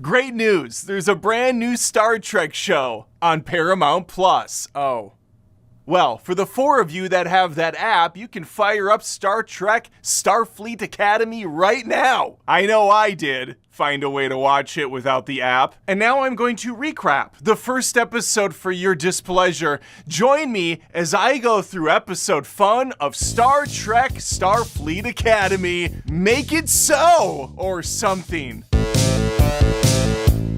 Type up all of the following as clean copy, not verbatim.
Great news! There's a brand new Star Trek show on Paramount Plus. Oh. Well, for the 4 of you that have that app, you can fire up Star Trek Starfleet Academy right now. I know I did. Find a way to watch it without the app. And now I'm going to recap the first episode for your displeasure. Join me as I go through episode fun of Star Trek Starfleet Academy. Make it so! Or something.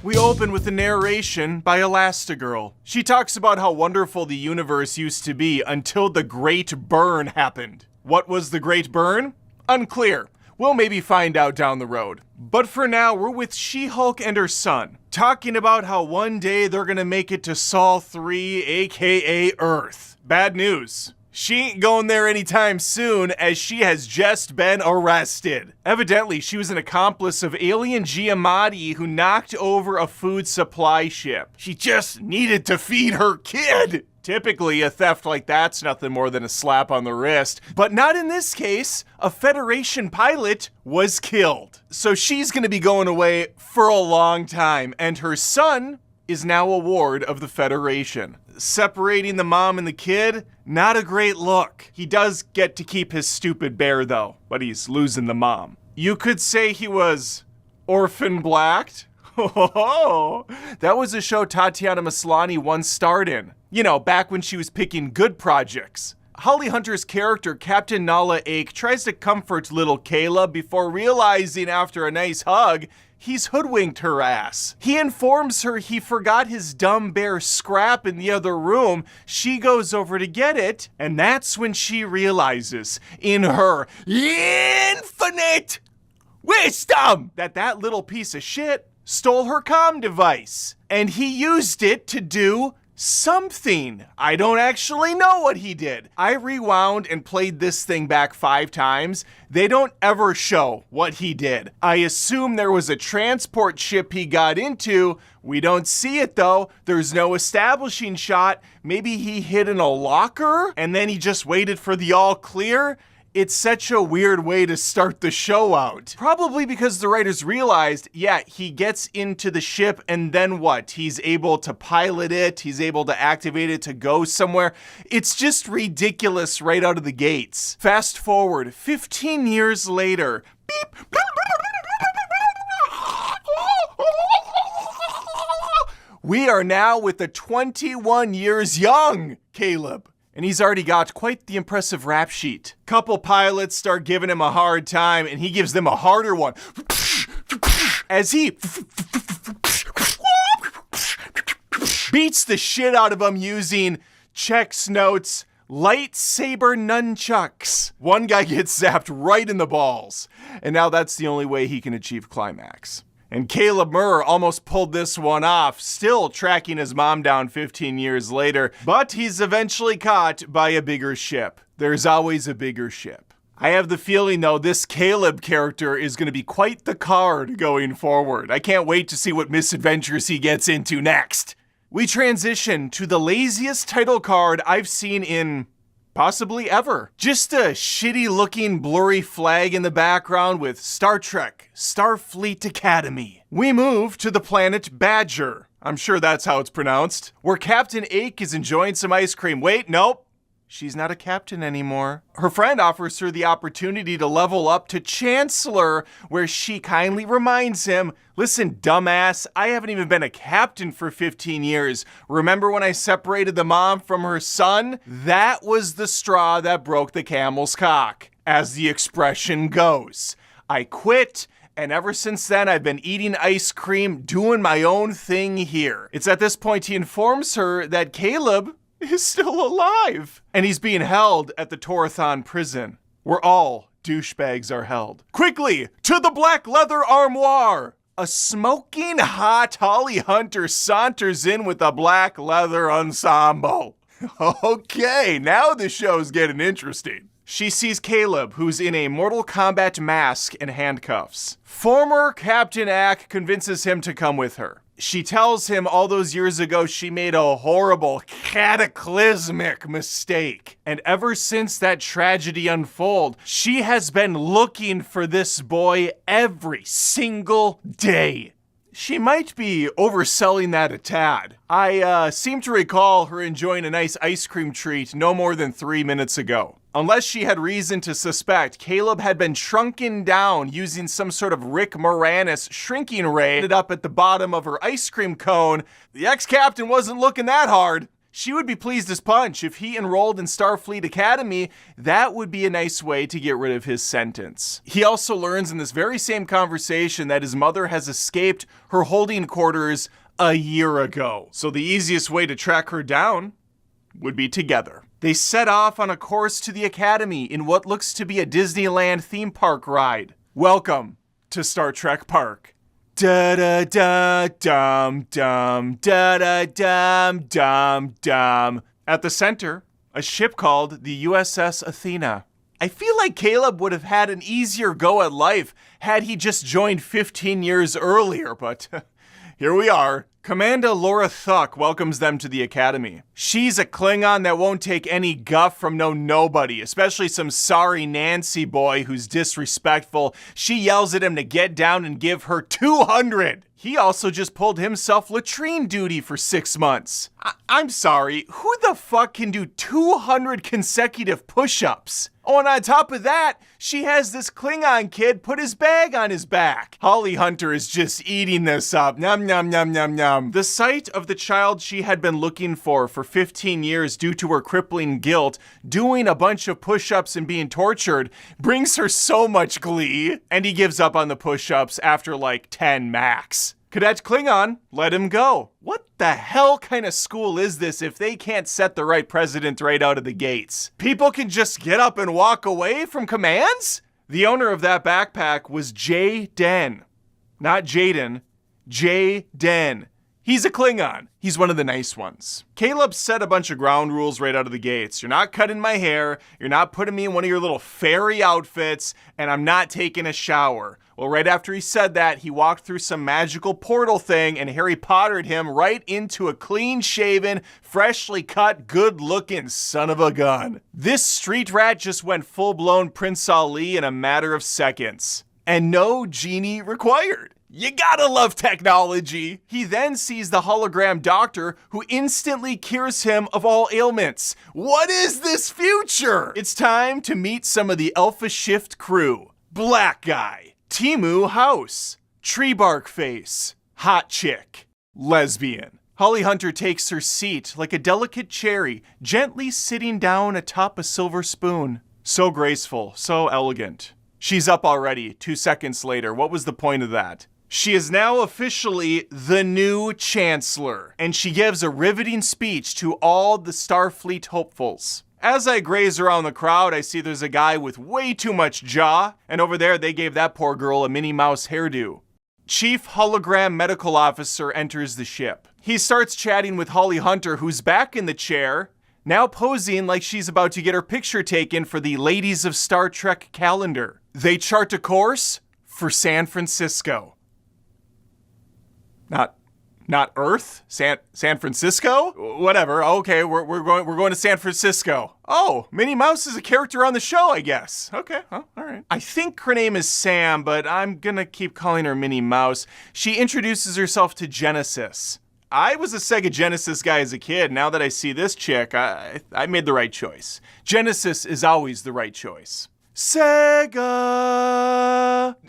We open with a narration by Elastigirl. She talks about how wonderful the universe used to be until the Great Burn happened. What was the Great Burn? Unclear. We'll maybe find out down the road. But for now, we're with She-Hulk and her son, talking about how one day they're gonna make it to Sol 3, aka Earth. Bad news. She ain't going there anytime soon, as she has just been arrested. Evidently, she was an accomplice of alien Giamatti who knocked over a food supply ship. She just needed to feed her kid. Typically, a theft like that's nothing more than a slap on the wrist. But not in this case. A Federation pilot was killed. So she's gonna be going away for a long time, and her son is now a ward of the Federation. Separating the mom and the kid, not a great look. He does get to keep his stupid bear though, but he's losing the mom. You could say he was orphan blacked. Oh, that was a show Tatiana Maslany once starred in. You know, back when she was picking good projects. Holly Hunter's character, Captain Nala Ake, tries to comfort little Kayla before realizing after a nice hug, he's hoodwinked her ass. He informs her he forgot his dumb bear Scrap in the other room. She goes over to get it, and that's when she realizes, in her infinite wisdom, that little piece of shit stole her comm device. And he used it to do something. I don't actually know what he did. I rewound and played this thing back 5 times. They don't ever show what he did. I assume there was a transport ship he got into. We don't see it though. There's no establishing shot. Maybe he hid in a locker and then he just waited for the all clear. It's such a weird way to start the show out. Probably because the writers realized, yeah, he gets into the ship and then what? He's able to pilot it, he's able to activate it to go somewhere. It's just ridiculous right out of the gates. Fast forward, 15 years later. Beep. We are now with the 21 years young Caleb. And he's already got quite the impressive rap sheet. Couple pilots start giving him a hard time, and he gives them a harder one. As he beats the shit out of them using checks notes, lightsaber nunchucks. One guy gets zapped right in the balls. And now that's the only way he can achieve climax. And Caleb Murr almost pulled this one off, still tracking his mom down 15 years later, but he's eventually caught by a bigger ship. There's always a bigger ship. I have the feeling, though, this Caleb character is going to be quite the card going forward. I can't wait to see what misadventures he gets into next. We transition to the laziest title card I've seen in possibly ever. Just a shitty looking blurry flag in the background with Star Trek Starfleet Academy. We move to the planet Badger. I'm sure that's how it's pronounced. Where Captain Ake is enjoying some ice cream. Wait, nope. She's not a captain anymore. Her friend offers her the opportunity to level up to Chancellor, where she kindly reminds him, listen, dumbass, I haven't even been a captain for 15 years. Remember when I separated the mom from her son? That was the straw that broke the camel's cock, as the expression goes. I quit, and ever since then, I've been eating ice cream, doing my own thing here. It's at this point he informs her that Caleb is still alive. And he's being held at the Torathon prison, where all douchebags are held. Quickly, to the black leather armoire! A smoking hot Holly Hunter saunters in with a black leather ensemble. Okay, now the show's getting interesting. She sees Caleb, who's in a Mortal Kombat mask and handcuffs. Former Captain Ack convinces him to come with her. She tells him all those years ago she made a horrible, cataclysmic mistake. And ever since that tragedy unfolded, she has been looking for this boy every single day. she might be overselling that a tad. I seem to recall her enjoying a nice ice cream treat no more than 3 minutes ago. Unless she had reason to suspect Caleb had been shrunken down using some sort of Rick Moranis shrinking ray, ended up at the bottom of her ice cream cone, the ex-captain wasn't looking that hard. She would be pleased as punch. If he enrolled in Starfleet Academy, that would be a nice way to get rid of his sentence. He also learns in this very same conversation that his mother has escaped her holding quarters a year ago. So the easiest way to track her down would be together. They set off on a course to the Academy in what looks to be a Disneyland theme park ride. Welcome to Star Trek Park. Da-da-da-dum-dum, da-da-dum-dum-dum. At the center, a ship called the USS Athena. I feel like Caleb would have had an easier go at life had he just joined 15 years earlier, but here we are. Commander Laura Thuck welcomes them to the Academy. She's a Klingon that won't take any guff from nobody, especially some sorry Nancy boy who's disrespectful. She yells at him to get down and give her 200. He also just pulled himself latrine duty for 6 months. I'm sorry, who the fuck can do 200 consecutive push-ups? Oh, and on top of that, she has this Klingon kid put his bag on his back. Holly Hunter is just eating this up. Nom nom nom nom nom. The sight of the child she had been looking for 15 years due to her crippling guilt, doing a bunch of push-ups and being tortured, brings her so much glee. And he gives up on the push-ups after like 10 max. Cadet Klingon, let him go. What the hell kind of school is this if they can't set the right precedent right out of the gates? People can just get up and walk away from commands? The owner of that backpack was Jay Den. Not Jaden, Jay Den. He's a Klingon. He's one of the nice ones. Caleb set a bunch of ground rules right out of the gates. You're not cutting my hair, you're not putting me in one of your little fairy outfits, and I'm not taking a shower. Well, right after he said that, he walked through some magical portal thing and Harry Pottered him right into a clean-shaven, freshly cut, good-looking son of a gun. This street rat just went full-blown Prince Ali in a matter of seconds. And no genie required. You gotta love technology. He then sees the hologram doctor who instantly cures him of all ailments. What is this future? It's time to meet some of the Alpha Shift crew. Black guy, Timu House, Tree Bark Face, Hot Chick, Lesbian. Holly Hunter takes her seat like a delicate cherry, gently sitting down atop a silver spoon. So graceful, so elegant. She's up already, 2 seconds later. What was the point of that? She is now officially the new Chancellor, and she gives a riveting speech to all the Starfleet hopefuls. As I graze around the crowd, I see there's a guy with way too much jaw, and over there they gave that poor girl a Minnie Mouse hairdo. Chief Hologram Medical Officer enters the ship. He starts chatting with Holly Hunter, who's back in the chair, now posing like she's about to get her picture taken for the Ladies of Star Trek calendar. They chart a course for San Francisco. Not Earth? San Francisco? Whatever. Okay, we're going to San Francisco. Oh, Minnie Mouse is a character on the show, I guess. Okay, all right. I think her name is Sam, but I'm gonna keep calling her Minnie Mouse. She introduces herself to Genesis. I was a Sega Genesis guy as a kid. Now that I see this chick, I made the right choice. Genesis is always the right choice. Sega!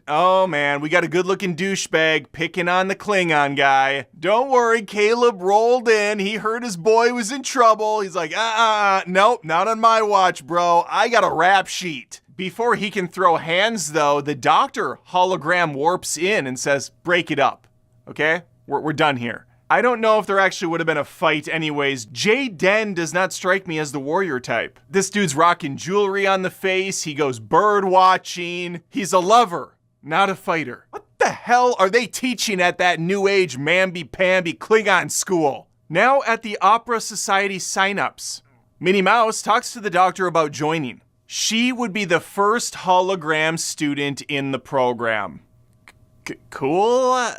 Oh man, we got a good-looking douchebag picking on the Klingon guy. Don't worry, Caleb rolled in. He heard his boy was in trouble. He's like, nope, not on my watch, bro. I got a rap sheet. Before he can throw hands, though, the doctor hologram warps in and says, break it up, okay? We're done here. I don't know if there actually would have been a fight anyways. Jay Den does not strike me as the warrior type. This dude's rocking jewelry on the face. He goes bird watching. He's a lover, not a fighter. What the hell are they teaching at that new age mamby-pamby Klingon school? Now at the Opera Society signups, Minnie Mouse talks to the doctor about joining. She would be the first hologram student in the program. Cool?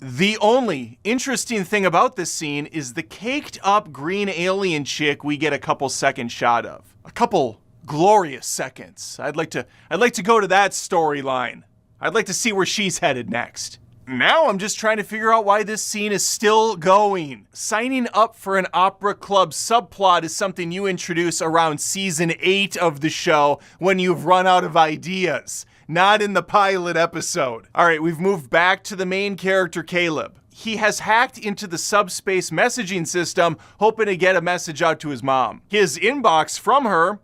The only interesting thing about this scene is the caked up green alien chick we get a couple second shot of. A couple glorious seconds. I'd like to go to that storyline. I'd like to see where she's headed next. Now I'm just trying to figure out why this scene is still going. Signing up for an opera club subplot is something you introduce around season 8 of the show when you've run out of ideas, not in the pilot episode. All right, we've moved back to the main character, Caleb. He has hacked into the subspace messaging system, hoping to get a message out to his mom. His inbox from her,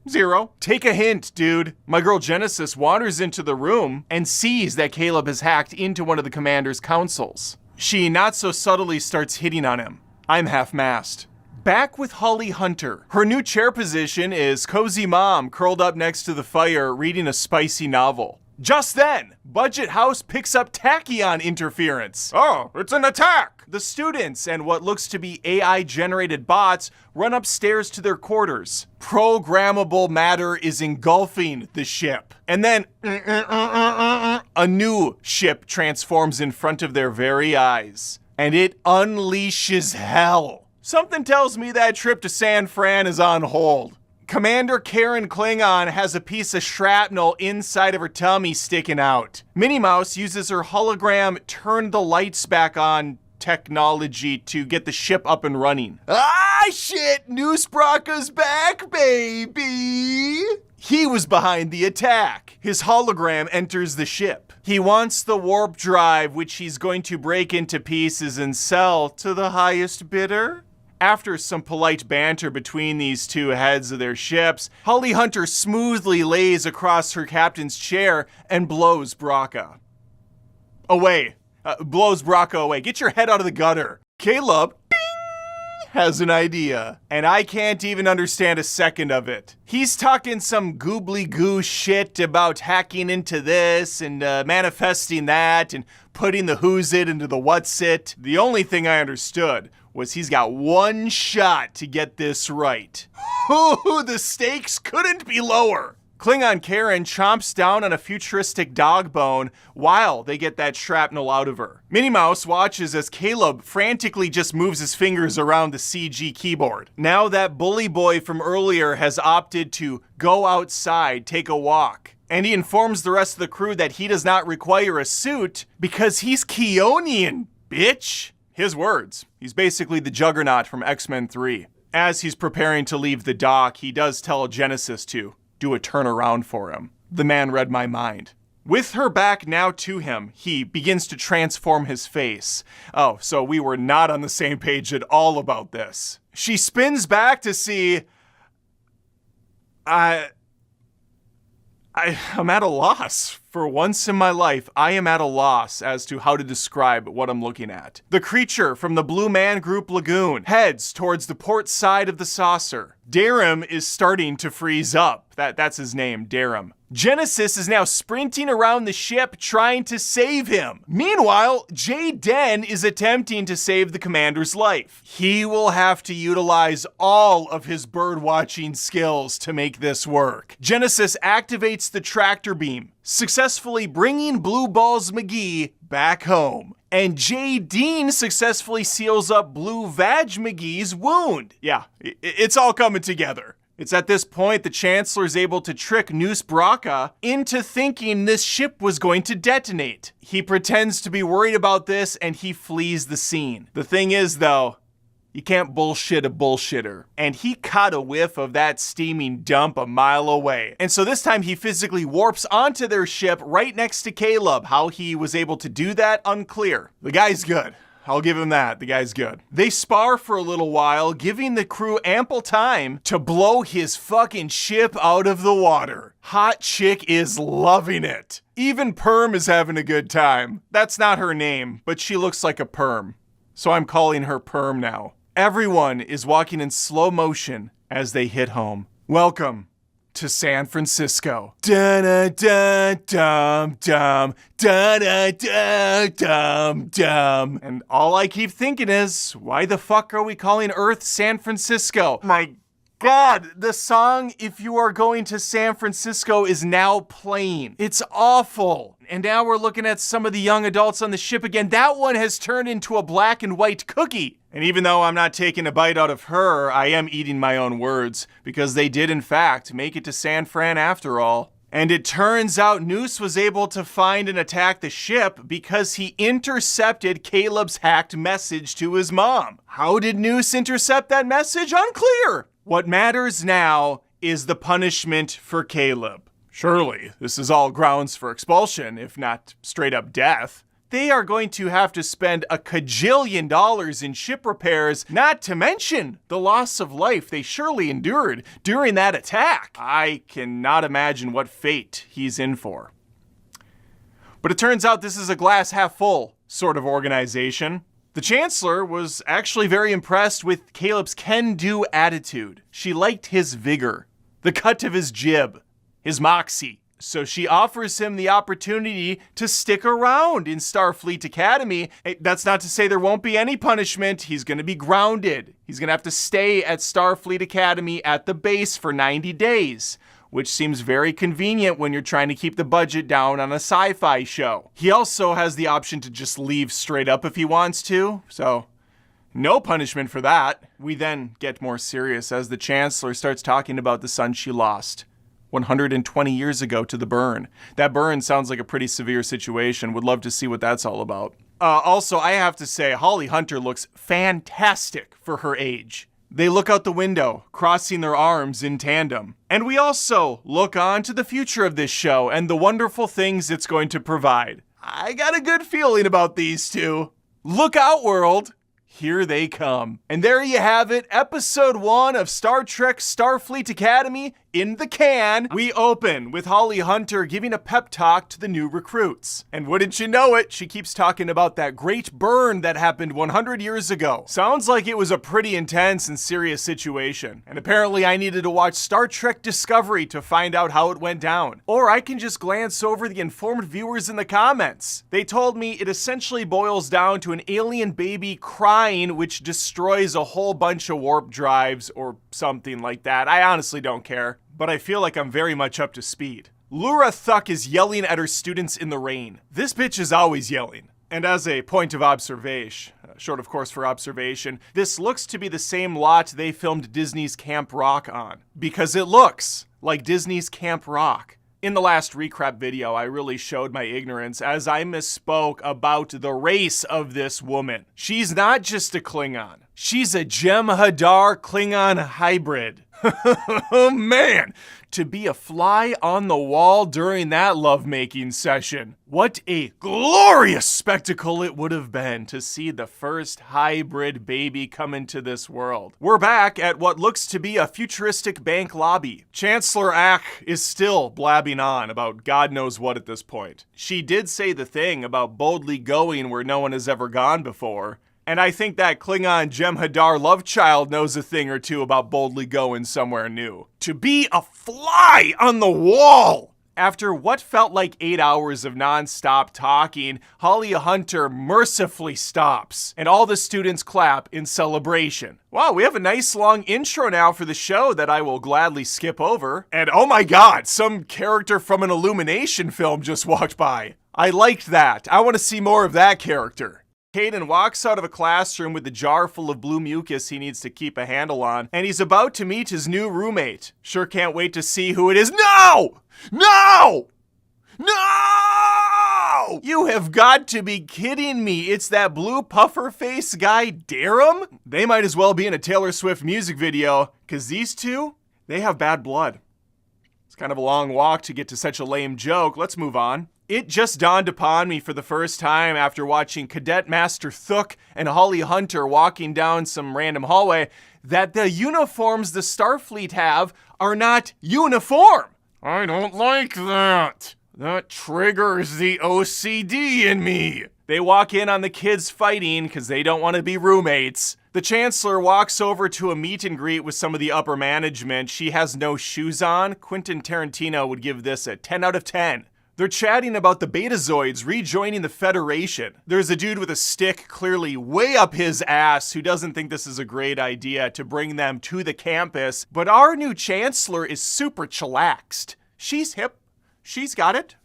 0. Take a hint, dude. My girl Genesis wanders into the room and sees that Caleb has hacked into one of the commander's consoles. She not so subtly starts hitting on him. I'm half-mast. Back with Holly Hunter. Her new chair position is cozy mom curled up next to the fire reading a spicy novel. Just then, Budget House picks up tachyon interference. Oh, it's an attack! The students and what looks to be AI-generated bots run upstairs to their quarters. Programmable matter is engulfing the ship. And then, a new ship transforms in front of their very eyes. And it unleashes hell. Something tells me that trip to San Fran is on hold. Commander Karen Klingon has a piece of shrapnel inside of her tummy sticking out. Minnie Mouse uses her hologram turn the lights back on technology to get the ship up and running. Ah, shit! Newsbrocka's back, baby! He was behind the attack. His hologram enters the ship. He wants the warp drive, which he's going to break into pieces and sell to the highest bidder. After some polite banter between these two heads of their ships, Holly Hunter smoothly lays across her captain's chair and blows Braca away. Blows Braca away. Get your head out of the gutter. Caleb, ding, has an idea, and I can't even understand a second of it. He's talking some goobly-goo shit about hacking into this and manifesting that and putting the who's it into the what's it. The only thing I understood was he's got one shot to get this right. Ooh, the stakes couldn't be lower. Klingon Karen chomps down on a futuristic dog bone while they get that shrapnel out of her. Minnie Mouse watches as Caleb frantically just moves his fingers around the CG keyboard. Now that bully boy from earlier has opted to go outside, take a walk. And he informs the rest of the crew that he does not require a suit because he's Keonian, bitch. His words. He's basically the Juggernaut from X-Men 3. As he's preparing to leave the dock, he does tell Genesis to do a turnaround for him. The man read my mind. With her back now to him, he begins to transform his face. Oh, so we were not on the same page at all about this. She spins back to see... I'm at a loss. For once in my life, I am at a loss as to how to describe what I'm looking at. The creature from the Blue Man Group Lagoon heads towards the port side of the saucer. Darum is starting to freeze up. That's his name, Darum. Genesis is now sprinting around the ship trying to save him. Meanwhile, Jay Den is attempting to save the commander's life. He will have to utilize all of his bird-watching skills to make this work. Genesis activates the tractor beam, successfully bringing Blue Balls McGee back home. And Jay Dean successfully seals up Blue Vag McGee's wound. Yeah, it's all coming together. It's at this point the Chancellor is able to trick Noose Braca into thinking this ship was going to detonate. He pretends to be worried about this and he flees the scene. The thing is though, you can't bullshit a bullshitter. And he caught a whiff of that steaming dump a mile away. And so this time he physically warps onto their ship right next to Caleb. How he was able to do that, unclear. The guy's good. I'll give him that. The guy's good. They spar for a little while, giving the crew ample time to blow his fucking ship out of the water. Hot chick is loving it. Even Perm is having a good time. That's not her name, but she looks like a perm. So I'm calling her Perm now. Everyone is walking in slow motion as they hit home. Welcome to San Francisco. Da-da-da-dum-dum, da-da-da-dum-dum. And all I keep thinking is, why the fuck are we calling Earth San Francisco? My God, the song If You Are Going to San Francisco is now playing. It's awful. And now we're looking at some of the young adults on the ship again. That one has turned into a black and white cookie. And even though I'm not taking a bite out of her, I am eating my own words, because they did in fact make it to San Fran after all. And it turns out Noose was able to find and attack the ship because he intercepted Caleb's hacked message to his mom. How did Noose intercept that message? Unclear. What matters now is the punishment for Caleb. Surely, this is all grounds for expulsion, if not straight up death. They are going to have to spend $1 kajillion in ship repairs, not to mention the loss of life they surely endured during that attack. I cannot imagine what fate he's in for. But it turns out this is a glass half full sort of organization. The Chancellor was actually very impressed with Caleb's can-do attitude. She liked his vigor, the cut of his jib, his moxie. So she offers him the opportunity to stick around in Starfleet Academy. That's not to say there won't be any punishment. He's going to be grounded. He's going to have to stay at Starfleet Academy at the base for 90 days, which seems very convenient when you're trying to keep the budget down on a sci-fi show. He also has the option to just leave straight up if he wants to, so no punishment for that. We then get more serious as the Chancellor starts talking about the son she lost 120 years ago to the burn. That burn sounds like a pretty severe situation. Would love to see what that's all about. Also, I have to say, Holly Hunter looks fantastic for her age. They look out the window, crossing their arms in tandem. And we also look on to the future of this show and the wonderful things it's going to provide. I got a good feeling about these two. Look out, world. Here they come. And there you have it, episode 1 of Star Trek Starfleet Academy in the can. We open with Holly Hunter giving a pep talk to the new recruits. And wouldn't you know it, she keeps talking about that great burn that happened 100 years ago. Sounds like it was a pretty intense and serious situation. And apparently I needed to watch Star Trek Discovery to find out how it went down. Or I can just glance over the informed viewers in the comments. They told me it essentially boils down to an alien baby crying, which destroys a whole bunch of warp drives or something like that. I honestly don't care, but I feel like I'm very much up to speed. Lura Thuck is yelling at her students in the rain. This bitch is always yelling. And as a point of observation, short of course for observation, this looks to be the same lot they filmed Disney's Camp Rock on, because it looks like Disney's Camp Rock. In the last recap video, I really showed my ignorance as I misspoke about the race of this woman. She's not just a Klingon. She's a Jem'Hadar Klingon hybrid. Oh man, to be a fly on the wall during that lovemaking session. What a glorious spectacle it would have been to see the first hybrid baby come into this world. We're back at what looks to be a futuristic bank lobby. Chancellor Ack is still blabbing on about God knows what at this point. She did say the thing about boldly going where no one has ever gone before. And I think that Klingon Jem'Hadar love child knows a thing or two about boldly going somewhere new. To be a fly on the wall! After what felt like 8 hours of non-stop talking, Holly Hunter mercifully stops, and all the students clap in celebration. Wow, we have a nice long intro now for the show that I will gladly skip over. And oh my god, some character from an Illumination film just walked by. I liked that. I want to see more of that character. Caden walks out of a classroom with a jar full of blue mucus he needs to keep a handle on, and he's about to meet his new roommate. Sure can't wait to see who it is. No! No! No! You have got to be kidding me. It's that blue puffer face guy, Darum? They might as well be in a Taylor Swift music video, because these two, they have bad blood. It's kind of a long walk to get to such a lame joke. Let's move on. It just dawned upon me for the first time after watching Cadet Master Thook and Holly Hunter walking down some random hallway that the uniforms the Starfleet have are not uniform. I don't like that. That triggers the OCD in me. They walk in on the kids fighting because they don't want to be roommates. The Chancellor walks over to a meet and greet with some of the upper management. She has no shoes on. Quentin Tarantino would give this a 10 out of 10. They're chatting about the Betazoids rejoining the Federation. There's a dude with a stick clearly way up his ass who doesn't think this is a great idea to bring them to the campus, but our new Chancellor is super chillaxed. She's hip. She's got it.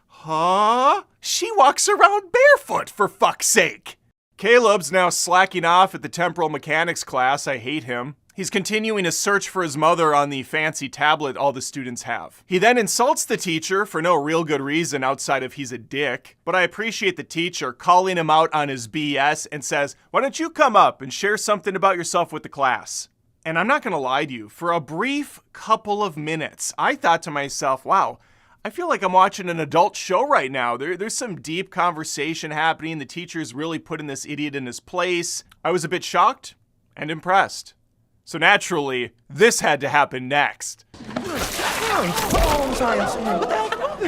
Huh? She walks around barefoot, for fuck's sake. Caleb's now slacking off at the temporal mechanics class. I hate him. He's continuing a search for his mother on the fancy tablet all the students have. He then insults the teacher for no real good reason outside of he's a dick. But I appreciate the teacher calling him out on his BS and says, "Why don't you come up and share something about yourself with the class?" And I'm not gonna lie to you, for a brief couple of minutes, I thought to myself, wow, I feel like I'm watching an adult show right now. There's some deep conversation happening. The teacher's really putting this idiot in his place. I was a bit shocked and impressed. So naturally, this had to happen next.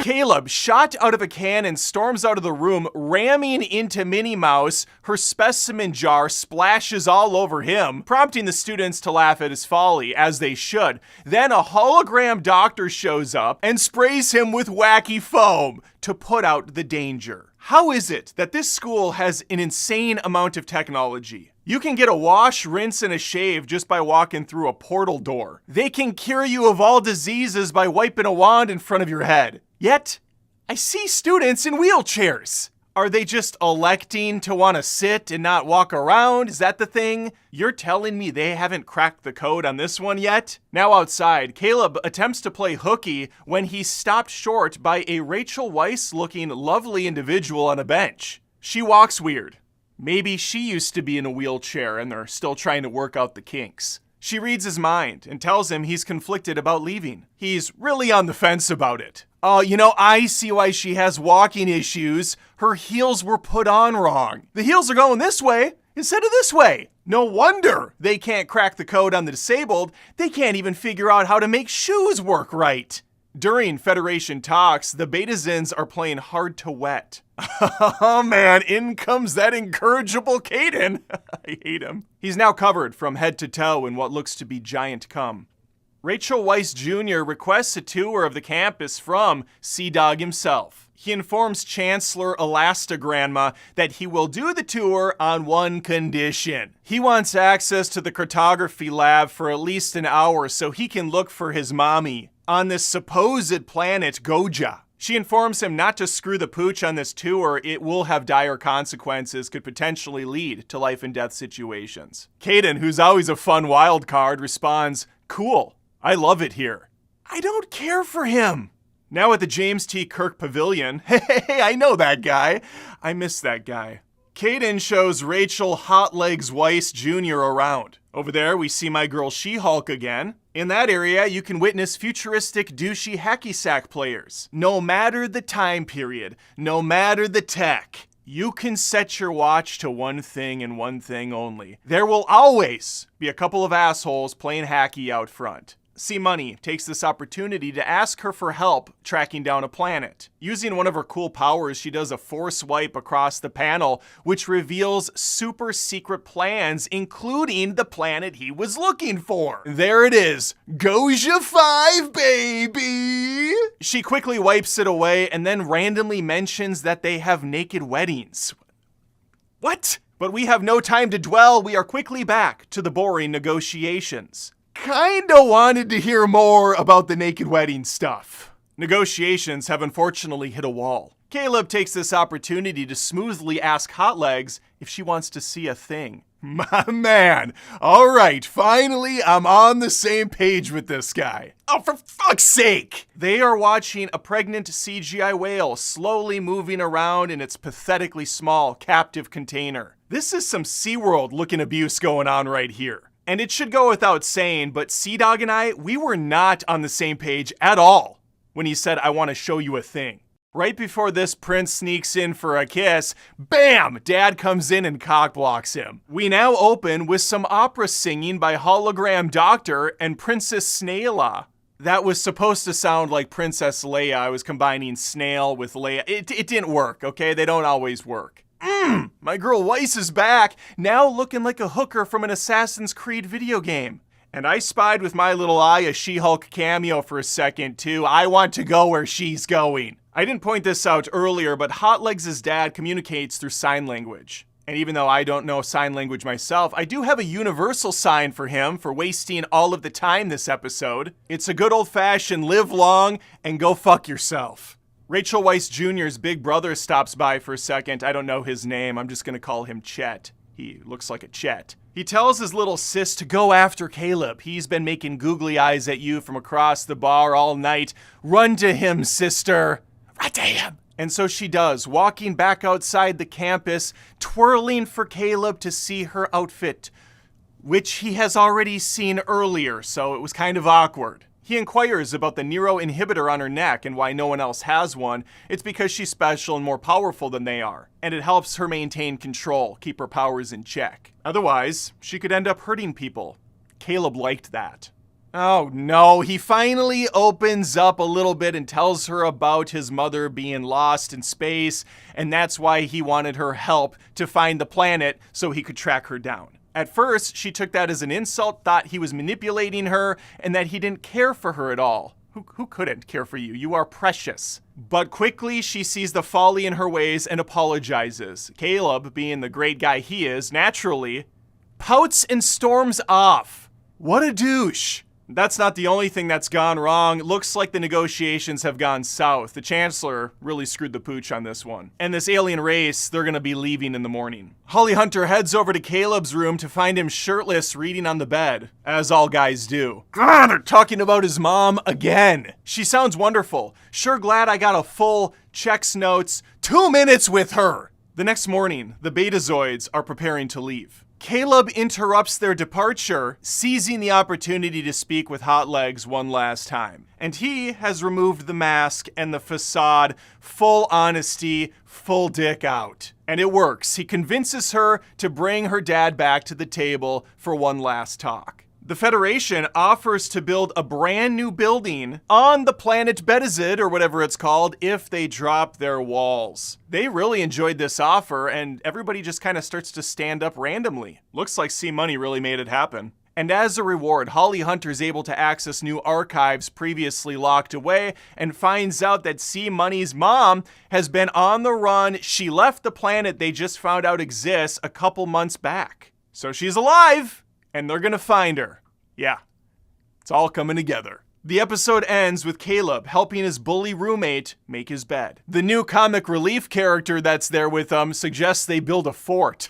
Caleb, shot out of a cannon, storms out of the room, ramming into Minnie Mouse. Her specimen jar splashes all over him, prompting the students to laugh at his folly, as they should. Then a hologram doctor shows up and sprays him with wacky foam to put out the danger. How is it that this school has an insane amount of technology? You can get a wash, rinse, and a shave just by walking through a portal door. They can cure you of all diseases by wiping a wand in front of your head. Yet, I see students in wheelchairs. Are they just electing to want to sit and not walk around? Is that the thing? You're telling me they haven't cracked the code on this one yet? Now outside, Caleb attempts to play hooky when he's stopped short by a Rachel Weisz-looking lovely individual on a bench. She walks weird. Maybe she used to be in a wheelchair and they're still trying to work out the kinks. She reads his mind and tells him he's conflicted about leaving. He's really on the fence about it. Oh, I see why she has walking issues. Her heels were put on wrong. The heels are going this way instead of this way. No wonder they can't crack the code on the disabled. They can't even figure out how to make shoes work right. During Federation talks, the Betazins are playing hard to wet. Oh man, in comes that incorrigible Caden. I hate him. He's now covered from head to toe in what looks to be giant cum. Rachel Weisz Jr. requests a tour of the campus from Sea-Dog himself. He informs Chancellor Elastigranma that he will do the tour on one condition. He wants access to the cartography lab for at least an hour so he can look for his mommy on this supposed planet Goja. She informs him not to screw the pooch on this tour. It will have dire consequences, could potentially lead to life and death situations. Caden, who's always a fun wild card, responds, "Cool, I love it here." I don't care for him. Now at the James T. Kirk Pavilion, hey, I know that guy. I miss that guy. Caden shows Rachel Hot Legs Weisz Jr. around. Over there, we see my girl She-Hulk again. In that area, you can witness futuristic douchey hacky sack players. No matter the time period, no matter the tech, you can set your watch to one thing and one thing only. There will always be a couple of assholes playing hacky out front. C-Money takes this opportunity to ask her for help tracking down a planet. Using one of her cool powers, she does a force wipe across the panel, which reveals super secret plans, including the planet he was looking for. There it is. Goja 5, baby! She quickly wipes it away and then randomly mentions that they have naked weddings. What? But we have no time to dwell. We are quickly back to the boring negotiations. Kinda wanted to hear more about the naked wedding stuff. Negotiations have unfortunately hit a wall. Caleb takes this opportunity to smoothly ask Hot Legs if she wants to see a thing. My man. All right, finally I'm on the same page with this guy. Oh, for fuck's sake! They are watching a pregnant CGI whale slowly moving around in its pathetically small captive container. This is some SeaWorld looking abuse going on right here. And it should go without saying, but Sea-Dog and I, we were not on the same page at all when he said, "I want to show you a thing." Right before this prince sneaks in for a kiss, bam! Dad comes in and cockblocks him. We now open with some opera singing by Hologram Doctor and Princess Snaila. That was supposed to sound like Princess Leia. I was combining Snail with Leia. It didn't work, okay? They don't always work. My girl Weisz is back, now looking like a hooker from an Assassin's Creed video game. And I spied with my little eye a She-Hulk cameo for a second too. I want to go where she's going. I didn't point this out earlier, but Hot Legs' dad communicates through sign language. And even though I don't know sign language myself, I do have a universal sign for him for wasting all of the time this episode. It's a good old-fashioned live long and go fuck yourself. Rachel Weisz Jr.'s big brother stops by for a second. I don't know his name. I'm just going to call him Chet. He looks like a Chet. He tells his little sis to go after Caleb. He's been making googly eyes at you from across the bar all night. Run to him, sister. Run to him. And so she does, walking back outside the campus, twirling for Caleb to see her outfit, which he has already seen earlier, so it was kind of awkward. He inquires about the Nero inhibitor on her neck and why no one else has one. It's because she's special and more powerful than they are, and it helps her maintain control, keep her powers in check. Otherwise, she could end up hurting people. Caleb liked that. Oh no, he finally opens up a little bit and tells her about his mother being lost in space, and that's why he wanted her help to find the planet so he could track her down. At first, she took that as an insult, thought he was manipulating her, and that he didn't care for her at all. Who couldn't care for you? You are precious. But quickly, she sees the folly in her ways and apologizes. Caleb, being the great guy he is, naturally, pouts and storms off. What a douche. That's not the only thing that's gone wrong. It looks like the negotiations have gone south. The Chancellor really screwed the pooch on this one. And this alien race, they're gonna be leaving in the morning. Holly Hunter heads over to Caleb's room to find him shirtless reading on the bed, as all guys do. God, they're talking about his mom again. She sounds wonderful. Sure glad I got a full checks notes 2 minutes with her. The next morning, the Betazoids are preparing to leave. Caleb interrupts their departure, seizing the opportunity to speak with Hot Legs one last time. And he has removed the mask and the facade, full honesty, full dick out. And it works. He convinces her to bring her dad back to the table for one last talk. The Federation offers to build a brand new building on the planet Betazoid, or whatever it's called, if they drop their walls. They really enjoyed this offer, and everybody just kind of starts to stand up randomly. Looks like C-Money really made it happen. And as a reward, Holly Hunter is able to access new archives previously locked away and finds out that C-Money's mom has been on the run. She left the planet they just found out exists a couple months back. So she's alive! And they're gonna find her. Yeah, it's all coming together. The episode ends with Caleb helping his bully roommate make his bed. The new comic relief character that's there with him suggests they build a fort.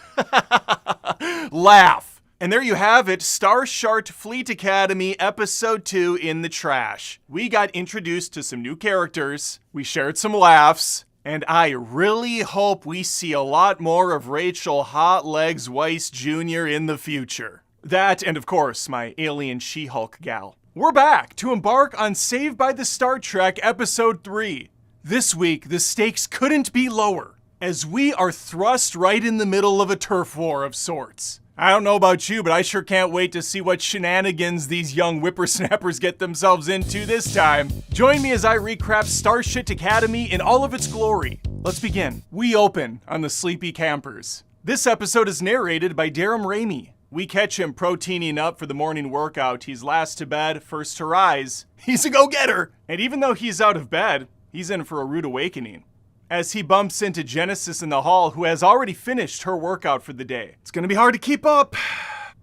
Laugh. And there you have it, Starfleet Academy Episode 2 in the trash. We got introduced to some new characters, we shared some laughs, and I really hope we see a lot more of Rachel Hot Legs Weiss Jr. in the future. That, and of course, my alien She-Hulk gal. We're back to embark on Saved by the Star Trek Episode 3. This week, the stakes couldn't be lower, as we are thrust right in the middle of a turf war of sorts. I don't know about you, but I sure can't wait to see what shenanigans these young whippersnappers get themselves into this time. Join me as I recap Starfleet Academy in all of its glory. Let's begin. We open on the sleepy campers. This episode is narrated by Darren Ramey. We catch him proteining up for the morning workout. He's last to bed, first to rise. He's a go-getter! And even though he's out of bed, he's in for a rude awakening, as he bumps into Genesis in the hall, who has already finished her workout for the day. It's gonna be hard to keep up.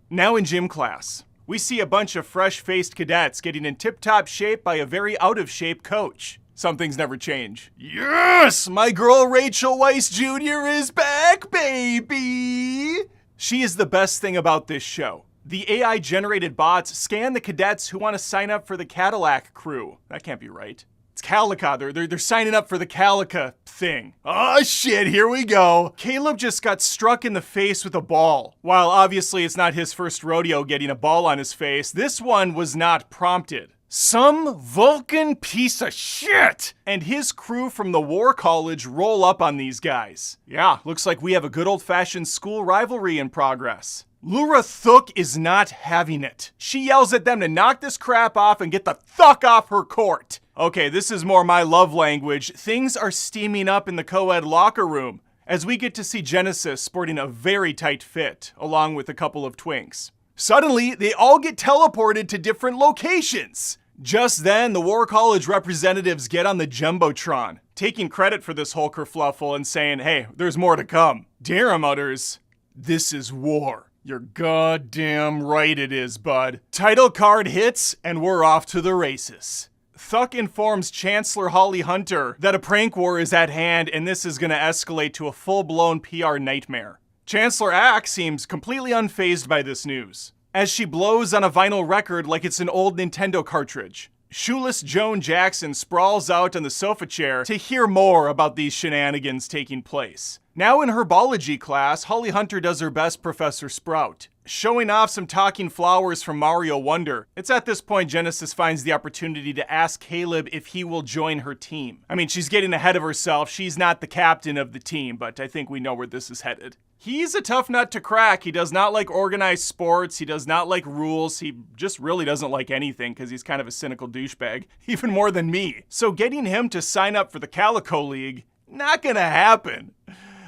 Now in gym class, we see a bunch of fresh-faced cadets getting in tip-top shape by a very out-of-shape coach. Some things never change. Yes! My girl Rachel Weiss Jr. is back, baby! She is the best thing about this show. The AI-generated bots scan the cadets who want to sign up for the Cadillac crew. That can't be right. It's Calica. They're signing up for the Calica thing. Oh shit, here we go. Caleb just got struck in the face with a ball. While obviously it's not his first rodeo getting a ball on his face, this one was not prompted. Some Vulcan piece of shit and his crew from the War College roll up on these guys. Yeah, looks like we have a good old-fashioned school rivalry in progress. Lura Thuk is not having it. She yells at them to knock this crap off and get the fuck off her court. Okay, this is more my love language. Things are steaming up in the co-ed locker room as we get to see Genesis sporting a very tight fit, along with a couple of twinks. Suddenly, they all get teleported to different locations. Just then, the War College representatives get on the Jumbotron, taking credit for this whole kerfluffle and saying, hey, there's more to come. Dara mutters, this is war. You're goddamn right it is, bud. Title card hits, and we're off to the races. Thuck informs Chancellor Holly Hunter that a prank war is at hand, and this is going to escalate to a full-blown PR nightmare. Chancellor Ack seems completely unfazed by this news, as she blows on a vinyl record like it's an old Nintendo cartridge. Shoeless Joan Jackson sprawls out on the sofa chair to hear more about these shenanigans taking place. Now in her biology class, Holly Hunter does her best Professor Sprout, showing off some talking flowers from Mario Wonder. It's at this point Genesis finds the opportunity to ask Caleb if he will join her team. I mean, she's getting ahead of herself. She's not the captain of the team, but I think we know where this is headed. He's a tough nut to crack. He does not like organized sports. He does not like rules. He just really doesn't like anything because he's kind of a cynical douchebag, even more than me. So getting him to sign up for the Calico League, not gonna happen.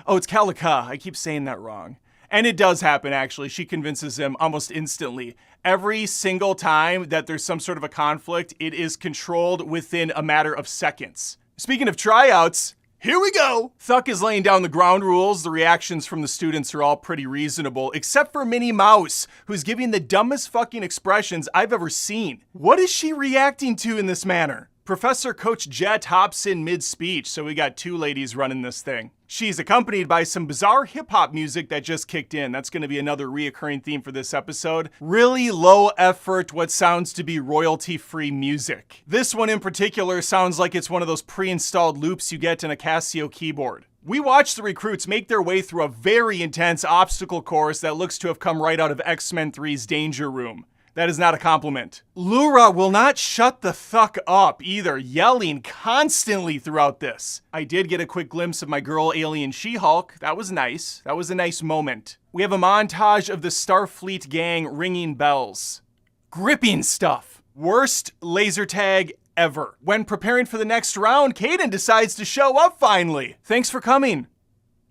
Oh, it's Calica. I keep saying that wrong. And it does happen, actually. She convinces him almost instantly. Every single time that there's some sort of a conflict, it is controlled within a matter of seconds. Speaking of tryouts, here we go! Thuck is laying down the ground rules. The reactions from the students are all pretty reasonable, except for Minnie Mouse, who's giving the dumbest fucking expressions I've ever seen. What is she reacting to in this manner? Professor Coach Jet hops in mid-speech, so we got two ladies running this thing. She's accompanied by some bizarre hip-hop music that just kicked in. That's going to be another reoccurring theme for this episode. Really low effort, what sounds to be royalty-free music. This one in particular sounds like it's one of those pre-installed loops you get in a Casio keyboard. We watch the recruits make their way through a very intense obstacle course that looks to have come right out of X-Men 3's Danger Room. That is not a compliment. Lura will not shut the fuck up either, yelling constantly throughout this. I did get a quick glimpse of my girl alien She-Hulk. That was nice. That was a nice moment. We have a montage of the Starfleet gang ringing bells. Gripping stuff. Worst laser tag ever. When preparing for the next round, Caden decides to show up finally. Thanks for coming,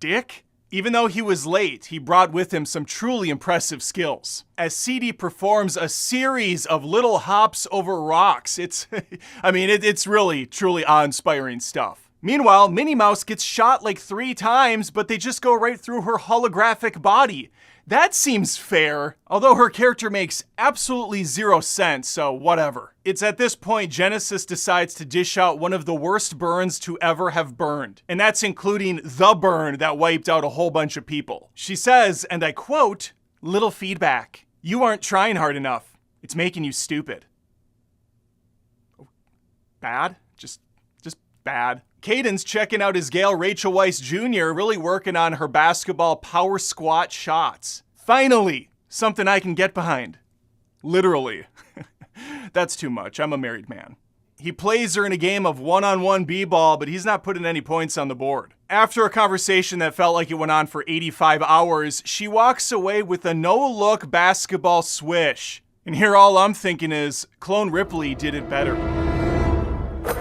dick. Even though he was late, he brought with him some truly impressive skills. As CD performs a series of little hops over rocks, it's really, truly awe-inspiring stuff. Meanwhile, Minnie Mouse gets shot like 3 times, but they just go right through her holographic body. That seems fair, although her character makes absolutely 0 sense, so whatever. It's at this point Genesis decides to dish out one of the worst burns to ever have burned, and that's including the burn that wiped out a whole bunch of people. She says, and I quote, "Little feedback. You aren't trying hard enough. It's making you stupid." Bad? Just bad. Caden's checking out his gal Rachel Weisz Jr., really working on her basketball power squat shots. Finally, something I can get behind. Literally. That's too much. I'm a married man. He plays her in a game of one-on-one b-ball, but he's not putting any points on the board. After a conversation that felt like it went on for 85 hours, she walks away with a no-look basketball swish. And here all I'm thinking is, Clone Ripley did it better.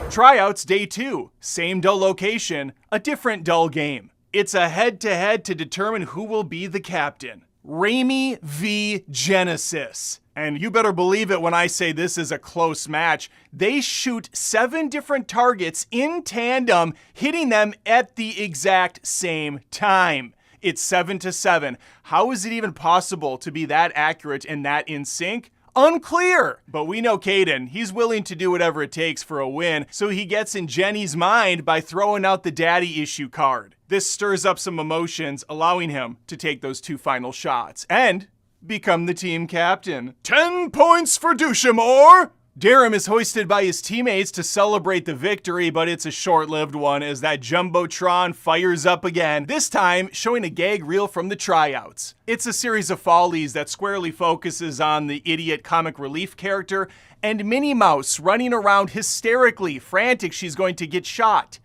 Tryouts Day 2. Same dull location, a different dull game. It's a head-to-head to determine who will be the captain. Raimi v. Genesis. And you better believe it when I say this is a close match. They shoot 7 different targets in tandem, hitting them at the exact same time. It's 7-7. How is it even possible to be that accurate and that in sync? Unclear. But we know Caden. He's willing to do whatever it takes for a win, so he gets in Jenny's mind by throwing out the daddy issue card. This stirs up some emotions, allowing him to take those 2 final shots and become the team captain. 10 points for Douchamore! Durham is hoisted by his teammates to celebrate the victory, but it's a short-lived one as that Jumbotron fires up again, this time showing a gag reel from the tryouts. It's a series of follies that squarely focuses on the idiot comic relief character and Minnie Mouse running around hysterically, frantic she's going to get shot,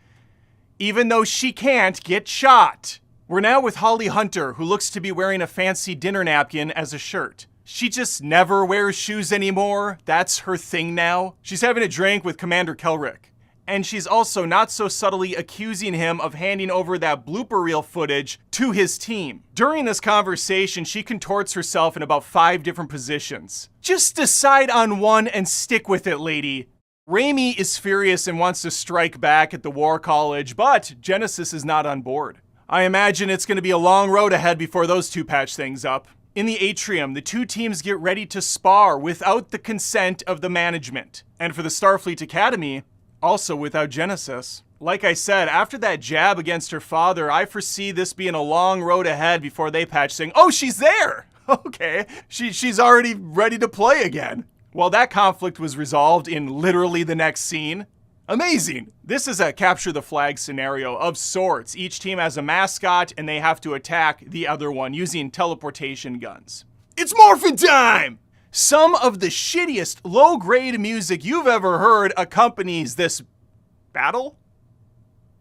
even though she can't get shot. We're now with Holly Hunter, who looks to be wearing a fancy dinner napkin as a shirt. She just never wears shoes anymore. That's her thing now. She's having a drink with Commander Kelrick. And she's also not so subtly accusing him of handing over that blooper reel footage to his team. During this conversation, she contorts herself in about 5 different positions. Just decide on one and stick with it, lady. Raimi is furious and wants to strike back at the War College, but Genesis is not on board. I imagine it's going to be a long road ahead before those 2 patch things up. In the atrium, the 2 teams get ready to spar without the consent of the management. And for the Starfleet Academy, also without Genesis. Like I said, after that jab against her father, I foresee this being a long road ahead before they patch saying, oh, she's there! Okay, she's already ready to play again. Well, that conflict was resolved in literally the next scene. Amazing! This is a capture the flag scenario of sorts. Each team has a mascot and they have to attack the other one using teleportation guns. It's morphin' time! Some of the shittiest low-grade music you've ever heard accompanies this battle,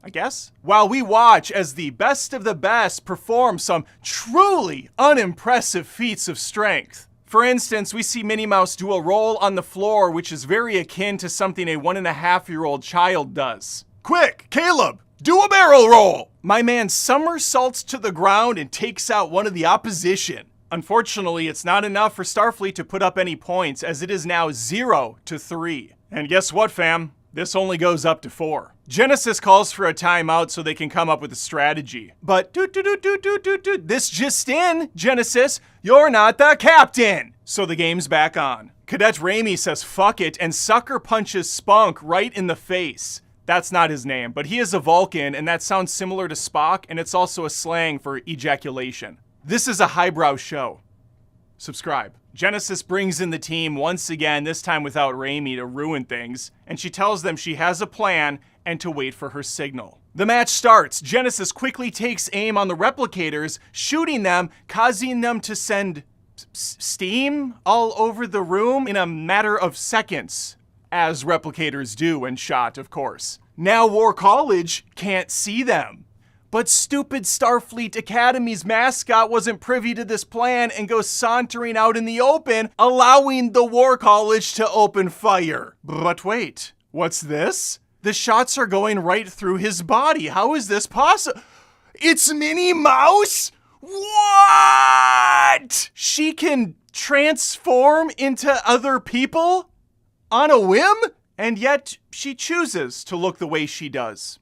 I guess? While we watch as the best of the best perform some truly unimpressive feats of strength. For instance, we see Minnie Mouse do a roll on the floor, which is very akin to something a 1.5-year-old child does. Quick, Caleb, do a barrel roll! My man somersaults to the ground and takes out one of the opposition. Unfortunately, it's not enough for Starfleet to put up any points, as it is now 0-3. And guess what, fam? This only goes up to 4. Genesis calls for a timeout so they can come up with a strategy. But this just in, Genesis, you're not the captain! So the game's back on. Cadet Ramey says fuck it and sucker punches Spunk right in the face. That's not his name, but he is a Vulcan and that sounds similar to Spock, and it's also a slang for ejaculation. This is a highbrow show. Subscribe. Genesis brings in the team once again, this time without Ramey to ruin things, and she tells them she has a plan and to wait for her signal. The match starts. Genesis quickly takes aim on the replicators, shooting them, causing them to send steam all over the room in a matter of seconds, as replicators do when shot, of course. Now War College can't see them. But stupid Starfleet Academy's mascot wasn't privy to this plan and goes sauntering out in the open, allowing the War College to open fire. But wait, what's this? The shots are going right through his body. How is this possible? It's Minnie Mouse? What? She can transform into other people on a whim? And yet she chooses to look the way she does.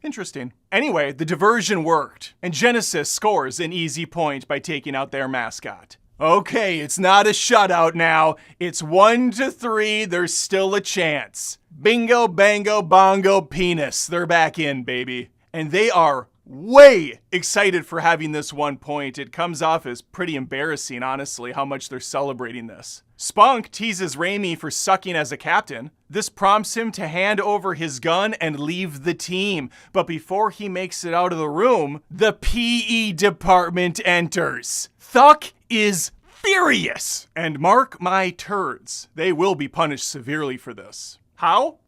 Interesting. Anyway, the diversion worked, and Genesis scores an easy point by taking out their mascot. Okay, it's not a shutout now. It's 1-3, there's still a chance. Bingo, bango, bongo, penis. They're back in, baby. And they are way excited for having this 1 point. It comes off as pretty embarrassing, honestly, how much they're celebrating this. Spunk teases Ramey for sucking as a captain. This prompts him to hand over his gun and leave the team. But before he makes it out of the room, the PE department enters. Thuck is furious. And mark my turds, they will be punished severely for this. How?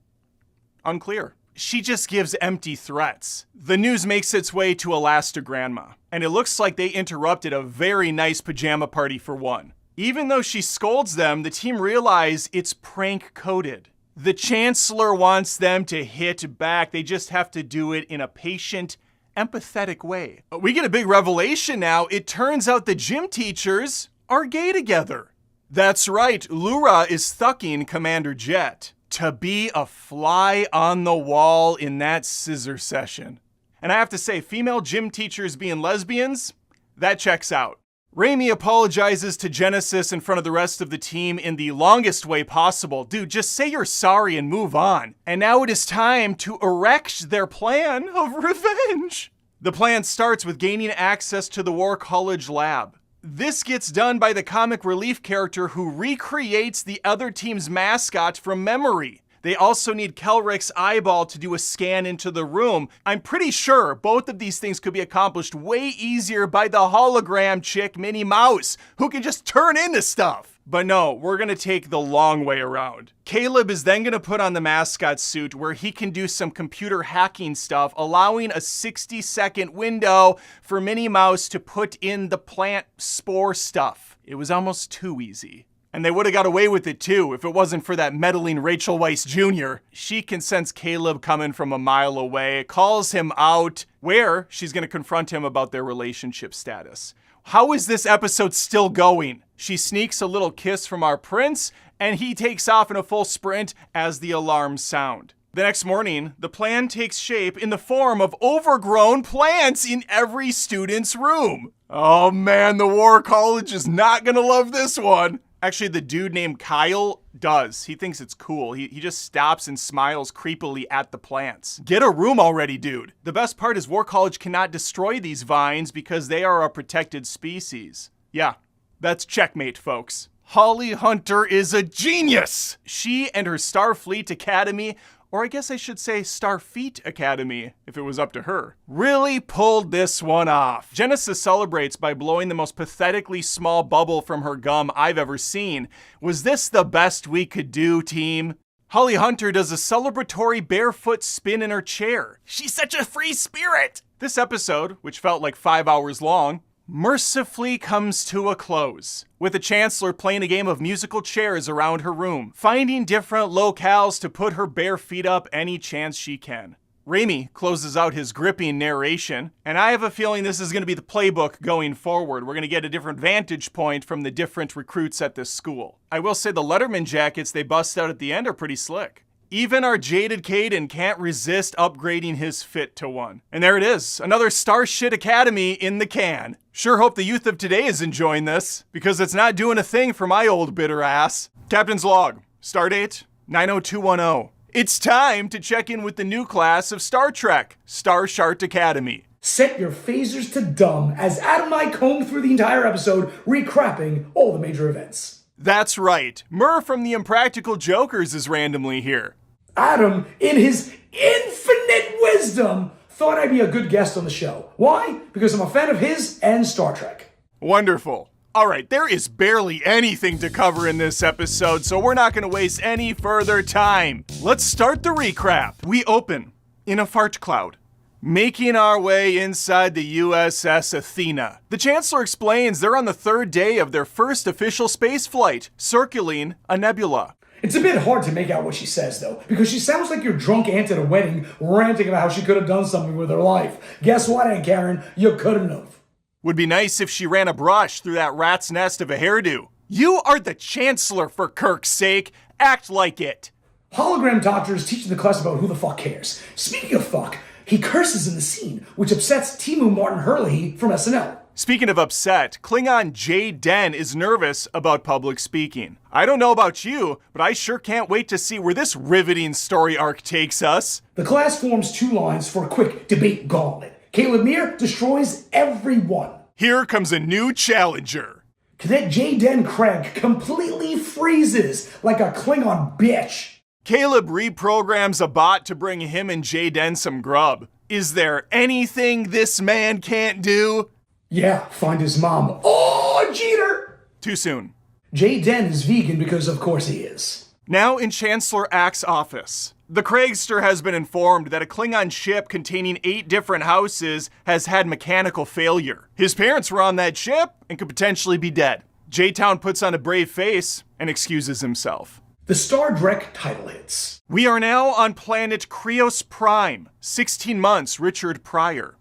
Unclear. She just gives empty threats. The news makes its way to Elastigranma, and it looks like they interrupted a very nice pajama party for one. Even though she scolds them, the team realize it's prank-coded. The Chancellor wants them to hit back. They just have to do it in a patient, empathetic way. We get a big revelation now. It turns out the gym teachers are gay together. That's right, Lura is thucking Commander Jet. To be a fly on the wall in that scissor session. And I have to say, female gym teachers being lesbians, that checks out. Ramey apologizes to Genesis in front of the rest of the team in the longest way possible. Dude, just say you're sorry and move on. And now it is time to erect their plan of revenge. The plan starts with gaining access to the War College lab. This gets done by the comic relief character who recreates the other team's mascot from memory. They also need Kelrick's eyeball to do a scan into the room. I'm pretty sure both of these things could be accomplished way easier by the hologram chick Minnie Mouse, who can just turn into stuff. But no, we're gonna take the long way around. Caleb is then gonna put on the mascot suit where he can do some computer hacking stuff, allowing a 60-second window for Minnie Mouse to put in the plant spore stuff. It was almost too easy. And they would have got away with it too if it wasn't for that meddling Rachel Weisz Jr. She can sense Caleb coming from a mile away, calls him out, where she's gonna confront him about their relationship status. How is this episode still going? She sneaks a little kiss from our prince, and he takes off in a full sprint as the alarms sound. The next morning, the plan takes shape in the form of overgrown plants in every student's room. Oh man, the War College is not gonna love this one. Actually, the dude named Kyle does. He thinks it's cool. He just stops and smiles creepily at the plants. Get a room already, dude. The best part is War College cannot destroy these vines because they are a protected species. Yeah, that's checkmate, folks. Holly Hunter is a genius! She and her Starfleet Academy, or I guess I should say Starfleet Academy, if it was up to her, really pulled this one off. Genesis celebrates by blowing the most pathetically small bubble from her gum I've ever seen. Was this the best we could do, team? Holly Hunter does a celebratory barefoot spin in her chair. She's such a free spirit! This episode, which felt like 5 hours long, mercifully comes to a close, with the Chancellor playing a game of musical chairs around her room, finding different locales to put her bare feet up any chance she can. Raimi closes out his gripping narration, and I have a feeling this is going to be the playbook going forward. We're going to get a different vantage point from the different recruits at this school. I will say the Letterman jackets they bust out at the end are pretty slick. Even our jaded Caden can't resist upgrading his fit to one. And there it is, another Starshit Academy in the can. Sure hope the youth of today is enjoying this, because it's not doing a thing for my old bitter ass. Captain's log, stardate 90210. It's time to check in with the new class of Star Trek, Starshit Academy. Set your phasers to dumb as Adam and I comb through the entire episode, recapping all the major events. That's right. Murr from the Impractical Jokers is randomly here. Adam, in his infinite wisdom, thought I'd be a good guest on the show. Why? Because I'm a fan of his and Star Trek. Wonderful. All right, there is barely anything to cover in this episode, so we're not going to waste any further time. Let's start the recap. We open in a fart cloud, making our way inside the USS Athena. The Chancellor explains they're on the third day of their first official space flight, circling a nebula. It's a bit hard to make out what she says, though, because she sounds like your drunk aunt at a wedding ranting about how she could have done something with her life. Guess what, Aunt Karen? You couldn't have. Would be nice if she ran a brush through that rat's nest of a hairdo. You are the Chancellor, for Kirk's sake. Act like it. Hologram Doctor is teaching the class about who the fuck cares. Speaking of fuck, he curses in the scene, which upsets Timu Martin Herlihy from SNL. Speaking of upset, Klingon Jay Den is nervous about public speaking. I don't know about you, but I sure can't wait to see where this riveting story arc takes us. The class forms two lines for a quick debate gauntlet. Caleb Meir destroys everyone. Here comes a new challenger. Cadet Jay Den Craig completely freezes like a Klingon bitch. Caleb reprograms a bot to bring him and Jay Den some grub. Is there anything this man can't do? Yeah, find his mom. Oh, Jeter! Too soon. Jay Den is vegan because of course he is. Now in Chancellor Ack's office, the Craigster has been informed that a Klingon ship containing 8 different houses has had mechanical failure. His parents were on that ship and could potentially be dead. J-Town puts on a brave face and excuses himself. The Star Trek title hits. We are now on planet Krios Prime, 16 months Richard prior.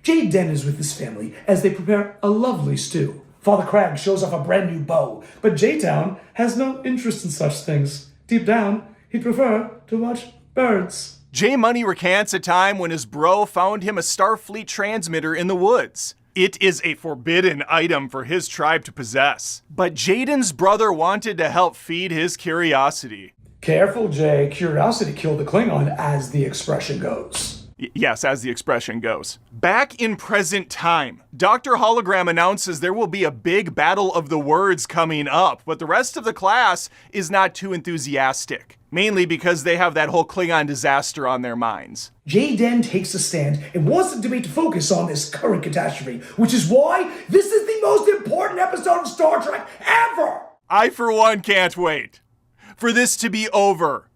Jay Den is with his family as they prepare a lovely stew. Father Cragg shows off a brand new bow, but J-Town has no interest in such things. Deep down, he'd prefer to watch birds. J Money recants a time when his bro found him a Starfleet transmitter in the woods. It is a forbidden item for his tribe to possess. But Jaden's brother wanted to help feed his curiosity. Careful, Jay. Curiosity killed the Klingon, as the expression goes. Yes, as the expression goes. Back in present time, Dr. Hologram announces there will be a big battle of the words coming up, but the rest of the class is not too enthusiastic, mainly because they have that whole Klingon disaster on their minds. Jay Den takes a stand and wants the debate to focus on this current catastrophe, which is why this is the most important episode of Star Trek ever! I, for one, can't wait for this to be over.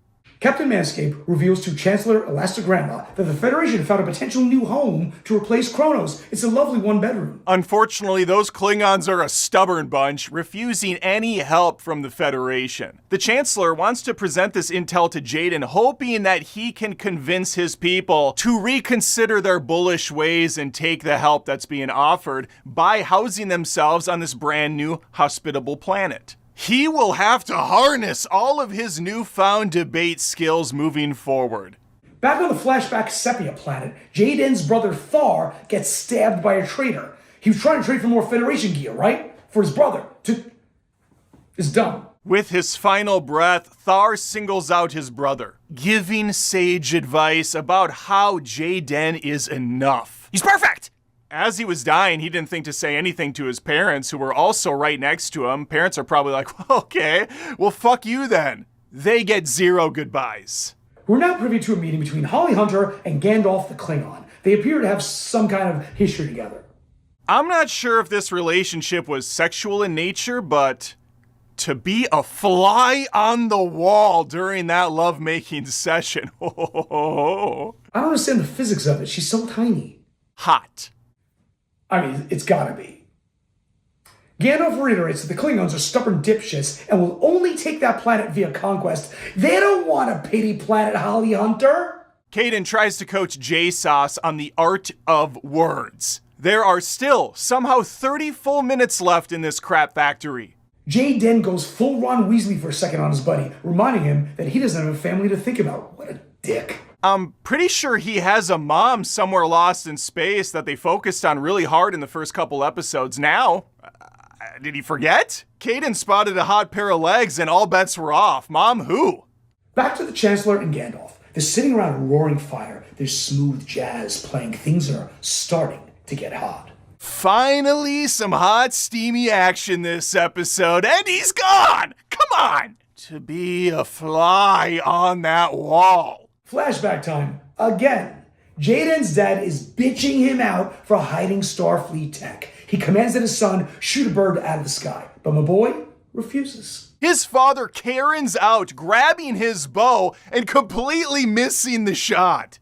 Captain Manscape reveals to Chancellor Elastigramma that the Federation found a potential new home to replace Kronos. It's a lovely one-bedroom. Unfortunately, those Klingons are a stubborn bunch, refusing any help from the Federation. The Chancellor wants to present this intel to Jaden, hoping that he can convince his people to reconsider their bullish ways and take the help that's being offered by housing themselves on this brand new hospitable planet. He will have to harness all of his newfound debate skills moving forward. Back on the flashback Sepia planet, Jaden's brother Thar gets stabbed by a traitor. He was trying to trade for more Federation gear, right? For his brother. It's dumb. With his final breath, Thar singles out his brother, giving sage advice about how Jaden is enough. He's perfect! As he was dying, he didn't think to say anything to his parents, who were also right next to him. Parents are probably like, well, okay, well, fuck you then. They get 0 goodbyes. We're now privy to a meeting between Holly Hunter and Gandalf the Klingon. They appear to have some kind of history together. I'm not sure if this relationship was sexual in nature, but to be a fly on the wall during that lovemaking session. I don't understand the physics of it. She's so tiny. Hot. I mean, it's gotta be. Gandalf reiterates that the Klingons are stubborn dipshits and will only take that planet via conquest. They don't want a pity planet, Holly Hunter. Caden tries to coach J-Sauce on the art of words. There are still somehow 30 full minutes left in this crap factory. Jaden goes full Ron Weasley for a second on his buddy, reminding him that he doesn't have a family to think about. What a dick. I'm pretty sure he has a mom somewhere lost in space that they focused on really hard in the first couple episodes. Now, did he forget? Caden spotted a hot pair of legs and all bets were off. Mom who? Back to the Chancellor and Gandalf. They're sitting around a roaring fire. There's smooth jazz playing. Things are starting to get hot. Finally, some hot, steamy action this episode, and he's gone! Come on! To be a fly on that wall. Flashback time. Again. Jaden's dad is bitching him out for hiding Starfleet tech. He commands that his son shoot a bird out of the sky, but my boy refuses. His father Karen's out, grabbing his bow and completely missing the shot.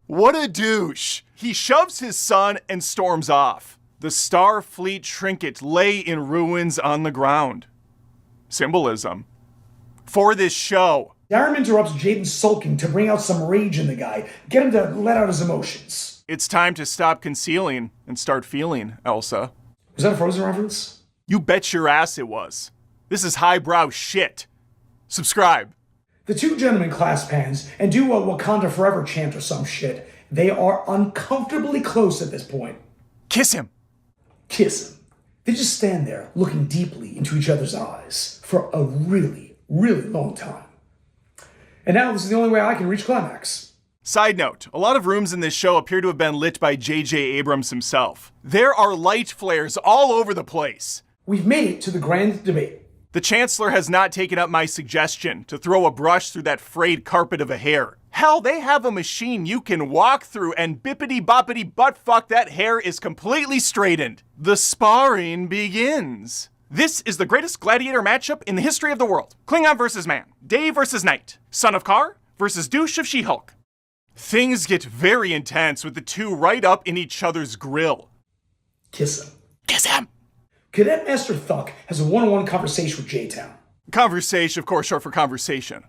What a douche. He shoves his son and storms off. The Starfleet trinket lay in ruins on the ground. Symbolism. For this show. Darren interrupts Jaden sulking to bring out some rage in the guy, get him to let out his emotions. It's time to stop concealing and start feeling, Elsa. Was that a Frozen reference? You bet your ass it was. This is highbrow shit. Subscribe. The two gentlemen clasp hands and do a Wakanda Forever chant or some shit. They are uncomfortably close at this point. Kiss him. Kiss him. They just stand there looking deeply into each other's eyes for a really, really long time. And now this is the only way I can reach climax. Side note, a lot of rooms in this show appear to have been lit by J.J. Abrams himself. There are light flares all over the place. We've made it to the grand debate. The Chancellor has not taken up my suggestion to throw a brush through that frayed carpet of a hair. Hell, they have a machine you can walk through and bippity-boppity buttfuck that hair is completely straightened. The sparring begins. This is the greatest gladiator matchup in the history of the world. Klingon versus man. Day versus night. Son of Kar versus douche of She-Hulk. Things get very intense with the two right up in each other's grill. Kiss him. Kiss him! Cadet Master Thuck has a one-on-one conversation with J-Town. Conversation, of course, short for conversation.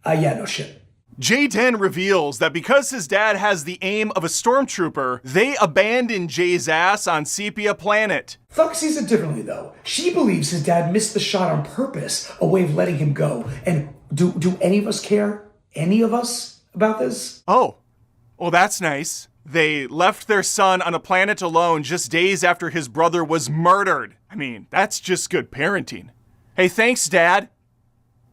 Yeah, no shit. J-10 reveals that because his dad has the aim of a stormtrooper, they abandoned Jay's ass on Sepia Planet. Thuck sees it differently, though. She believes his dad missed the shot on purpose, a way of letting him go. And do any of us care? Any of us about this? Oh, well, that's nice. They left their son on a planet alone just days after his brother was murdered. I mean, that's just good parenting. Hey, thanks, Dad.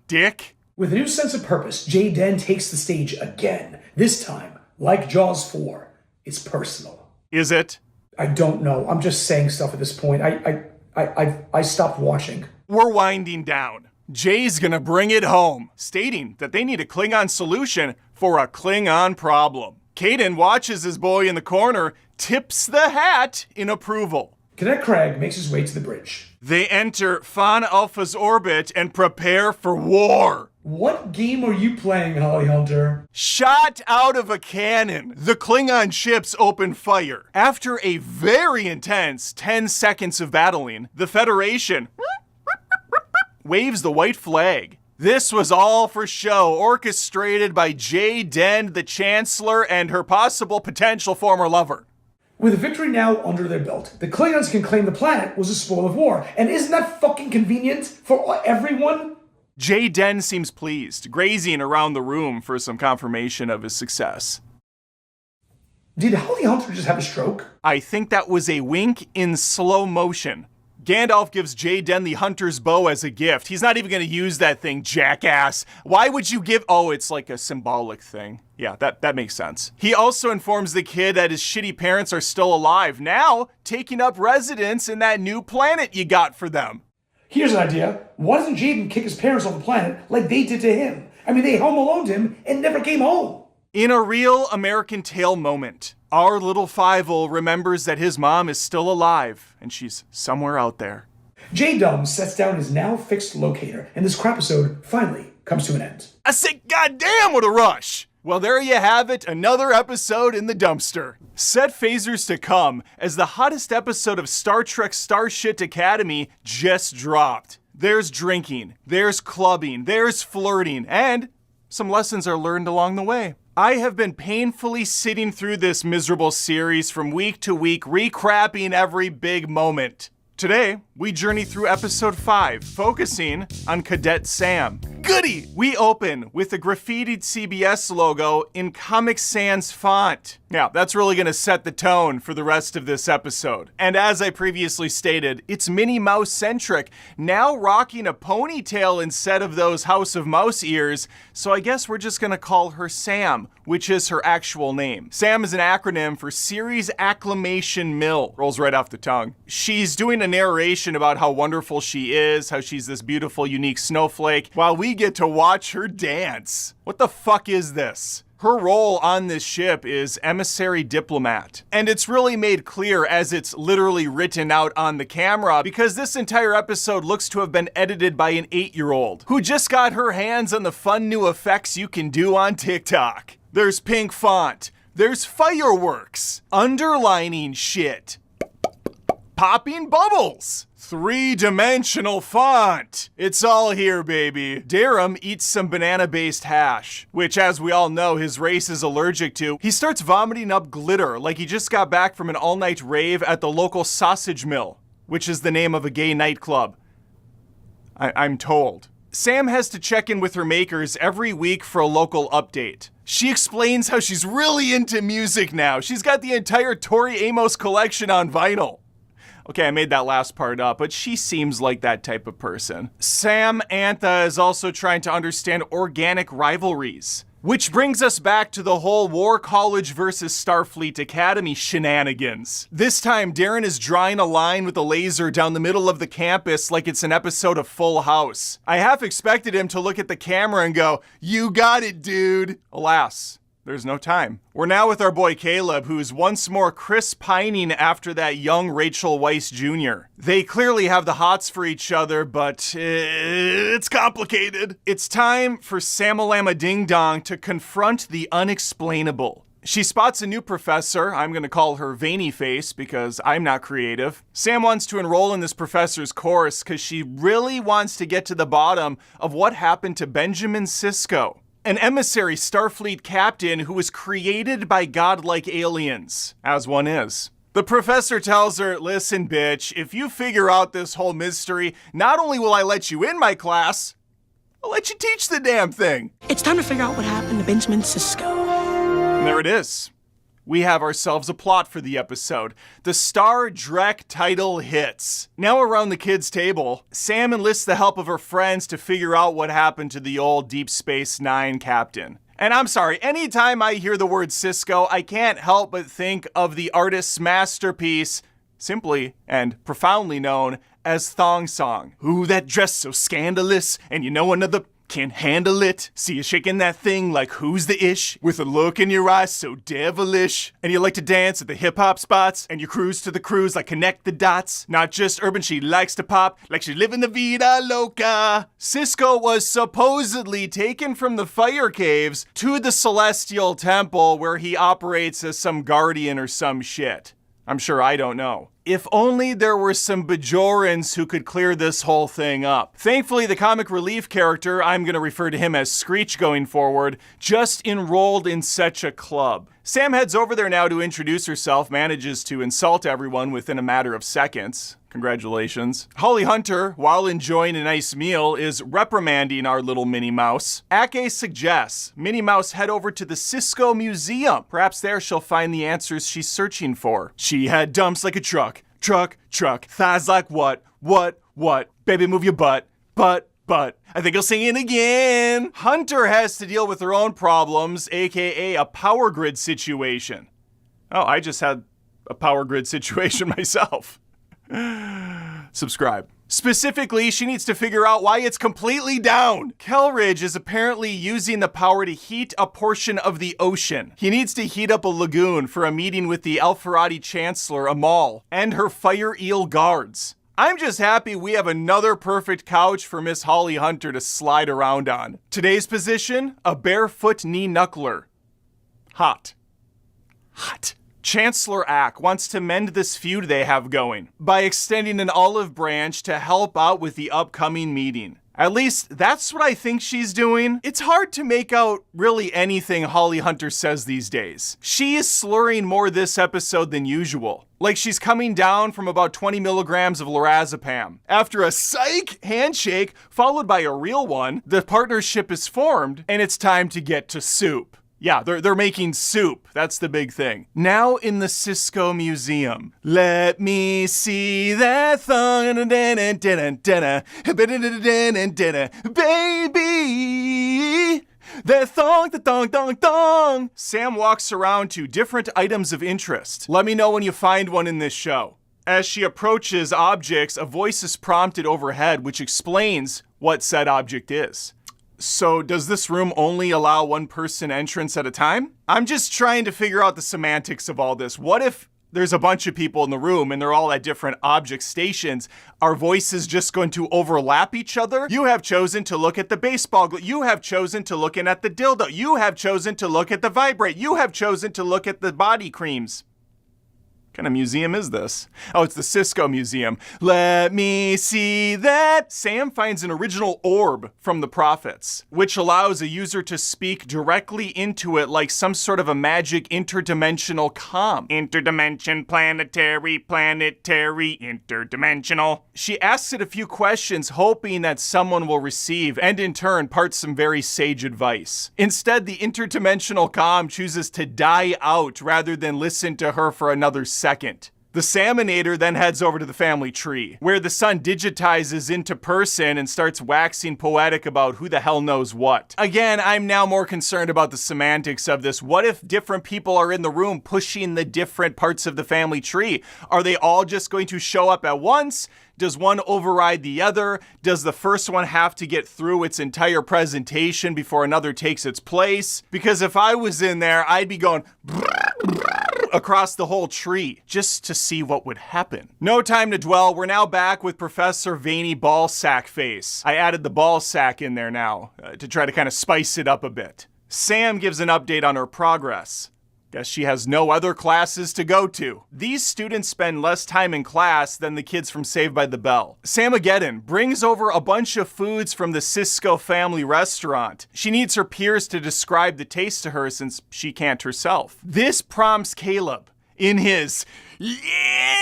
Dick. With a new sense of purpose, Jaden takes the stage again. This time, like Jaws 4, it's personal. Is it? I don't know. I'm just saying stuff at this point. I stopped watching. We're winding down. Jay's gonna bring it home, stating that they need a Klingon solution for a Klingon problem. Caden watches his boy in the corner, tips the hat in approval. Cadet Craig makes his way to the bridge. They enter Fan Alpha's orbit and prepare for war. What game are you playing, Holly Hunter? Shot out of a cannon, the Klingon ships open fire. After a very intense 10 seconds of battling, the Federation waves the white flag. This was all for show, orchestrated by Jaden, the Chancellor, and her possible potential former lover. With a victory now under their belt, the Klingons can claim the planet was a spoil of war. And isn't that fucking convenient for everyone? Jaden seems pleased, grazing around the room for some confirmation of his success. Did Holly Hunter just have a stroke? I think that was a wink in slow motion. Gandalf gives Jaden the hunter's bow as a gift. He's not even going to use that thing, jackass. Why would you give... Oh, it's like a symbolic thing. Yeah, that makes sense. He also informs the kid that his shitty parents are still alive, now taking up residence in that new planet you got for them. Here's an idea. Why doesn't Jaden kick his parents off the planet like they did to him? I mean, they home aloned him and never came home. In a real American Tale moment, our little Fievel remembers that his mom is still alive and she's somewhere out there. J-Dum sets down his now fixed locator, and this crapisode finally comes to an end. I said, goddamn, what a rush! Well, there you have it, another episode in the dumpster. Set phasers to come, as the hottest episode of Star Trek Starfleet Academy just dropped. There's drinking, there's clubbing, there's flirting, and some lessons are learned along the way. I have been painfully sitting through this miserable series from week to week, recrapping every big moment. Today, we journey through episode 5, focusing on Cadet Sam. Goody! We open with a graffitied CBS logo in Comic Sans font. Now, that's really gonna set the tone for the rest of this episode. And as I previously stated, it's Minnie Mouse centric, now rocking a ponytail instead of those House of Mouse ears, so I guess we're just gonna call her Sam, which is her actual name. Sam is an acronym for Series Acclamation Mill. Rolls right off the tongue. She's doing a narration about how wonderful she is, how she's this beautiful, unique snowflake, while we get to watch her dance. What the fuck is this? Her role on this ship is emissary diplomat. And it's really made clear as it's literally written out on the camera, because this entire episode looks to have been edited by an 8-year-old who just got her hands on the fun new effects you can do on TikTok. There's pink font. There's fireworks. Underlining shit. Popping bubbles. 3-dimensional font. It's all here, baby. Darum eats some banana-based hash, which, as we all know, his race is allergic to. He starts vomiting up glitter like he just got back from an all-night rave at the local sausage mill, which is the name of a gay nightclub. I'm told. Sam has to check in with her makers every week for a local update. She explains how she's really into music now. She's got the entire Tori Amos collection on vinyl. Okay, I made that last part up, but she seems like that type of person. Samantha is also trying to understand organic rivalries, which brings us back to the whole War College versus Starfleet Academy shenanigans. This time, Darren is drawing a line with a laser down the middle of the campus like it's an episode of Full House. I half expected him to look at the camera and go, "You got it, dude." Alas, there's no time. We're now with our boy Caleb, who's once more Chris pining after that young Rachel Weisz Jr. They clearly have the hots for each other, but it's complicated. It's time for Samalama Ding Dong to confront the unexplainable. She spots a new professor. I'm going to call her Veiny Face because I'm not creative. Sam wants to enroll in this professor's course because she really wants to get to the bottom of what happened to Benjamin Cisco, an emissary Starfleet captain who was created by godlike aliens, as one is. The professor tells her, "Listen, bitch, if you figure out this whole mystery, not only will I let you in my class, I'll let you teach the damn thing." It's time to figure out what happened to Benjamin Cisco. And there it is. We have ourselves a plot for the episode. The Star Trek title hits. Now around the kids' table, Sam enlists the help of her friends to figure out what happened to the old Deep Space Nine captain. And I'm sorry, anytime I hear the word Cisco, I can't help but think of the artist's masterpiece, simply and profoundly known as Thong Song. Ooh, that dress so scandalous, and you know another can't handle it. See you shaking that thing like who's the ish, with a look in your eyes so devilish. And you like to dance at the hip hop spots, and you cruise to the cruise like connect the dots. Not just urban, she likes to pop like she's living the vida loca. Cisco was supposedly taken from the fire caves to the Celestial Temple, where he operates as some guardian or some shit. I'm sure I don't know. If only there were some Bajorans who could clear this whole thing up. Thankfully, the comic relief character, I'm going to refer to him as Screech going forward, just enrolled in such a club. Sam heads over there now to introduce herself, manages to insult everyone within a matter of seconds. Congratulations. Holly Hunter, while enjoying a nice meal, is reprimanding our little Minnie Mouse. Ake suggests Minnie Mouse head over to the Cisco Museum. Perhaps there she'll find the answers she's searching for. She had dumps like a truck, truck, thighs like what, baby move your butt, I think I'll sing it again. Hunter has to deal with her own problems, aka a power grid situation. Oh, I just had a power grid situation myself. Subscribe. Specifically, she needs to figure out why it's completely down. Kelridge is apparently using the power to heat a portion of the ocean. He needs to heat up a lagoon for a meeting with the Alpharati Chancellor, Amal, and her fire eel guards. I'm just happy we have another perfect couch for Miss Holly Hunter to slide around on. Today's position, a barefoot knee knuckler. Hot. Chancellor Ack wants to mend this feud they have going by extending an olive branch to help out with the upcoming meeting. At least that's what I think she's doing. It's hard to make out really anything Holly Hunter says these days. She is slurring more this episode than usual. Like she's coming down from about 20 milligrams of lorazepam. After a psych handshake followed by a real one, the partnership is formed and it's time to get to soup. Yeah, they're making soup. That's the big thing. Now in the Cisco Museum. Let me see that thong, baby. That thong. Sam walks around to different items of interest. Let me know when you find one in this show. As she approaches objects, a voice is prompted overhead, which explains what said object is. So does this room only allow one person entrance at a time? I'm just trying to figure out the semantics of all this. What if there's a bunch of people in the room and they're all at different object stations? Are voices just going to overlap each other? You have chosen to look at the baseball glove. You have chosen to look at the dildo. You have chosen to look at the vibrate. You have chosen to look at the body creams. What kind of museum is this? Oh, it's the Cisco Museum. Let me see that. Sam finds an original orb from the prophets, which allows a user to speak directly into it like some sort of a magic interdimensional comm. Interdimension, planetary, interdimensional. She asks it a few questions, hoping that someone will receive and in turn parts some very sage advice. Instead, the interdimensional comm chooses to die out rather than listen to her for another second. The Salmonator then heads over to the family tree, where the son digitizes into person and starts waxing poetic about who the hell knows what. Again, I'm now more concerned about the semantics of this. What if different people are in the room pushing the different parts of the family tree? Are they all just going to show up at once? Does one override the other? Does the first one have to get through its entire presentation before another takes its place? Because if I was in there, I'd be going across the whole tree just to see what would happen. No time to dwell. We're now back with Professor Veiny Ballsack Face. I added the ball sack in there now to try to kind of spice it up a bit. Sam gives an update on her progress. Guess she has no other classes to go to. These students spend less time in class than the kids from Saved by the Bell. Samageddon brings over a bunch of foods from the Cisco family restaurant. She needs her peers to describe the taste to her since she can't herself. This prompts Caleb in his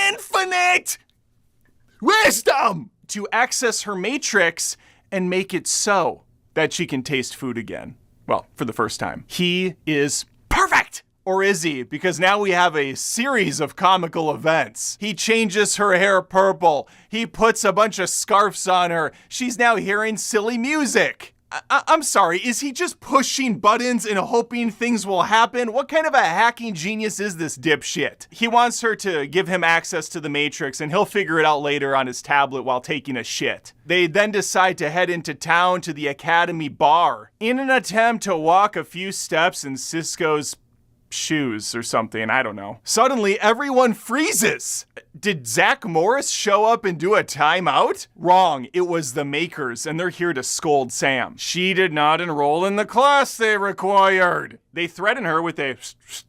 infinite wisdom to access her matrix and make it so that she can taste food again. Well, for the first time. He is perfect! Or is he? Because now we have a series of comical events. He changes her hair purple. He puts a bunch of scarves on her. She's now hearing silly music. I'm sorry, is he just pushing buttons and hoping things will happen? What kind of a hacking genius is this dipshit? He wants her to give him access to the Matrix and he'll figure it out later on his tablet while taking a shit. They then decide to head into town to the Academy bar in an attempt to walk a few steps in Cisco's shoes or something, I don't know. Suddenly, everyone freezes. Did Zach Morris show up and do a timeout? Wrong, it was the makers, and they're here to scold Sam. She did not enroll in the class they required. They threaten her with a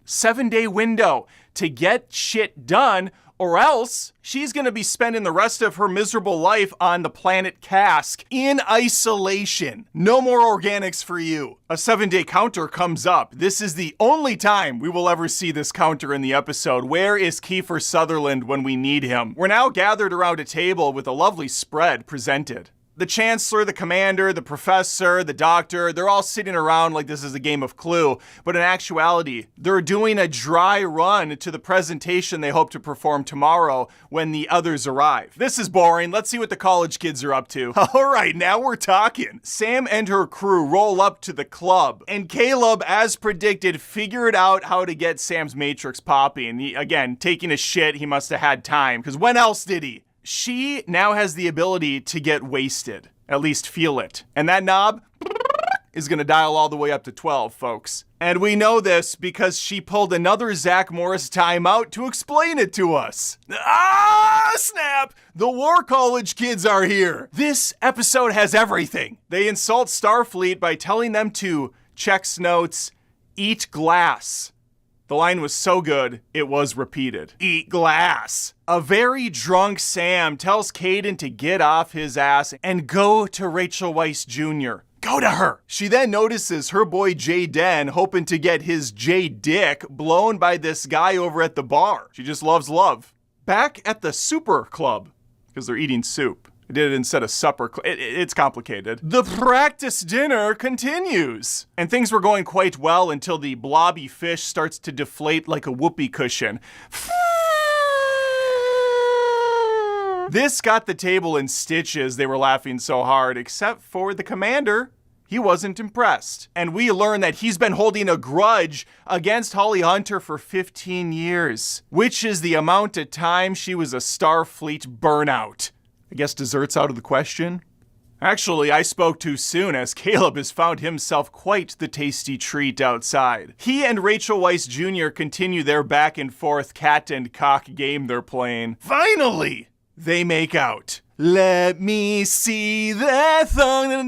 7-day window to get shit done, or else she's gonna be spending the rest of her miserable life on the planet Cask in isolation. No more organics for you. A 7-day counter comes up. This is the only time we will ever see this counter in the episode. Where is Kiefer Sutherland when we need him? We're now gathered around a table with a lovely spread presented. The Chancellor, the Commander, the Professor, the Doctor, they're all sitting around like this is a game of Clue, but in actuality, they're doing a dry run to the presentation they hope to perform tomorrow when the others arrive. This is boring. Let's see what the college kids are up to. All right, now we're talking. Sam and her crew roll up to the club, and Caleb, as predicted, figured out how to get Sam's matrix popping. Again, taking a shit, he must have had time, because when else did he? She now has the ability to get wasted, at least feel it. And that knob is gonna dial all the way up to 12, folks. And we know this because she pulled another Zach Morris timeout to explain it to us. Ah, snap! The War College kids are here. This episode has everything. They insult Starfleet by telling them to, checks notes, eat glass. The line was so good, it was repeated. Eat glass. A very drunk Sam tells Caden to get off his ass and go to Rachel Weisz Jr. Go to her. She then notices her boy Jay Den hoping to get his J dick blown by this guy over at the bar. She just loves love. Back at the Super Club, because they're eating soup. I did it instead of supper. It's complicated. The practice dinner continues. And things were going quite well until the blobby fish starts to deflate like a whoopee cushion. This got the table in stitches. They were laughing so hard, except for the commander. He wasn't impressed. And we learn that he's been holding a grudge against Holly Hunter for 15 years, which is the amount of time she was a Starfleet burnout. I guess dessert's out of the question? Actually, I spoke too soon, as Caleb has found himself quite the tasty treat outside. He and Rachel Weisz Jr. continue their back and forth cat and cock game they're playing. Finally, they make out. Let me see that thong. Hey,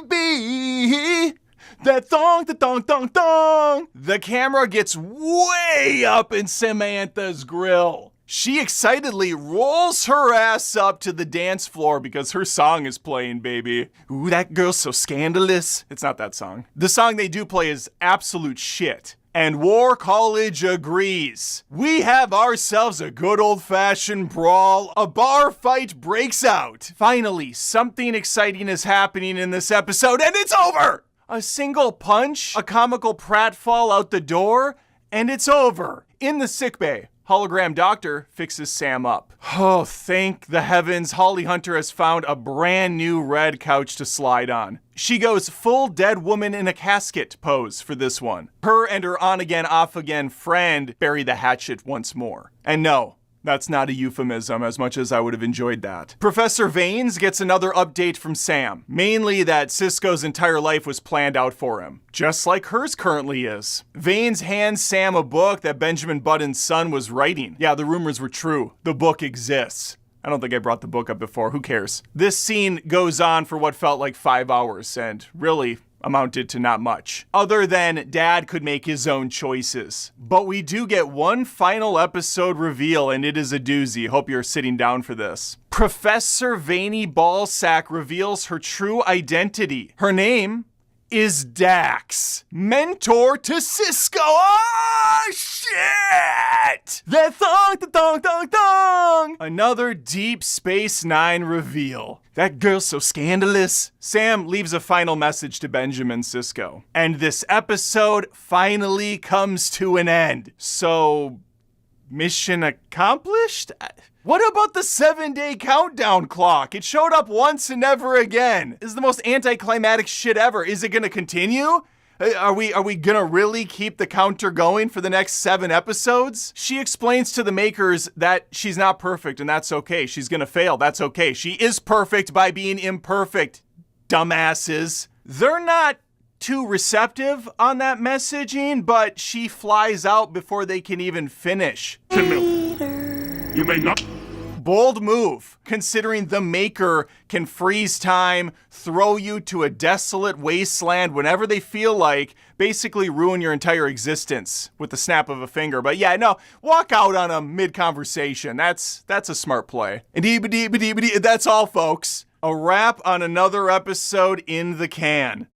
B. That thong, the thong, thong, thong. The camera gets way up in Samantha's grill. She excitedly rolls her ass up to the dance floor because her song is playing, baby. Ooh, that girl's so scandalous. It's not that song. The song they do play is absolute shit. And War College agrees. We have ourselves a good old-fashioned brawl. A bar fight breaks out. Finally, something exciting is happening in this episode, and it's over! A single punch, a comical pratfall out the door, and it's over. In the sickbay, hologram doctor fixes Sam up. Oh, thank the heavens, Holly Hunter has found a brand new red couch to slide on. She goes full dead woman in a casket pose for this one. Her and her on-again, off-again friend bury the hatchet once more. And no, that's not a euphemism, as much as I would have enjoyed that. Professor Vanes gets another update from Sam, mainly that Cisco's entire life was planned out for him, just like hers currently is. Vanes hands Sam a book that Benjamin Button's son was writing. Yeah, the rumors were true. The book exists. I don't think I brought the book up before. Who cares? This scene goes on for what felt like 5 hours, and really amounted to not much, other than Dad could make his own choices. But we do get one final episode reveal, and it is a doozy. Hope you're sitting down for this. Professor Veiny Ballsack reveals her true identity. Her name is Dax, mentor to Cisco. Oh, shit! That thong, the thong, thong, thong! Another Deep Space Nine reveal. That girl's so scandalous. Sam leaves a final message to Benjamin Cisco. And this episode finally comes to an end. So, mission accomplished? What about the 7-day countdown clock? It showed up once and never again. This is the most anticlimactic shit ever. Is it gonna continue? Are we gonna really keep the counter going for the next 7 episodes? She explains to the makers that she's not perfect and that's okay. She's gonna fail, that's okay. She is perfect by being imperfect, dumbasses. They're not too receptive on that messaging, but she flies out before they can even finish. You may not. Bold move, considering the maker can freeze time, throw you to a desolate wasteland whenever they feel like, basically ruin your entire existence with the snap of a finger. But yeah, no, walk out on a mid-conversation. That's a smart play. And that's all, folks. A wrap on another episode in the can.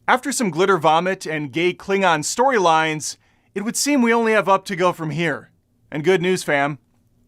After some glitter vomit and gay Klingon storylines, it would seem we only have up to go from here. And good news, fam.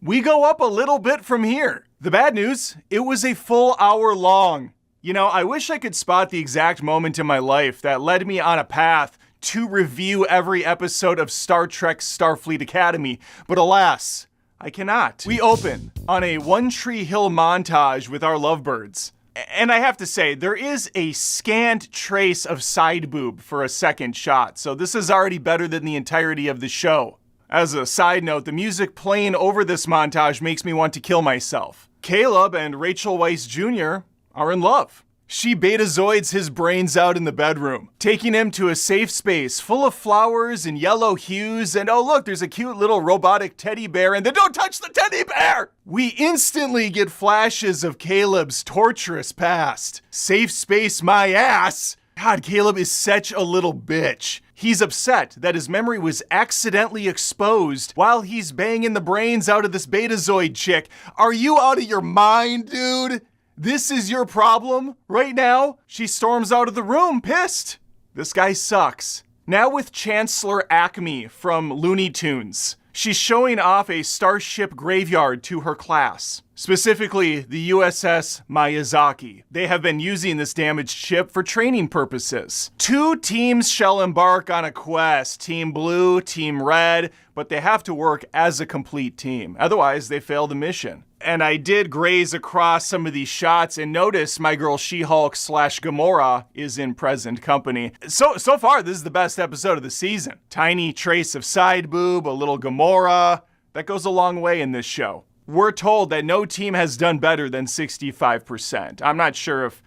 We go up a little bit from here. The bad news, it was a full hour long. You know, I wish I could spot the exact moment in my life that led me on a path to review every episode of Star Trek Starfleet Academy, but alas, I cannot. We open on a One Tree Hill montage with our lovebirds. And I have to say, there is a scant trace of side boob for a second shot, so this is already better than the entirety of the show. As a side note, the music playing over this montage makes me want to kill myself. Caleb and Rachel Weisz Jr. are in love. She betazoids his brains out in the bedroom, taking him to a safe space full of flowers and yellow hues, and oh look, there's a cute little robotic teddy bear, and then don't touch the teddy bear! We instantly get flashes of Caleb's torturous past. Safe space my ass! God, Caleb is such a little bitch. He's upset that his memory was accidentally exposed while he's banging the brains out of this betazoid chick. Are you out of your mind, dude? This is your problem right now? She storms out of the room, pissed. This guy sucks. Now with Chancellor Acme from Looney Tunes. She's showing off a starship graveyard to her class, specifically the USS Miyazaki. They have been using this damaged ship for training purposes. 2 teams shall embark on a quest, Team Blue, Team Red, but they have to work as a complete team. Otherwise, they fail the mission. And I did graze across some of these shots and notice my girl She-Hulk / Gamora is in present company. So far, this is the best episode of the season. Tiny trace of side boob, a little Gamora. That goes a long way in this show. We're told that no team has done better than 65%. I'm not sure if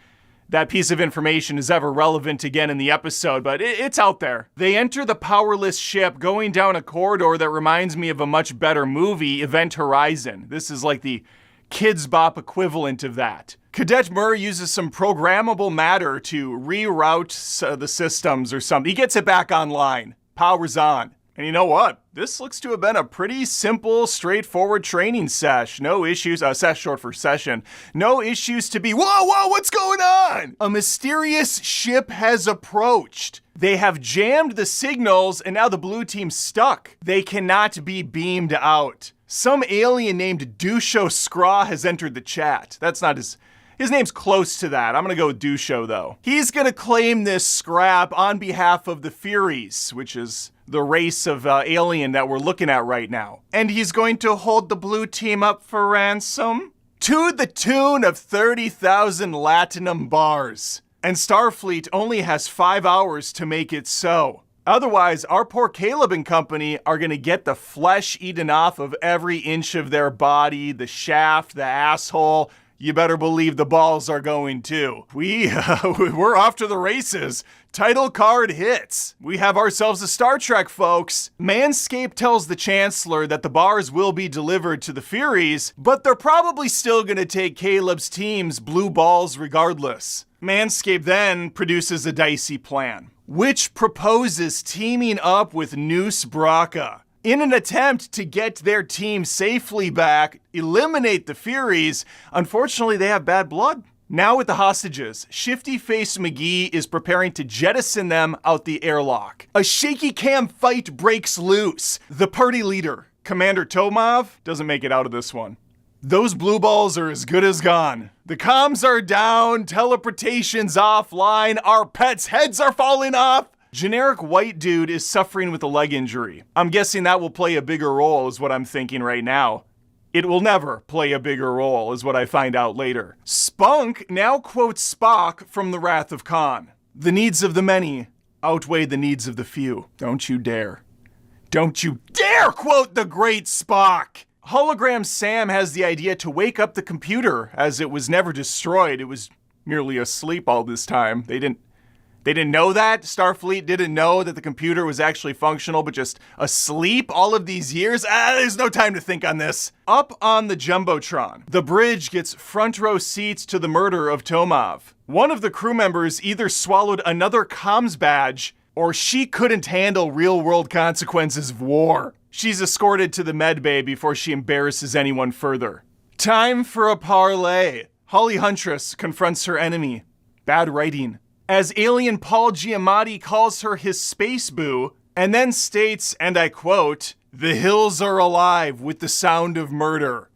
that piece of information is ever relevant again in the episode, but it's out there. They enter the powerless ship going down a corridor that reminds me of a much better movie, Event Horizon. This is like the Kids Bop equivalent of that. Cadet Murr uses some programmable matter to reroute the systems or something. He gets it back online. Power's on. And you know what? This looks to have been a pretty simple, straightforward training sesh. No issues, sesh short for session. No issues to be, whoa, what's going on? A mysterious ship has approached. They have jammed the signals and now the blue team's stuck. They cannot be beamed out. Some alien named Dusho Scraw has entered the chat. That's not his name's close to that. I'm gonna go with Dusho though. He's gonna claim this scrap on behalf of the Furies, which is the race of alien that we're looking at right now. And he's going to hold the blue team up for ransom to the tune of 30,000 Latinum bars. And Starfleet only has 5 hours to make it so. Otherwise, our poor Caleb and company are gonna get the flesh eaten off of every inch of their body, the shaft, the asshole. You better believe the balls are going too. We're off to the races. Title card hits. We have ourselves a Star Trek, folks. Manscaped tells the Chancellor that the bars will be delivered to the Furies, but they're probably still gonna take Caleb's team's blue balls regardless. Manscaped then produces a dicey plan, which proposes teaming up with Noose Braca in an attempt to get their team safely back, eliminate the Furies. Unfortunately, they have bad blood. Now with the hostages, Shifty Face McGee is preparing to jettison them out the airlock. A shaky cam fight breaks loose. The party leader, Commander Tomov, doesn't make it out of this one. Those blue balls are as good as gone. The comms are down, teleportation's offline, our pets' heads are falling off. Generic white dude is suffering with a leg injury. I'm guessing that will play a bigger role is what I'm thinking right now. It will never play a bigger role is what I find out later. Spunk now quotes Spock from The Wrath of Khan. The needs of the many outweigh the needs of the few. Don't you dare. Don't you dare quote the great Spock! Hologram Sam has the idea to wake up the computer as it was never destroyed. It was merely asleep all this time. They didn't know that. Starfleet didn't know that the computer was actually functional, but just asleep all of these years. There's no time to think on this. Up on the Jumbotron, the bridge gets front row seats to the murder of Tomov. One of the crew members either swallowed another comms badge or she couldn't handle real-world consequences of war. She's escorted to the medbay before she embarrasses anyone further. Time for a parlay. Holly Huntress confronts her enemy. Bad writing. As alien Paul Giamatti calls her his space boo, and then states, and I quote, The hills are alive with the sound of murder.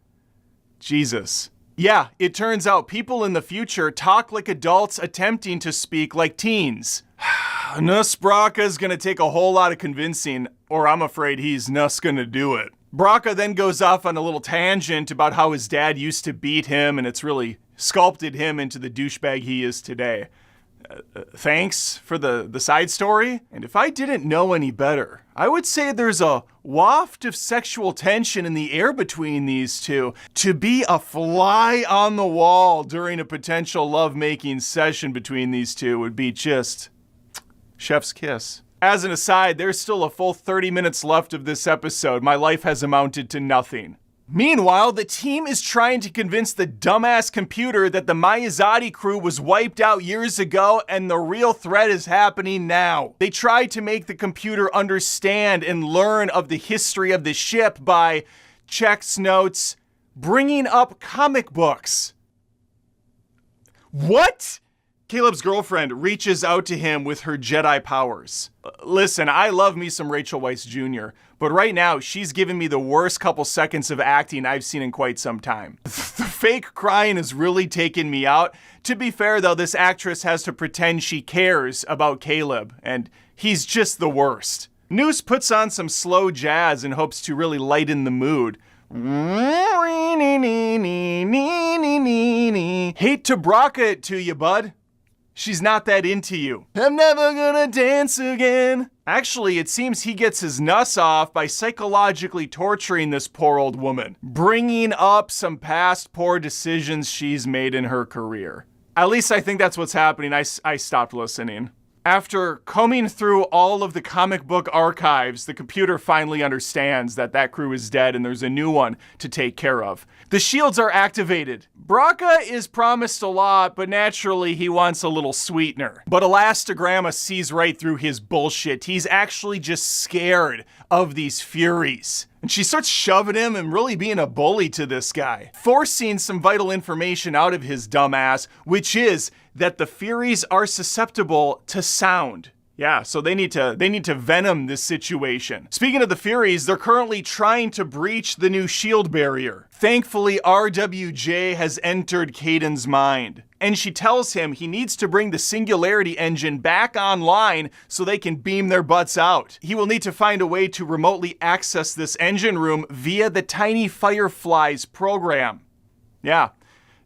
Jesus. Yeah, it turns out people in the future talk like adults attempting to speak like teens. Nuss Bracca's gonna take a whole lot of convincing, or I'm afraid he's nuss gonna do it. Bracca then goes off on a little tangent about how his dad used to beat him and it's really sculpted him into the douchebag he is today. Thanks for the side story. And if I didn't know any better, I would say there's a waft of sexual tension in the air between these two. To be a fly on the wall during a potential lovemaking session between these two would be just chef's kiss. As an aside, there's still a full 30 minutes left of this episode. My life has amounted to nothing. Meanwhile, the team is trying to convince the dumbass computer that the Miyazaki crew was wiped out years ago and the real threat is happening now. They try to make the computer understand and learn of the history of the ship by, checks notes, bringing up comic books. What? Caleb's girlfriend reaches out to him with her Jedi powers. Listen, I love me some Rachel Weisz Jr., but right now she's giving me the worst couple seconds of acting I've seen in quite some time. The fake crying is really taking me out. To be fair though, this actress has to pretend she cares about Caleb, and he's just the worst. Noose puts on some slow jazz in hopes to really lighten the mood. Hate to Bracca it to you, bud. She's not that into you. I'm never gonna dance again. Actually, it seems he gets his nuss off by psychologically torturing this poor old woman, bringing up some past poor decisions she's made in her career. At least I think that's what's happening. I stopped listening. After combing through all of the comic book archives, the computer finally understands that that crew is dead and there's a new one to take care of. The shields are activated. Bracca is promised a lot, but naturally he wants a little sweetener. But Elastogramma sees right through his bullshit. He's actually just scared of these Furies. And she starts shoving him and really being a bully to this guy, forcing some vital information out of his dumbass, which is that the Furies are susceptible to sound. Yeah, so they need to venom this situation. Speaking of the Furies, they're currently trying to breach the new shield barrier. Thankfully, RWJ has entered Caden's mind, and she tells him he needs to bring the Singularity engine back online so they can beam their butts out. He will need to find a way to remotely access this engine room via the Tiny Fireflies program. Yeah,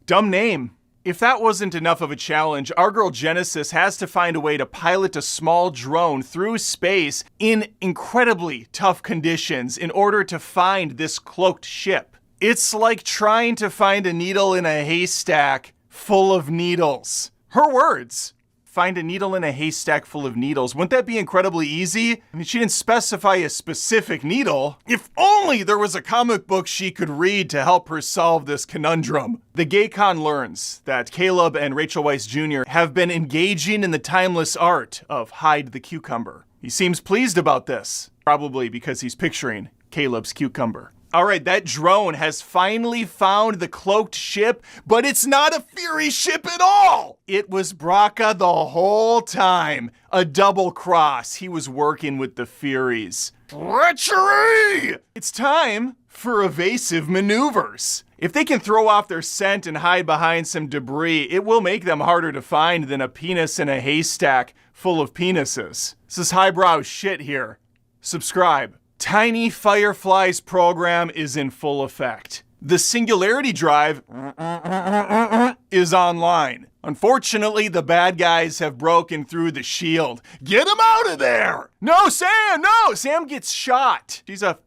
dumb name. If that wasn't enough of a challenge, our girl Genesis has to find a way to pilot a small drone through space in incredibly tough conditions in order to find this cloaked ship. It's like trying to find a needle in a haystack full of needles. Her words. Find a needle in a haystack full of needles. Wouldn't that be incredibly easy? I mean, she didn't specify a specific needle. If only there was a comic book she could read to help her solve this conundrum. The Gaycon learns that Caleb and Rachel Weisz Jr. have been engaging in the timeless art of hide the cucumber. He seems pleased about this, probably because he's picturing Caleb's cucumber. All right, that drone has finally found the cloaked ship, but it's not a Fury ship at all. It was Bracca the whole time. A double cross. He was working with the Furies. Treachery! It's time for evasive maneuvers. If they can throw off their scent and hide behind some debris, it will make them harder to find than a penis in a haystack full of penises. This is highbrow shit here. Subscribe. Tiny Fireflies program is in full effect. The Singularity drive is online. Unfortunately, the bad guys have broken through the shield. Get them out of there! No, Sam, no! Sam gets shot. She's a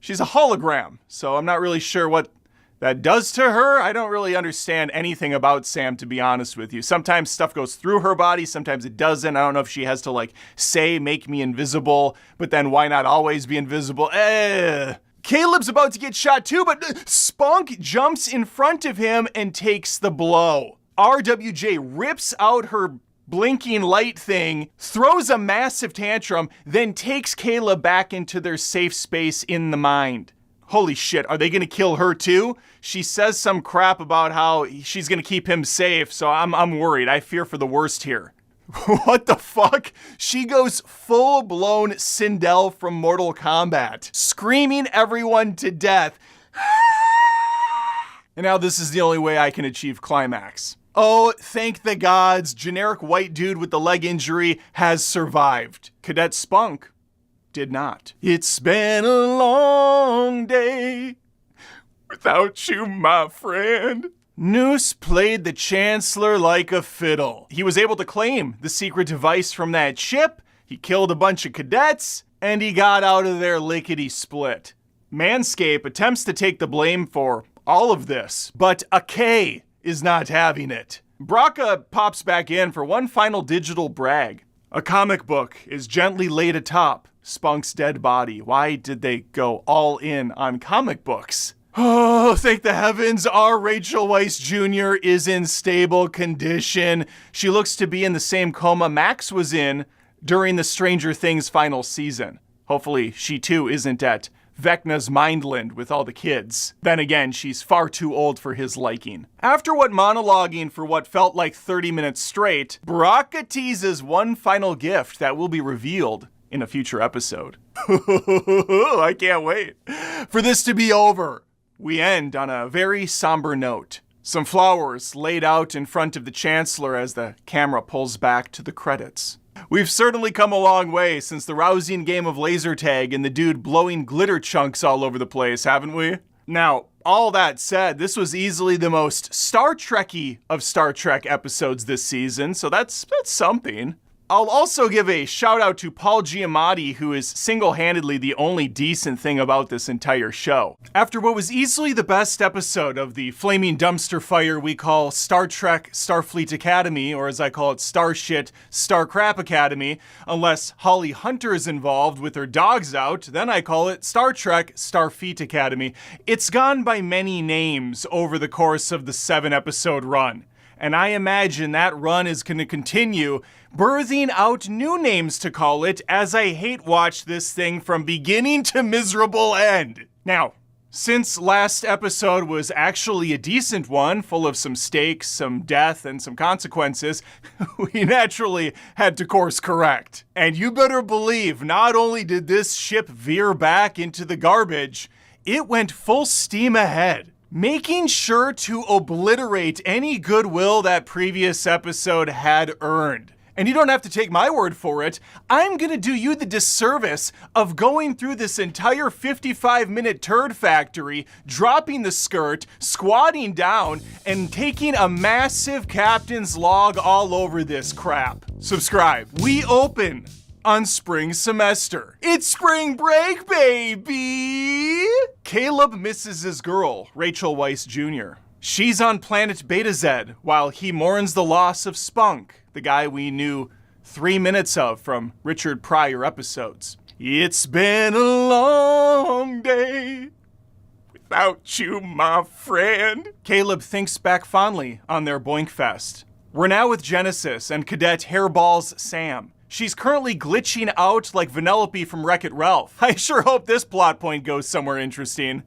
hologram, so I'm not really sure what that does to her. I don't really understand anything about Sam, to be honest with you. Sometimes stuff goes through her body, sometimes it doesn't. I don't know if she has to say, make me invisible, but then why not always be invisible? Caleb's about to get shot too, but Spunk jumps in front of him and takes the blow. RWJ rips out her blinking light thing, throws a massive tantrum, then takes Caleb back into their safe space in the mind. Holy shit, are they gonna kill her too? She says some crap about how she's gonna keep him safe, so I'm worried. I fear for the worst here. What the fuck? She goes full-blown Sindel from Mortal Kombat, screaming everyone to death. And now this is the only way I can achieve climax. Oh, thank the gods, generic white dude with the leg injury has survived. Cadet Spunk did not. It's been a long day without you, my friend. Noose played the Chancellor like a fiddle. He was able to claim the secret device from that ship, he killed a bunch of cadets, and he got out of there lickety-split. Manscape attempts to take the blame for all of this, but a K is not having it. Braca pops back in for one final digital brag. A comic book is gently laid atop Spunk's dead body. Why did they go all in on comic books? Oh, thank the heavens, our Rachel Weisz Jr. is in stable condition. She looks to be in the same coma Max was in during the Stranger Things final season. Hopefully, she too isn't at Vecna's Mindland with all the kids. Then again, she's far too old for his liking. After what monologuing for what felt like 30 minutes straight, Braca teases one final gift that will be revealed in a future episode. I can't wait for this to be over. We end on a very somber note. Some flowers laid out in front of the Chancellor as the camera pulls back to the credits. We've certainly come a long way since the rousing game of laser tag and the dude blowing glitter chunks all over the place, haven't we? Now, all that said, this was easily the most Star Trek-y of Star Trek episodes this season, so that's something. I'll also give a shout out to Paul Giamatti, who is single-handedly the only decent thing about this entire show. After what was easily the best episode of the flaming dumpster fire we call Star Trek Starfleet Academy, or as I call it, Starshit Starcrap Academy, unless Holly Hunter is involved with her dogs out, then I call it Star Trek Starfleet Academy. It's gone by many names over the course of the 7-episode run. And I imagine that run is going to continue, birthing out new names to call it as I hate watch this thing from beginning to miserable end. Now, since last episode was actually a decent one, full of some stakes, some death, and some consequences, we naturally had to course correct. And you better believe not only did this ship veer back into the garbage, it went full steam ahead, making sure to obliterate any goodwill that previous episode had earned. And you don't have to take my word for it. I'm gonna do you the disservice of going through this entire 55-minute turd factory, dropping the skirt, squatting down, and taking a massive captain's log all over this crap. Subscribe. We open on spring semester. It's spring break, baby! Caleb misses his girl, Rachel Weisz Jr. She's on planet Betazoid while he mourns the loss of Spunk, the guy we knew 3 minutes of from Richard Pryor episodes. It's been a long day without you, my friend. Caleb thinks back fondly on their Boinkfest. We're now with Genesis and Cadet Hairballs Sam. She's currently glitching out like Vanellope from Wreck-It Ralph. I sure hope this plot point goes somewhere interesting.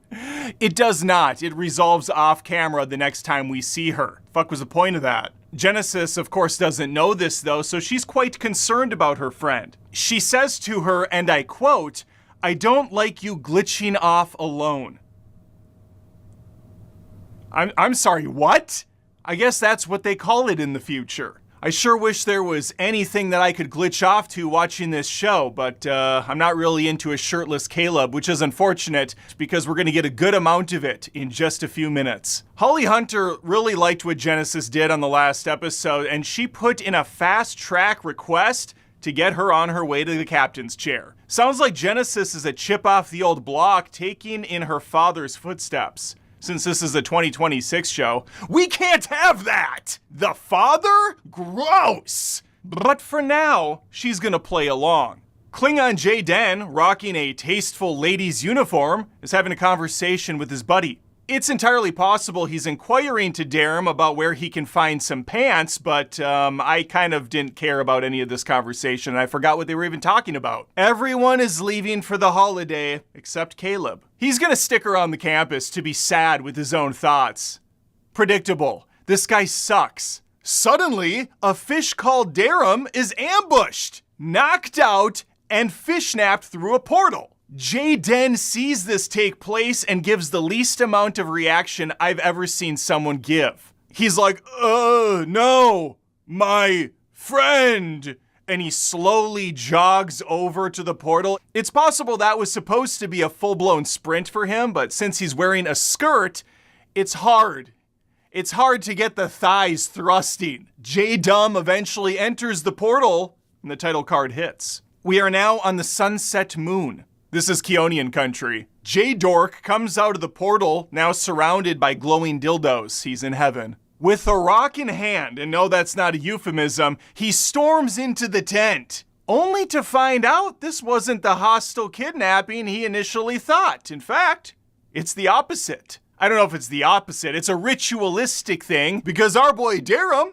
It does not. It resolves off camera the next time we see her. Fuck was the point of that? Genesis, of course, doesn't know this though, so she's quite concerned about her friend. She says to her, and I quote, "I don't like you glitching off alone." I'm sorry, what? I guess that's what they call it in the future. I sure wish there was anything that I could glitch off to watching this show, but I'm not really into a shirtless Caleb, which is unfortunate because we're going to get a good amount of it in just a few minutes. Holly Hunter really liked what Genesis did on the last episode, and she put in a fast track request to get her on her way to the captain's chair. Sounds like Genesis is a chip off the old block, taking in her father's footsteps. Since this is a 2026 show, we can't have that! The father? Gross! But for now, she's gonna play along. Klingon J. Den, rocking a tasteful lady's uniform, is having a conversation with his buddy. It's entirely possible he's inquiring to Darum about where he can find some pants, but I kind of didn't care about any of this conversation, and I forgot what they were even talking about. Everyone is leaving for the holiday, except Caleb. He's gonna stick around the campus to be sad with his own thoughts. Predictable. This guy sucks. Suddenly, a fish called Darum is ambushed, knocked out, and fish-napped through a portal. Jaden sees this take place and gives the least amount of reaction I've ever seen someone give. He's like, no, my friend. And he slowly jogs over to the portal. It's possible that was supposed to be a full-blown sprint for him, but since he's wearing a skirt, it's hard. It's hard to get the thighs thrusting. J-Dum eventually enters the portal, and the title card hits. We are now on the Sunset Moon. This is Keonian country. J-Dork comes out of the portal, now surrounded by glowing dildos. He's in heaven. With a rock in hand, and no, that's not a euphemism, he storms into the tent, only to find out this wasn't the hostile kidnapping he initially thought. In fact, it's the opposite. I don't know if it's the opposite. It's a ritualistic thing, because our boy Darum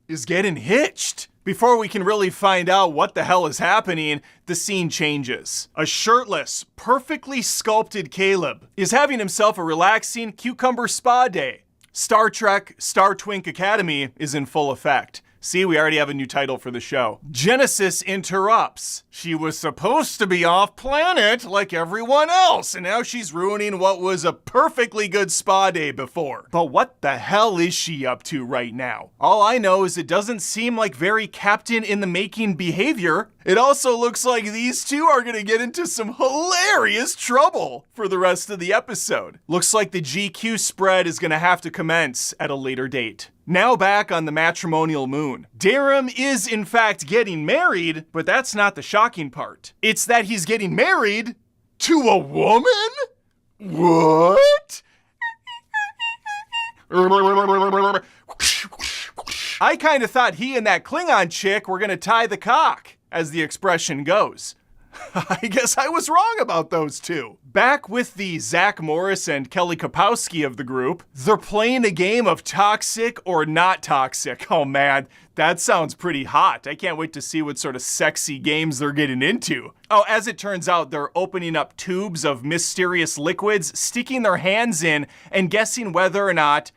is getting hitched. Before we can really find out what the hell is happening, the scene changes. A shirtless, perfectly sculpted Caleb is having himself a relaxing cucumber spa day. Star Trek Star Twink Academy is in full effect. See, we already have a new title for the show. Genesis interrupts. She was supposed to be off planet like everyone else, and now she's ruining what was a perfectly good spa day before. But what the hell is she up to right now? All I know is it doesn't seem like very Captain in the Making behavior. It also looks like these two are gonna get into some hilarious trouble for the rest of the episode. Looks like the GQ spread is gonna have to commence at a later date. Now back on the matrimonial moon. Darum is in fact getting married, but that's not the shocking part. It's that he's getting married to a woman? What? I kind of thought he and that Klingon chick were gonna tie the cock, as the expression goes. I guess I was wrong about those two. Back with the Zach Morris and Kelly Kapowski of the group, they're playing a game of toxic or not toxic. Oh man, that sounds pretty hot. I can't wait to see what sort of sexy games they're getting into. Oh, as it turns out, they're opening up tubes of mysterious liquids, sticking their hands in, and guessing whether or not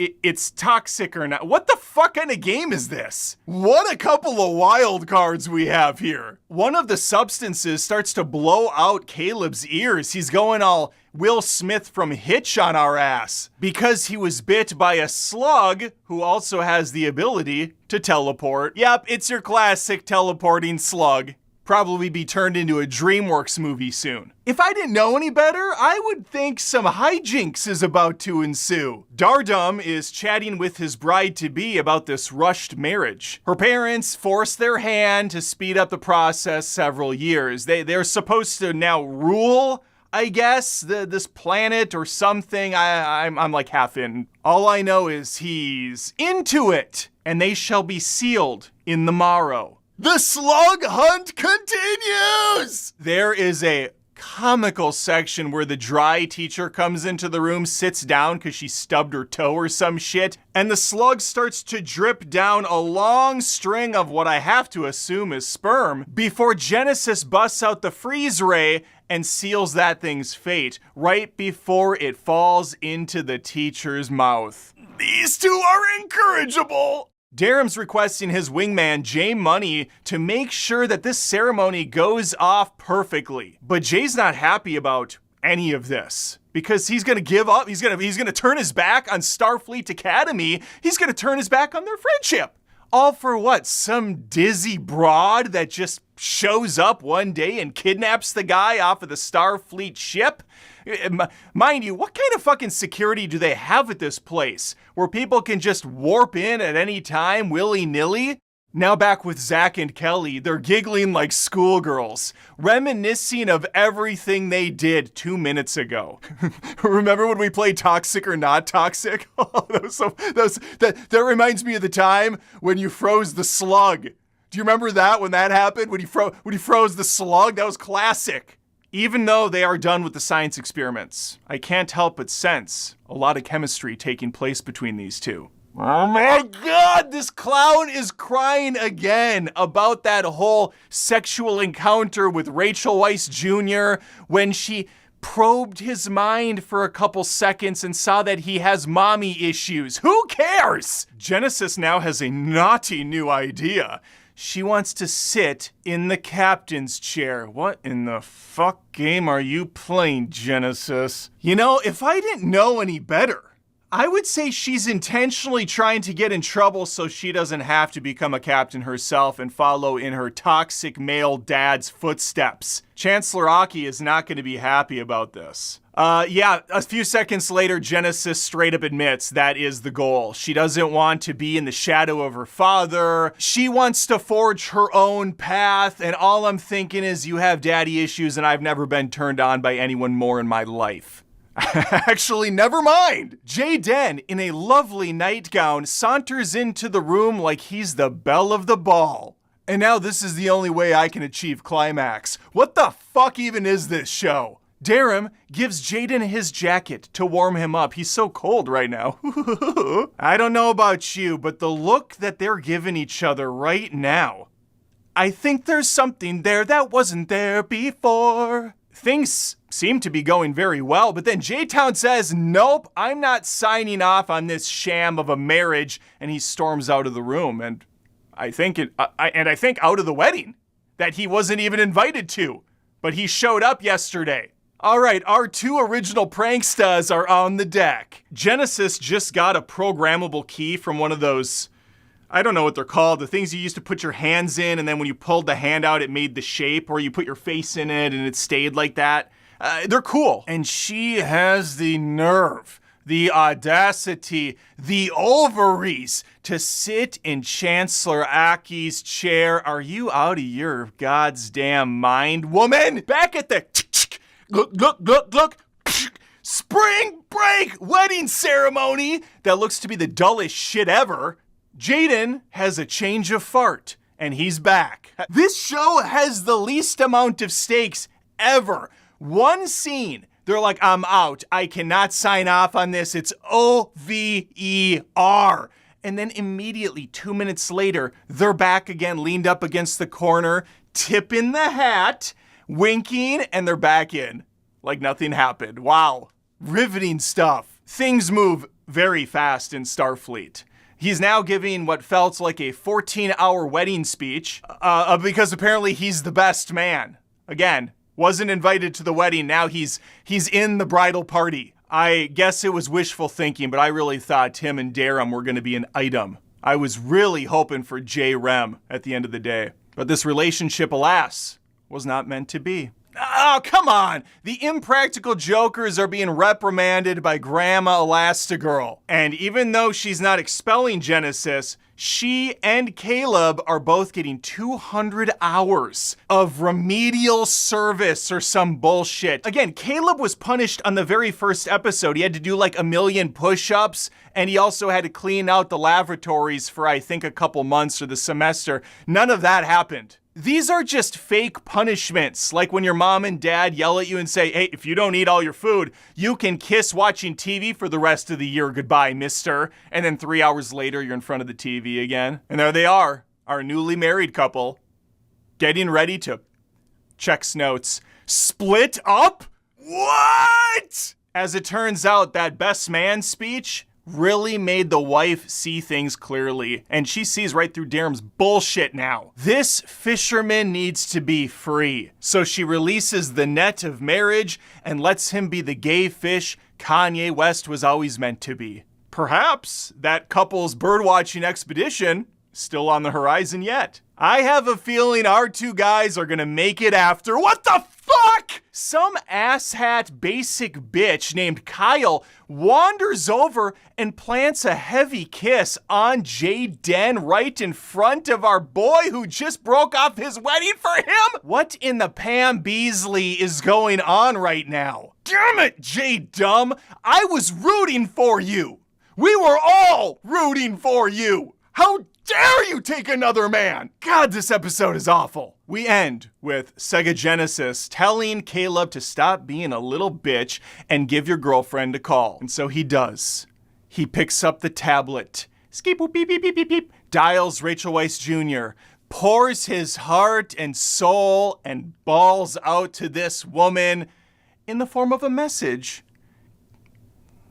it's toxic or not. What the fuck kind of game is this? What a couple of wild cards we have here. One of the substances starts to blow out Caleb's ears. He's going all Will Smith from Hitch on our ass because he was bit by a slug who also has the ability to teleport. Yep, it's your classic teleporting slug. Probably be turned into a DreamWorks movie soon. If I didn't know any better, I would think some hijinks is about to ensue. Dardum is chatting with his bride-to-be about this rushed marriage. Her parents forced their hand to speed up the process several years. They're supposed to now rule, I guess, this planet or something. I'm like half in. All I know is he's into it, and they shall be sealed in the morrow. The slug hunt continues! There is a comical section where the dry teacher comes into the room, sits down because she stubbed her toe or some shit, and the slug starts to drip down a long string of what I have to assume is sperm before Genesis busts out the freeze ray and seals that thing's fate right before it falls into the teacher's mouth. These two are incorrigible! Darum's requesting his wingman, Jay Money, to make sure that this ceremony goes off perfectly. But Jay's not happy about any of this because he's gonna give up. He's gonna turn his back on Starfleet Academy. He's gonna turn his back on their friendship. All for what? Some dizzy broad that just shows up one day and kidnaps the guy off of the Starfleet ship? Mind you, what kind of fucking security do they have at this place where people can just warp in at any time willy-nilly? Now back with Zach and Kelly, they're giggling like schoolgirls, reminiscing of everything they did 2 minutes ago. Remember when we played Toxic or Not Toxic? Oh, that reminds me of the time when you froze the slug. Do you remember that when that happened? When you froze the slug? That was classic. Even though they are done with the science experiments, I can't help but sense a lot of chemistry taking place between these two. Oh my God, this clown is crying again about that whole sexual encounter with Rachel Weisz Jr. when she probed his mind for a couple seconds and saw that he has mommy issues. Who cares? Genesis now has a naughty new idea. She wants to sit in the captain's chair. What in the fuck game are you playing, Genesis? You know, if I didn't know any better, I would say she's intentionally trying to get in trouble so she doesn't have to become a captain herself and follow in her toxic male dad's footsteps. Chancellor Aki is not going to be happy about this. A few seconds later, Genesis straight up admits that is the goal. She doesn't want to be in the shadow of her father. She wants to forge her own path, and all I'm thinking is you have daddy issues and I've never been turned on by anyone more in my life. Actually, never mind. Jaden, in a lovely nightgown, saunters into the room like he's the belle of the ball. And now this is the only way I can achieve climax. What the fuck even is this show? Darum gives Jaden his jacket to warm him up. He's so cold right now. I don't know about you, but the look that they're giving each other right now, I think there's something there that wasn't there before. Things seem to be going very well, but then J-Town says, nope, I'm not signing off on this sham of a marriage, and he storms out of the room, and I think out of the wedding that he wasn't even invited to, but he showed up yesterday. All right, our two original pranksters are on the deck. Genesis just got a programmable key from one of those, I don't know what they're called, the things you used to put your hands in, and then when you pulled the hand out, it made the shape, or you put your face in it and it stayed like that. They're cool. And she has the nerve, the audacity, the ovaries to sit in Chancellor Aki's chair. Are you out of your God's damn mind, woman? Back at the look. Spring break wedding ceremony that looks to be the dullest shit ever. Jaden has a change of fart, and he's back. This show has the least amount of stakes ever. One scene, they're like, I'm out. I cannot sign off on this. It's OVER. And then immediately, 2 minutes later, they're back again, leaned up against the corner, tipping the hat, winking, and they're back in. Like nothing happened. Wow. Riveting stuff. Things move very fast in Starfleet. He's now giving what felt like a 14-hour wedding speech because apparently he's the best man. Again, wasn't invited to the wedding. Now he's in the bridal party. I guess it was wishful thinking, but I really thought Tim and Darum were going to be an item. I was really hoping for J-Rem at the end of the day. But this relationship, alas, was not meant to be. Oh, come on! The impractical jokers are being reprimanded by Grandma Elastigirl. And even though she's not expelling Genesis, she and Caleb are both getting 200 hours of remedial service or some bullshit. Again, Caleb was punished on the very first episode. He had to do like 1 million push-ups, and he also had to clean out the lavatories for, I think, a couple months or the semester. None of that happened. These are just fake punishments, like when your mom and dad yell at you and say, hey, if you don't eat all your food, you can kiss watching TV for the rest of the year. Goodbye, mister. And then 3 hours later, you're in front of the TV again. And there they are, our newly married couple, getting ready to, checks notes, split up? What? As it turns out, that best man speech really made the wife see things clearly, and she sees right through Darum's bullshit now. This fisherman needs to be free, so she releases the net of marriage and lets him be the gay fish Kanye West was always meant to be. Perhaps that couple's birdwatching expedition is still on the horizon yet. I have a feeling our two guys are gonna make it after. What the fuck? Some asshat basic bitch named Kyle wanders over and plants a heavy kiss on Jaden right in front of our boy who just broke off his wedding for him? What in the Pam Beasley is going on right now? Damn it, J-Dumb! I was rooting for you! We were all rooting for you! How dare you take another man? God, this episode is awful. We end with Sega Genesis telling Caleb to stop being a little bitch and give your girlfriend a call. And so he does. He picks up the tablet, skip boop beep beep beep beep beep, dials Rachel Weisz Jr., pours his heart and soul and balls out to this woman in the form of a message.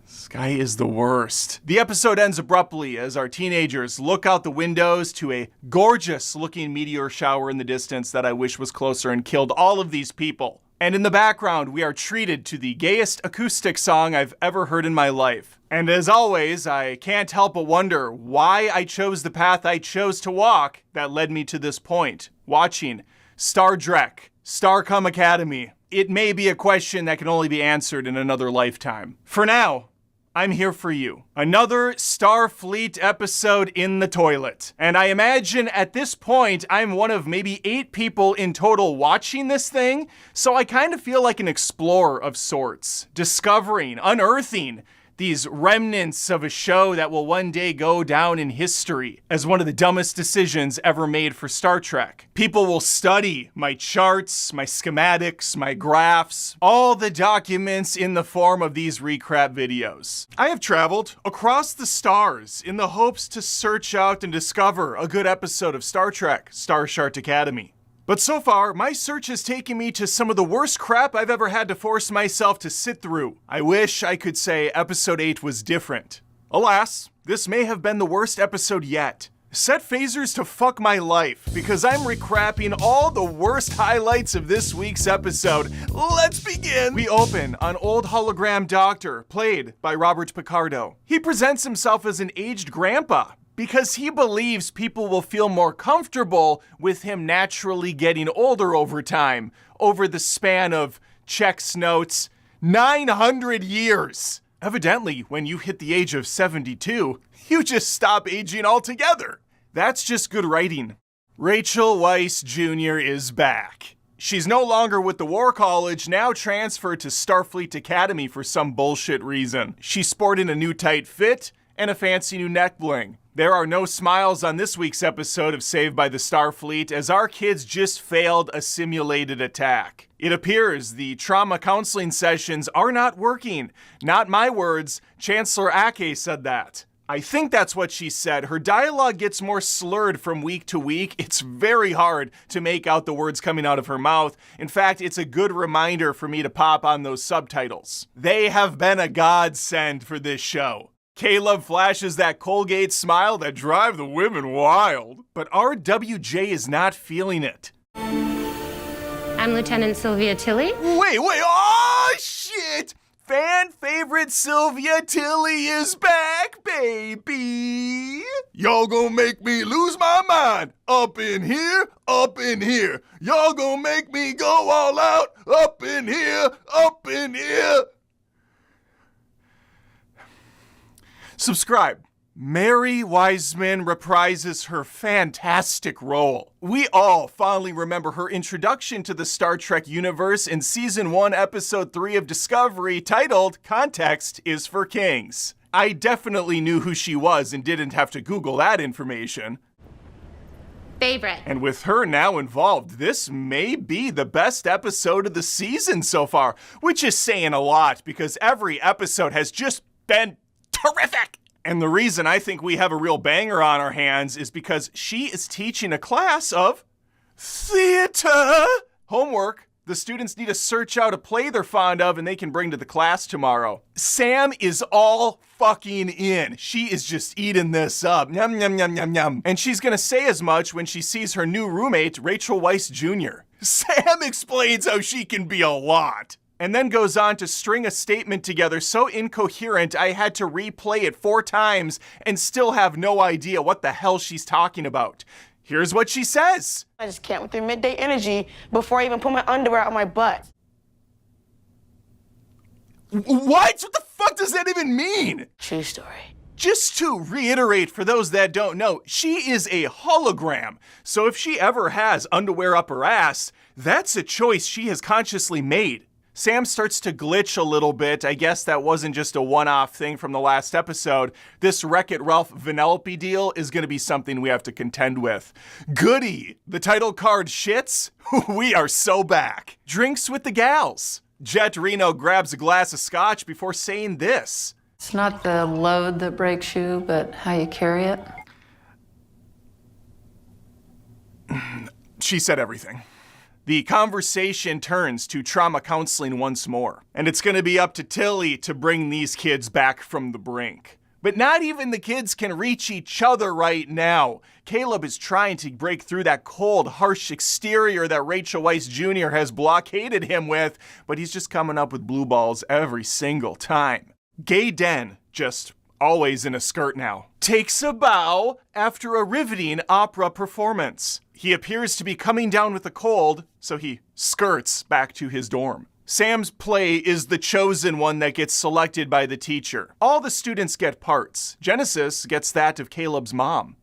This guy is the worst. The episode ends abruptly as our teenagers look out the windows to a gorgeous-looking meteor shower in the distance that I wish was closer and killed all of these people. And in the background, we are treated to the gayest acoustic song I've ever heard in my life. And as always, I can't help but wonder why I chose the path I chose to walk that led me to this point, watching Star Trek, Starcom Academy. It may be a question that can only be answered in another lifetime. For now, I'm here for you. Another Starfleet episode in the toilet. And I imagine at this point, I'm one of maybe 8 people in total watching this thing, so I kind of feel like an explorer of sorts, discovering, unearthing these remnants of a show that will one day go down in history as one of the dumbest decisions ever made for Star Trek. People will study my charts, my schematics, my graphs, all the documents in the form of these recap videos. I have traveled across the stars in the hopes to search out and discover a good episode of Star Trek, Starfleet Academy. But so far, my search has taken me to some of the worst crap I've ever had to force myself to sit through. I wish I could say episode 8 was different. Alas, this may have been the worst episode yet. Set phasers to fuck my life, because I'm recapping all the worst highlights of this week's episode. Let's begin! We open on old hologram doctor, played by Robert Picardo. He presents himself as an aged grandpa, because he believes people will feel more comfortable with him naturally getting older over time, over the span of, checks notes, 900 years. Evidently, when you hit the age of 72, you just stop aging altogether. That's just good writing. Rachel Weisz Jr. is back. She's no longer with the War College, now transferred to Starfleet Academy for some bullshit reason. She's sporting a new tight fit and a fancy new neck bling. There are no smiles on this week's episode of Saved by the Starfleet, as our kids just failed a simulated attack. It appears the trauma counseling sessions are not working. Not my words, Chancellor Ake said that. I think that's what she said. Her dialogue gets more slurred from week to week. It's very hard to make out the words coming out of her mouth. In fact, it's a good reminder for me to pop on those subtitles. They have been a godsend for this show. Caleb flashes that Colgate smile that drive the women wild. But RWJ is not feeling it. I'm Lieutenant Sylvia Tilly. Wait, oh shit! Fan favorite Sylvia Tilly is back, baby! Y'all gonna make me lose my mind. Up in here, up in here. Y'all gonna make me go all out. Up in here, up in here. Subscribe. Mary Wiseman reprises her fantastic role. We all fondly remember her introduction to the Star Trek universe in Season 1, Episode 3 of Discovery, titled Context is for Kings. I definitely knew who she was and didn't have to Google that information. Favorite. And with her now involved, this may be the best episode of the season so far, which is saying a lot because every episode has just been terrific. And the reason I think we have a real banger on our hands is because she is teaching a class of theater. Homework. The students need to search out a play they're fond of and they can bring to the class tomorrow. Sam is all fucking in. She is just eating this up. Yum, yum, yum, yum, yum. And she's gonna say as much when she sees her new roommate, Rachel Weisz Jr. Sam explains how she can be a lot. And then goes on to string a statement together so incoherent I had to replay it 4 times and still have no idea what the hell she's talking about. Here's what she says. I just can't with their midday energy before I even put my underwear on my butt. What? What the fuck does that even mean? True story. Just to reiterate for those that don't know, she is a hologram. So if she ever has underwear up her ass, that's a choice she has consciously made. Sam starts to glitch a little bit. I guess that wasn't just a one-off thing from the last episode. This Wreck-It Ralph Vanellope deal is going to be something we have to contend with. Goody! The title card shits? We are so back. Drinks with the gals. Jet Reno grabs a glass of scotch before saying this. It's not the load that breaks you, but how you carry it. She said everything. The conversation turns to trauma counseling once more, and it's gonna be up to Tilly to bring these kids back from the brink. But not even the kids can reach each other right now. Caleb is trying to break through that cold, harsh exterior that Rachel Weisz Jr. has blockaded him with, but he's just coming up with blue balls every single time. Gay Den, just always in a skirt now, takes a bow after a riveting opera performance. He appears to be coming down with a cold, so he skirts back to his dorm. Sam's play is The Chosen One that gets selected by the teacher. All the students get parts. Genesis gets that of Caleb's mom.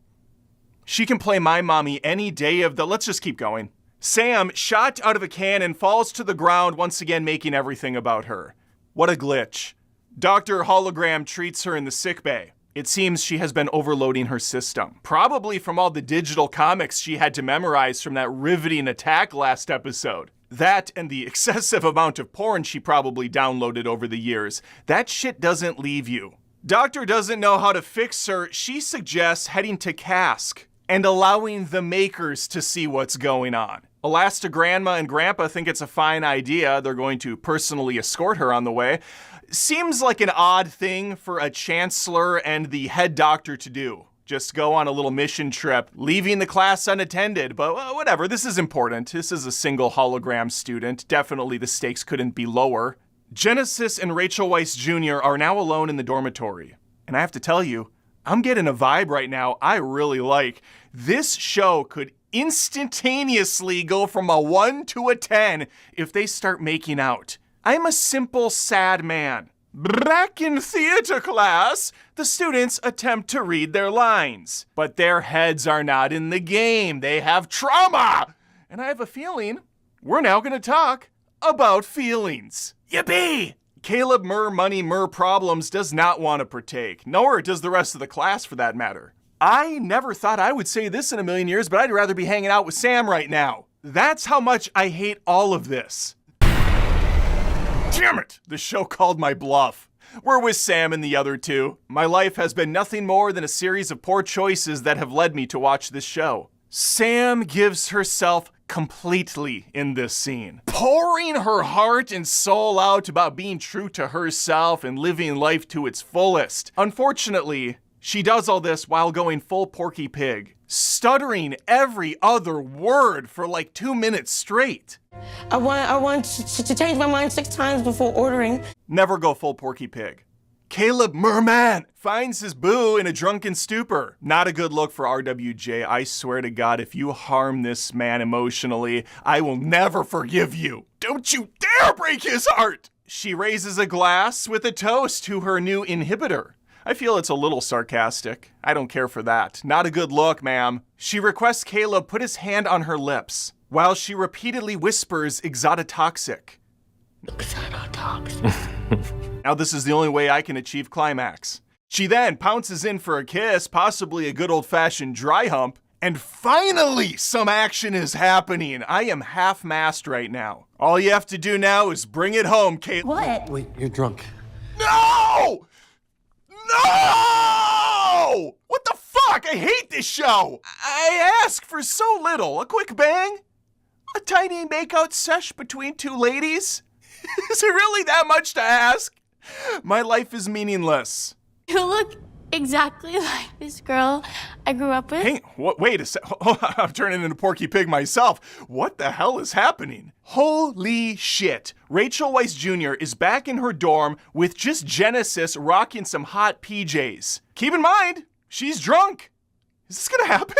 She can play my mommy any day of the... Let's just keep going. Sam, shot out of a cannon, falls to the ground, once again making everything about her. What a glitch. Dr. Hologram treats her in the sickbay. It seems she has been overloading her system. Probably from all the digital comics she had to memorize from that riveting attack last episode. That and the excessive amount of porn she probably downloaded over the years. That shit doesn't leave you. Doctor doesn't know how to fix her. She suggests heading to Cask and allowing the makers to see what's going on. Elasta Grandma and Grandpa think it's a fine idea. They're going to personally escort her on the way. Seems like an odd thing for a chancellor and the head doctor to do. Just go on a little mission trip, leaving the class unattended, but whatever, this is important. This is a single hologram student. Definitely the stakes couldn't be lower. Genesis and Rachel Weisz Jr. are now alone in the dormitory. And I have to tell you, I'm getting a vibe right now I really like. This show could instantaneously go from a 1 to a 10 if they start making out. I'm a simple, sad man. Back in theater class, the students attempt to read their lines, but their heads are not in the game. They have trauma. And I have a feeling we're now going to talk about feelings. Yippee! Caleb Money Problems does not want to partake, nor does the rest of the class for that matter. I never thought I would say this in a million years, but I'd rather be hanging out with Sam right now. That's how much I hate all of this. Damn it! The show called my bluff. We're with Sam and the other two. My life has been nothing more than a series of poor choices that have led me to watch this show. Sam gives herself completely in this scene, pouring her heart and soul out about being true to herself and living life to its fullest. Unfortunately, she does all this while going full Porky Pig, stuttering every other word for like 2 minutes straight. I want to change my mind 6 times before ordering. Never go full Porky Pig. Caleb Merman finds his boo in a drunken stupor. Not a good look for RWJ. I swear to God, if you harm this man emotionally, I will never forgive you. Don't you dare break his heart! She raises a glass with a toast to her new inhibitor. I feel it's a little sarcastic. I don't care for that. Not a good look, ma'am. She requests Caleb put his hand on her lips while she repeatedly whispers exototoxic. Exototoxic. Now this is the only way I can achieve climax. She then pounces in for a kiss, possibly a good old-fashioned dry hump, and finally some action is happening. I am half-mast right now. All you have to do now is bring it home, Caleb. What? Wait, you're drunk. No! No! What the fuck? I hate this show! I ask for so little. A quick bang? A tiny makeout sesh between two ladies? Is it really that much to ask? My life is meaningless. You look exactly like this girl I grew up with. Hey, wait a sec. I'm turning into Porky Pig myself. What the hell is happening? Holy shit. Rachel Weisz Jr. is back in her dorm with just Genesis rocking some hot PJs. Keep in mind, she's drunk. Is this gonna happen?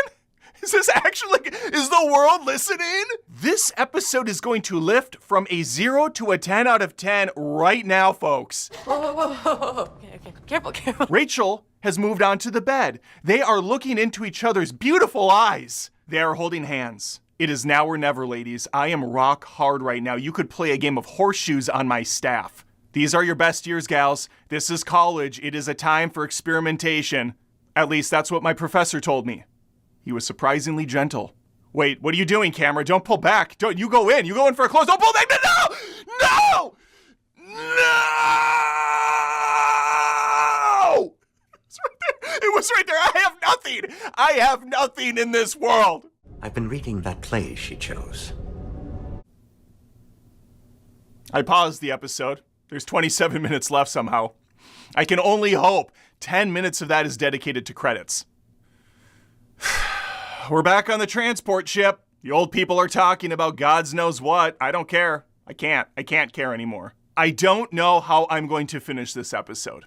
Is this actually, is the world listening? This episode is going to lift from a 0 to a 10 out of 10 right now, folks. Whoa. Okay. Careful. Rachel has moved on to the bed. They are looking into each other's beautiful eyes. They are holding hands. It is now or never, ladies. I am rock hard right now. You could play a game of horseshoes on my staff. These are your best years, gals. This is college. It is a time for experimentation. At least that's what my professor told me. He was surprisingly gentle. Wait, what are you doing, camera? Don't pull back. Don't you go in. You go in for a close. Don't pull back. No! No! It's right there. It was right there. I have nothing in this world. I've been reading that play she chose. I paused the episode. There's 27 minutes left somehow. I can only hope 10 minutes of that is dedicated to credits. We're back on the transport ship. The old people are talking about God's knows what. I don't care. I can't care anymore. I don't know how I'm going to finish this episode.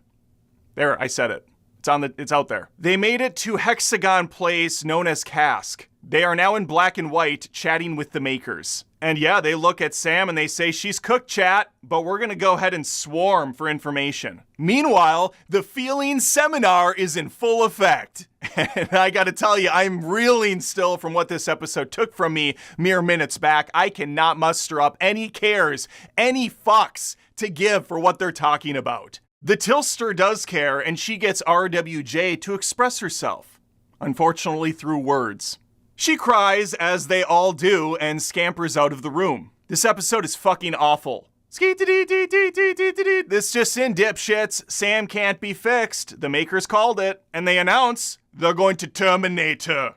There, I said it. It's out there. They made it to Hexagon Place, known as Cask. They are now in black and white, chatting with the makers. And yeah, they look at Sam and they say, she's cooked, chat, but we're gonna go ahead and swarm for information. Meanwhile, the feeling seminar is in full effect. And I gotta tell you, I'm reeling still from what this episode took from me mere minutes back. I cannot muster up any cares, any fucks to give for what they're talking about. The Tilster does care, and she gets RWJ to express herself. Unfortunately, through words. She cries, as they all do, and scampers out of the room. This episode is fucking awful. This just in, dipshits. Sam can't be fixed. The makers called it, and they announce they're going to terminate her.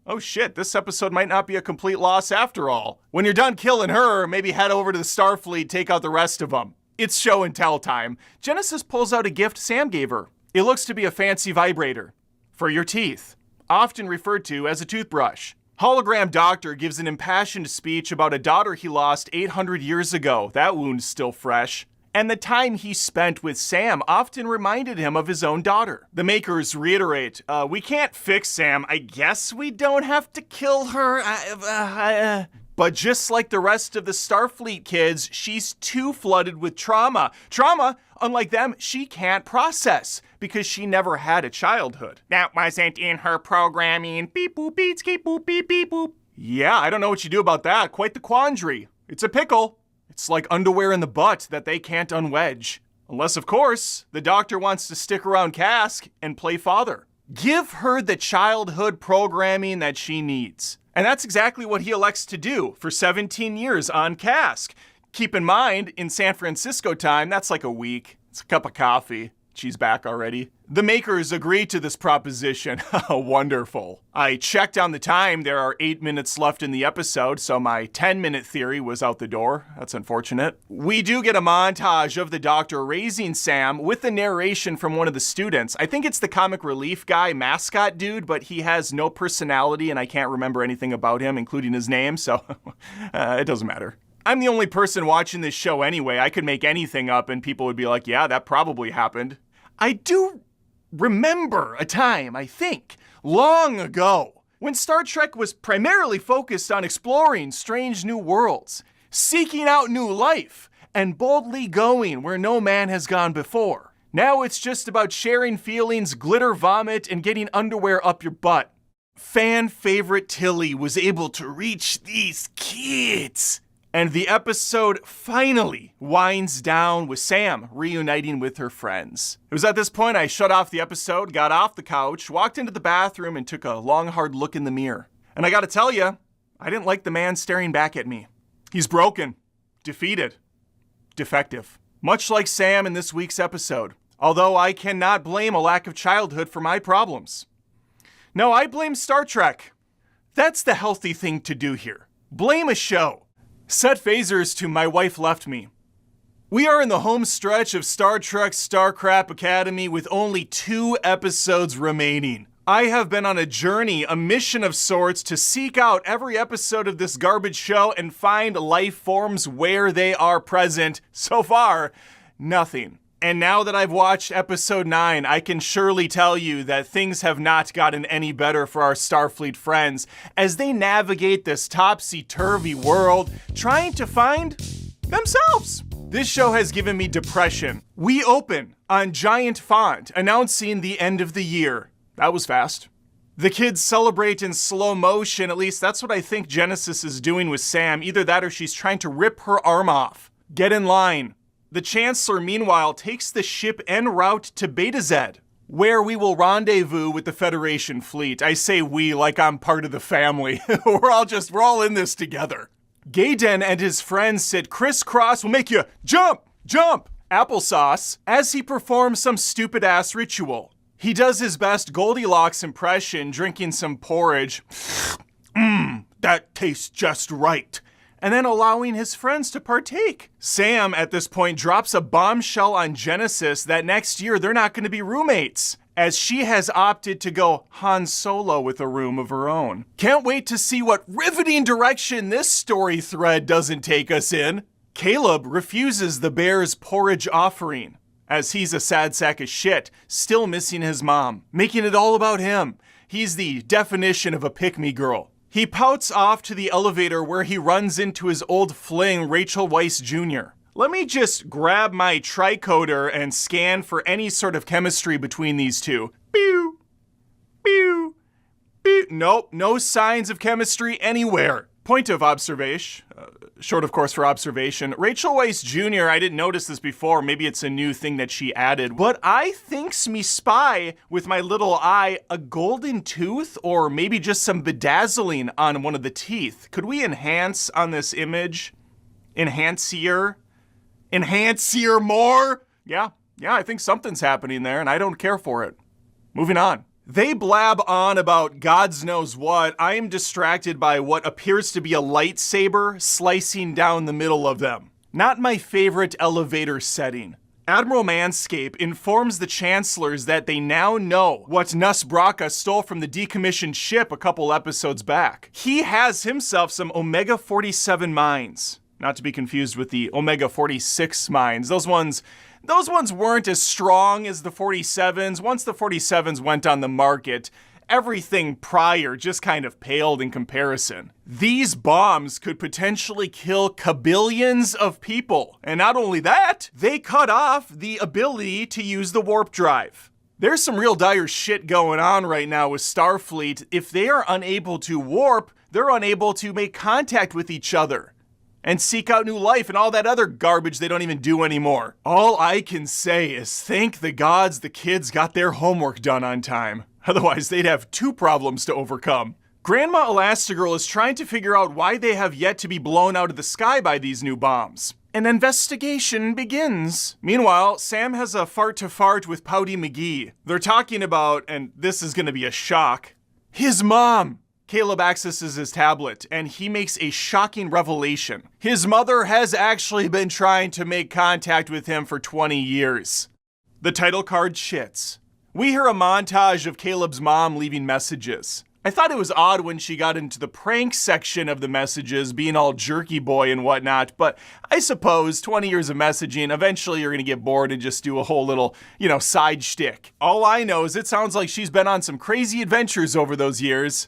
Oh shit, this episode might not be a complete loss after all. When you're done killing her, maybe head over to the Starfleet, take out the rest of them. It's show and tell time. Genesis pulls out a gift Sam gave her. It looks to be a fancy vibrator. For your teeth. Often referred to as a toothbrush. Hologram Doctor gives an impassioned speech about a daughter he lost 800 years ago. That wound's still fresh. And the time he spent with Sam often reminded him of his own daughter. The makers reiterate, we can't fix Sam. I guess we don't have to kill her. But just like the rest of the Starfleet kids, she's too flooded with trauma. Trauma, unlike them, she can't process because she never had a childhood. That wasn't in her programming. Beep boop beats, keep boop beep beep boop. Yeah, I don't know what you do about that. Quite the quandary. It's a pickle. It's like underwear in the butt that they can't unwedge. Unless, of course, the Doctor wants to stick around Cask and play father. Give her the childhood programming that she needs. And that's exactly what he elects to do for 17 years on Cask. Keep in mind, in San Francisco time, that's like a week. It's a cup of coffee. She's back already. The makers agree to this proposition. Wonderful. I checked on the time. There are 8 minutes left in the episode, so my 10-minute theory was out the door. That's unfortunate. We do get a montage of the Doctor raising Sam with the narration from one of the students. I think it's the comic relief guy, mascot dude, but he has no personality and I can't remember anything about him, including his name, so it doesn't matter. I'm the only person watching this show anyway. I could make anything up and people would be like, yeah, that probably happened. I do remember a time, I think, long ago, when Star Trek was primarily focused on exploring strange new worlds, seeking out new life, and boldly going where no man has gone before. Now it's just about sharing feelings, glitter vomit, and getting underwear up your butt. Fan favorite Tilly was able to reach these kids. And the episode finally winds down with Sam reuniting with her friends. It was at this point I shut off the episode, got off the couch, walked into the bathroom, and took a long, hard look in the mirror. And I gotta tell you, I didn't like the man staring back at me. He's broken, defeated, defective. Much like Sam in this week's episode. Although I cannot blame a lack of childhood for my problems. No, I blame Star Trek. That's the healthy thing to do here. Blame a show. Set phasers to My Wife Left Me. We are in the home stretch of Star Trek's Starcrap Academy with only 2 episodes remaining. I have been on a journey, a mission of sorts, to seek out every episode of this garbage show and find life forms where they are present. So far, nothing. And now that I've watched episode 9, I can surely tell you that things have not gotten any better for our Starfleet friends as they navigate this topsy-turvy world, trying to find themselves. This show has given me depression. We open on giant font announcing the end of the year. That was fast. The kids celebrate in slow motion, at least that's what I think Genesis is doing with Sam. Either that or she's trying to rip her arm off. Get in line. The Chancellor, meanwhile, takes the ship en route to Betazoid, where we will rendezvous with the Federation fleet. I say we like I'm part of the family. We're all in this together. Gaiden and his friends sit crisscross, will make you jump, applesauce, as he performs some stupid-ass ritual. He does his best Goldilocks impression, drinking some porridge. That tastes just right. and then allowing his friends to partake. Sam, at this point, drops a bombshell on Genesis that next year they're not going to be roommates, as she has opted to go Han Solo with a room of her own. Can't wait to see what riveting direction this story thread doesn't take us in. Caleb refuses the bear's porridge offering, as he's a sad sack of shit, still missing his mom, making it all about him. He's the definition of a pick-me girl. He pouts off to the elevator where he runs into his old fling, Rachel Weisz Jr. Let me just grab my tricoder and scan for any sort of chemistry between these two. Pew! Pew! Pew! Nope, no signs of chemistry anywhere. Point of observation, short of course for observation, Rachel Weisz Jr., I didn't notice this before, maybe it's a new thing that she added, but I thinks me spy with my little eye a golden tooth or maybe just some bedazzling on one of the teeth. Could we enhance on this image? Enhancier more? Yeah, I think something's happening there and I don't care for it. Moving on. They blab on about God's knows what. I am distracted by what appears to be a lightsaber slicing down the middle of them. Not my favorite elevator setting. Admiral Manscape informs the Chancellors that they now know what Nus Braca stole from the decommissioned ship a couple episodes back. He has himself some Omega-47 mines. Not to be confused with the Omega-46 mines. Those ones weren't as strong as the 47s. Once the 47s went on the market, everything prior just kind of paled in comparison. These bombs could potentially kill kabillions of people. And not only that, they cut off the ability to use the warp drive. There's some real dire shit going on right now with Starfleet. If they are unable to warp, they're unable to make contact with each other and seek out new life and all that other garbage they don't even do anymore. All I can say is thank the gods the kids got their homework done on time. Otherwise, they'd have two problems to overcome. Grandma Elastigirl is trying to figure out why they have yet to be blown out of the sky by these new bombs. An investigation begins. Meanwhile, Sam has a fart-to-fart with Pouty McGee. They're talking about, and this is gonna be a shock, his mom. Caleb accesses his tablet, and he makes a shocking revelation. His mother has actually been trying to make contact with him for 20 years. The title card shits. We hear a montage of Caleb's mom leaving messages. I thought it was odd when she got into the prank section of the messages, being all jerky boy and whatnot, but I suppose 20 years of messaging, eventually you're gonna get bored and just do a whole little, side shtick. All I know is it sounds like she's been on some crazy adventures over those years.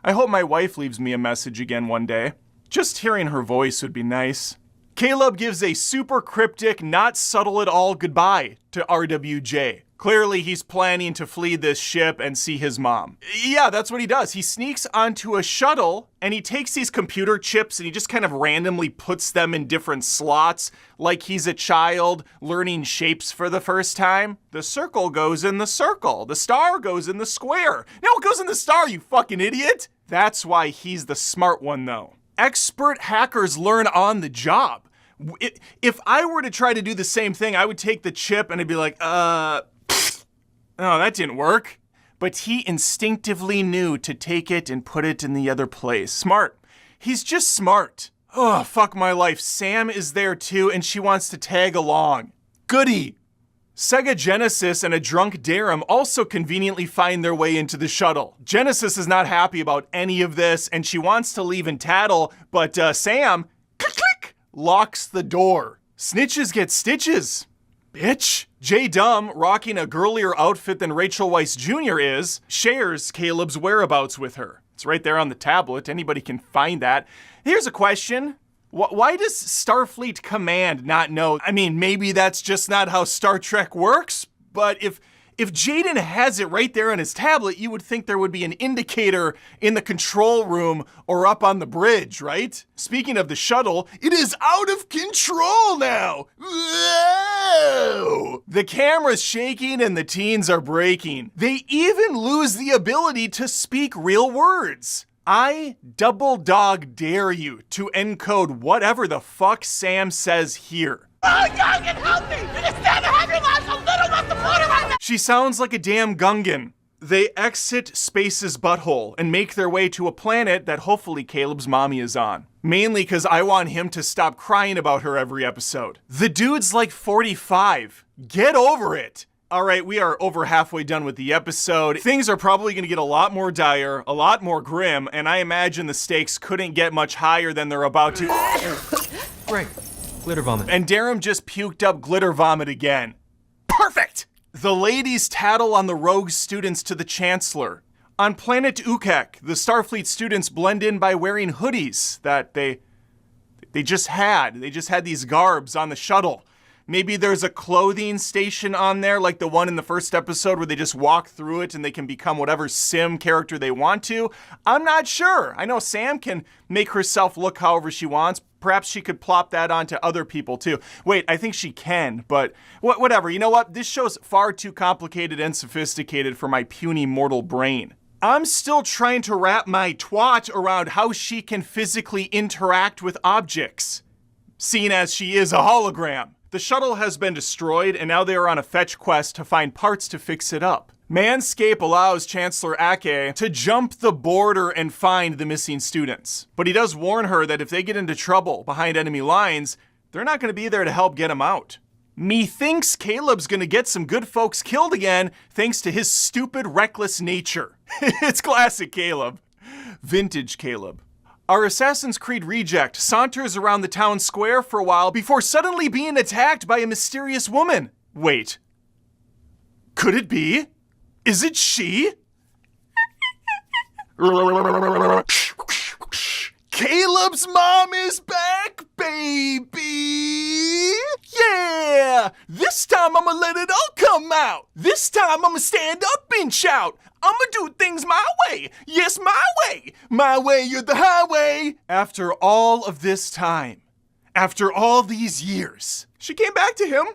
I hope my wife leaves me a message again one day. Just hearing her voice would be nice. Caleb gives a super cryptic, not subtle at all goodbye to RWJ. Clearly, he's planning to flee this ship and see his mom. Yeah, that's what he does. He sneaks onto a shuttle and he takes these computer chips and he just kind of randomly puts them in different slots like he's a child learning shapes for the first time. The circle goes in the circle. The star goes in the square. No, it goes in the star, you fucking idiot. That's why he's the smart one, though. Expert hackers learn on the job. If I were to try to do the same thing, I would take the chip and I'd be like, oh, that didn't work. But he instinctively knew to take it and put it in the other place. Smart. He's just smart. Oh, fuck my life. Sam is there too, and she wants to tag along. Goody. Sega Genesis and a drunk Darum also conveniently find their way into the shuttle. Genesis is not happy about any of this, and she wants to leave and tattle, but Sam, click, locks the door. Snitches get stitches. Bitch. J Dumb, rocking a girlier outfit than Rachel Weisz Jr. is, shares Caleb's whereabouts with her. It's right there on the tablet. Anybody can find that. Here's a question. Why does Starfleet Command not know? I mean, maybe that's just not how Star Trek works, but if Jaden has it right there on his tablet, you would think there would be an indicator in the control room or up on the bridge, right? Speaking of the shuttle, it is out of control now! Whoa! The camera's shaking and the teens are breaking. They even lose the ability to speak real words. I double dog dare you to encode whatever the fuck Sam says here. Oh, Gungan, help me! It's 700 miles a little less than water right now! She sounds like a damn Gungan. They exit Space's butthole and make their way to a planet that hopefully Caleb's mommy is on. Mainly because I want him to stop crying about her every episode. The dude's like 45. Get over it. All right, we are over halfway done with the episode. Things are probably going to get a lot more dire, a lot more grim, and I imagine the stakes couldn't get much higher than they're about to. Great. Glitter vomit. And Darum just puked up glitter vomit again. Perfect! The ladies tattle on the rogue students to the Chancellor. On planet Ukek, the Starfleet students blend in by wearing hoodies that they just had. They just had these garbs on the shuttle. Maybe there's a clothing station on there, like the one in the first episode where they just walk through it and they can become whatever sim character they want to. I'm not sure. I know Sam can make herself look however she wants. Perhaps she could plop that onto other people too. Wait, I think she can, but whatever. You know what? This show's far too complicated and sophisticated for my puny mortal brain. I'm still trying to wrap my twat around how she can physically interact with objects, seeing as she is a hologram. The shuttle has been destroyed, and now they are on a fetch quest to find parts to fix it up. Manscape allows Chancellor Ake to jump the border and find the missing students. But he does warn her that if they get into trouble behind enemy lines, they're not going to be there to help get them out. Methinks Caleb's going to get some good folks killed again thanks to his stupid, reckless nature. It's classic Caleb. Vintage Caleb. Our Assassin's Creed reject saunters around the town square for a while before suddenly being attacked by a mysterious woman. Wait. Could it be? Is it she? Caleb's mom is back, baby! Yeah! This time I'ma let it all come out! This time I'ma stand up and shout! I'ma do things my way! Yes, my way! My way or the highway! After all of this time, after all these years, she came back to him.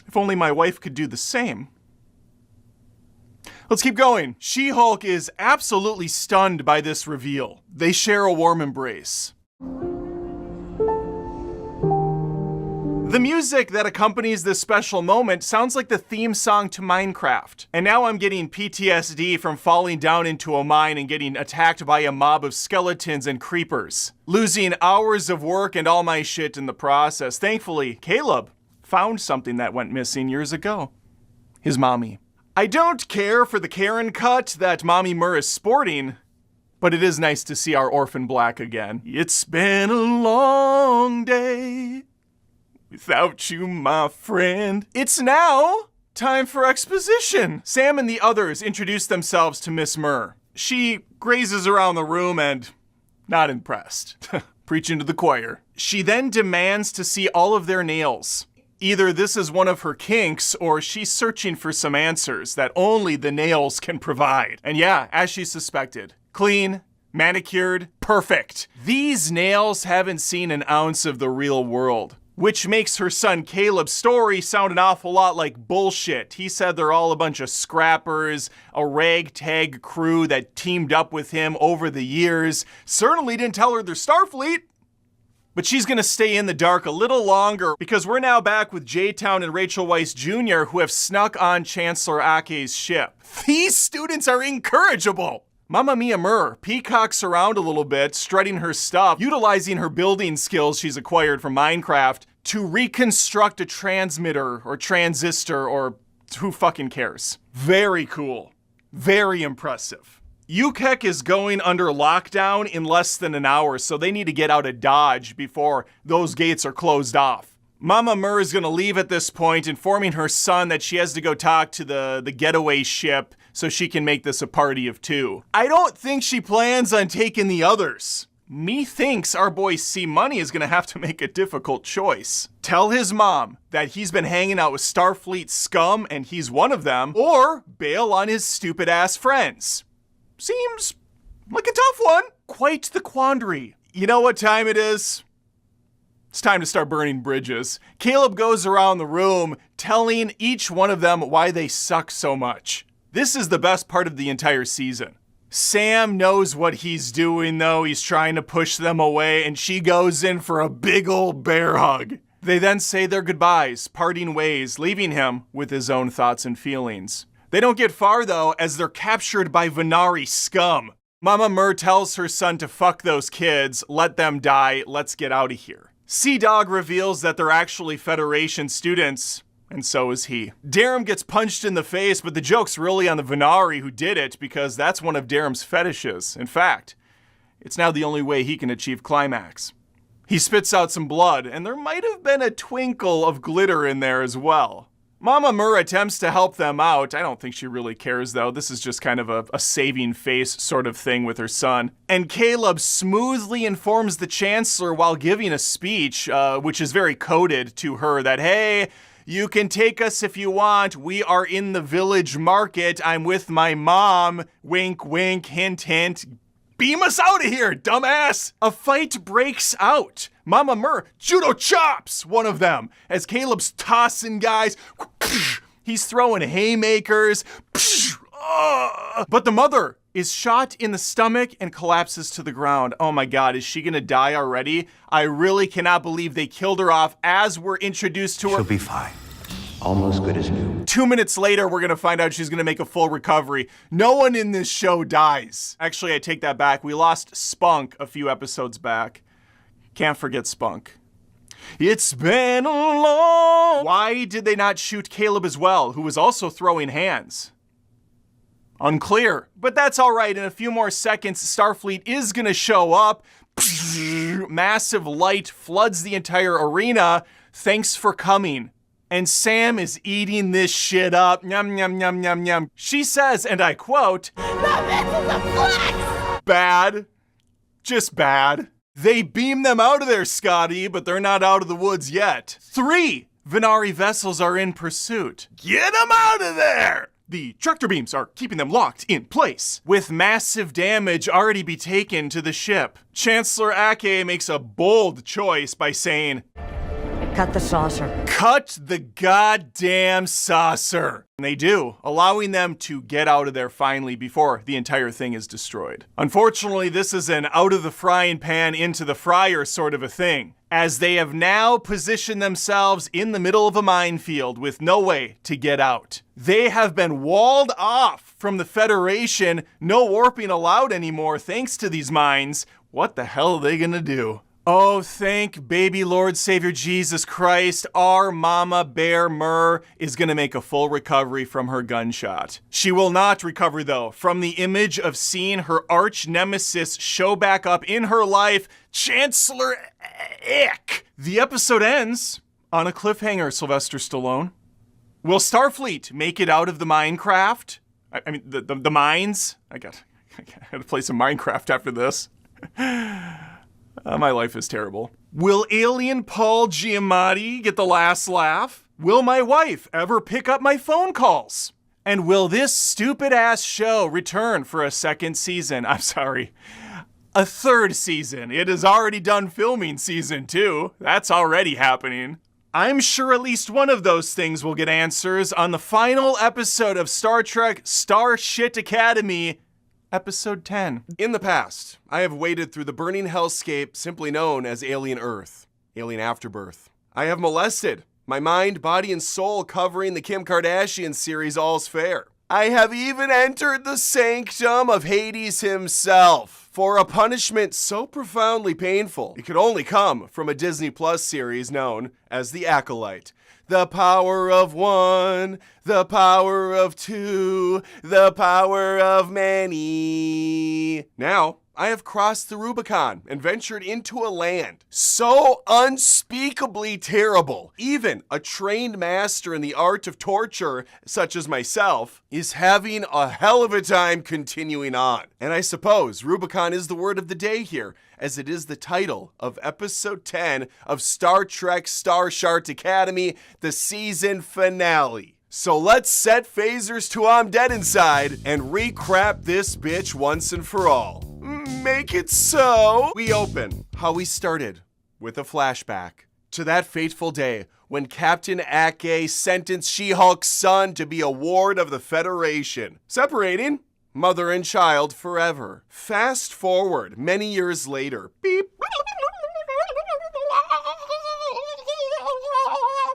If only my wife could do the same. Let's keep going. She-Hulk is absolutely stunned by this reveal. They share a warm embrace. The music that accompanies this special moment sounds like the theme song to Minecraft. And now I'm getting PTSD from falling down into a mine and getting attacked by a mob of skeletons and creepers. Losing hours of work and all my shit in the process. Thankfully, Caleb found something that went missing years ago. His mommy. I don't care for the Karen cut that Mommy Murr is sporting, but it is nice to see our orphan black again. It's been a long day without you, my friend. It's now time for exposition. Sam and the others introduce themselves to Miss Murr. She grazes around the room and not impressed. Preaching to the choir. She then demands to see all of their nails. Either this is one of her kinks, or she's searching for some answers that only the nails can provide. And yeah, as she suspected, clean, manicured, perfect. These nails haven't seen an ounce of the real world, which makes her son Caleb's story sound an awful lot like bullshit. He said they're all a bunch of scrappers, a ragtag crew that teamed up with him over the years. Certainly didn't tell her they're Starfleet. But she's gonna stay in the dark a little longer because we're now back with J-Town and Rachel Weisz Jr. who have snuck on Chancellor Ake's ship. These students are incorrigible! Mamma Mia Murr peacocks around a little bit, strutting her stuff, utilizing her building skills she's acquired from Minecraft to reconstruct a transmitter or transistor or who fucking cares. Very cool. Very impressive. Ukek is going under lockdown in less than an hour, so they need to get out of Dodge before those gates are closed off. Mama Murr is going to leave at this point, informing her son that she has to go talk to the getaway ship so she can make this a party of two. I don't think she plans on taking the others. Methinks our boy C Money is going to have to make a difficult choice. Tell his mom that he's been hanging out with Starfleet scum and he's one of them, or bail on his stupid ass friends. Seems like a tough one. Quite the quandary. You know what time it is? It's time to start burning bridges. Caleb goes around the room telling each one of them why they suck so much. This is the best part of the entire season. Sam knows what he's doing though. He's trying to push them away and she goes in for a big old bear hug. They then say their goodbyes, parting ways, leaving him with his own thoughts and feelings. They don't get far, though, as they're captured by Venari scum. Mama Mur tells her son to fuck those kids, let them die, let's get out of here. Sea-Dog reveals that they're actually Federation students, and so is he. Darum gets punched in the face, but the joke's really on the Venari who did it, because that's one of Darum's fetishes. In fact, it's now the only way he can achieve climax. He spits out some blood, and there might have been a twinkle of glitter in there as well. Mama Mur attempts to help them out. I don't think she really cares, though. This is just kind of a saving face sort of thing with her son. And Caleb smoothly informs the Chancellor while giving a speech, which is very coded to her, that, hey, you can take us if you want. We are in the village market. I'm with my mom. Wink, wink, hint, hint. Beam us out of here, dumbass! A fight breaks out. Mama Mur judo chops one of them as Caleb's tossing guys. He's throwing haymakers. But the mother is shot in the stomach and collapses to the ground. Oh my God, is she gonna die already? I really cannot believe they killed her off as we're introduced to her. She'll be fine. Almost good as new. 2 minutes later, we're gonna find out she's gonna make a full recovery. No one in this show dies. Actually, I take that back. We lost Spunk a few episodes back. Can't forget Spunk. It's been a long... Why did they not shoot Caleb as well, who was also throwing hands? Unclear. But that's all right. In a few more seconds, Starfleet is gonna show up. Massive light floods the entire arena. Thanks for coming. And Sam is eating this shit up. Yum, yum, yum, yum, yum. She says, and I quote, "The missiles are flex!" Bad. Just bad. They beam them out of there, Scotty, but they're not out of the woods yet. 3 Venari vessels are in pursuit. Get them out of there! The tractor beams are keeping them locked in place, with massive damage already be taken to the ship. Chancellor Ake makes a bold choice by saying, "Cut the saucer." Cut the goddamn saucer. And they do, allowing them to get out of there finally before the entire thing is destroyed. Unfortunately, this is an out of the frying pan into the fryer sort of a thing, as they have now positioned themselves in the middle of a minefield with no way to get out. They have been walled off from the Federation, no warping allowed anymore thanks to these mines. What the hell are they gonna do? Oh, thank baby Lord Savior Jesus Christ, our Mama Bear Mur is gonna make a full recovery from her gunshot. She will not recover, though, from the image of seeing her arch nemesis show back up in her life, Chancellor Ick. The episode ends on a cliffhanger, Sylvester Stallone. Will Starfleet make it out of the Minecraft? I mean, the mines? I gotta play some Minecraft after this. My life is terrible. Will alien Paul Giamatti get the last laugh? Will my wife ever pick up my phone calls? And will this stupid-ass show return for a second season? I'm sorry, a third season. It has already done filming season 2. That's already happening. I'm sure at least one of those things will get answers on the final episode of Star Trek Starshit Academy, Episode 10. In the past, I have waded through the burning hellscape simply known as Alien Earth, Alien Afterbirth. I have molested my mind, body, and soul covering the Kim Kardashian series All's Fair. I have even entered the sanctum of Hades himself for a punishment so profoundly painful it could only come from a Disney Plus series known as The Acolyte. The power of one, the power of two, the power of many. Now, I have crossed the Rubicon and ventured into a land so unspeakably terrible, even a trained master in the art of torture, such as myself, is having a hell of a time continuing on. And I suppose Rubicon is the word of the day here, as it is the title of Episode 10 of Star Trek Starshit Academy, the season finale. So let's set phasers to I'm dead inside and recrap this bitch once and for all. Make it so. We open how we started with a flashback to that fateful day when Captain Ake sentenced She-Hulk's son to be a ward of the Federation, separating mother and child forever. Fast forward many years later. Beep.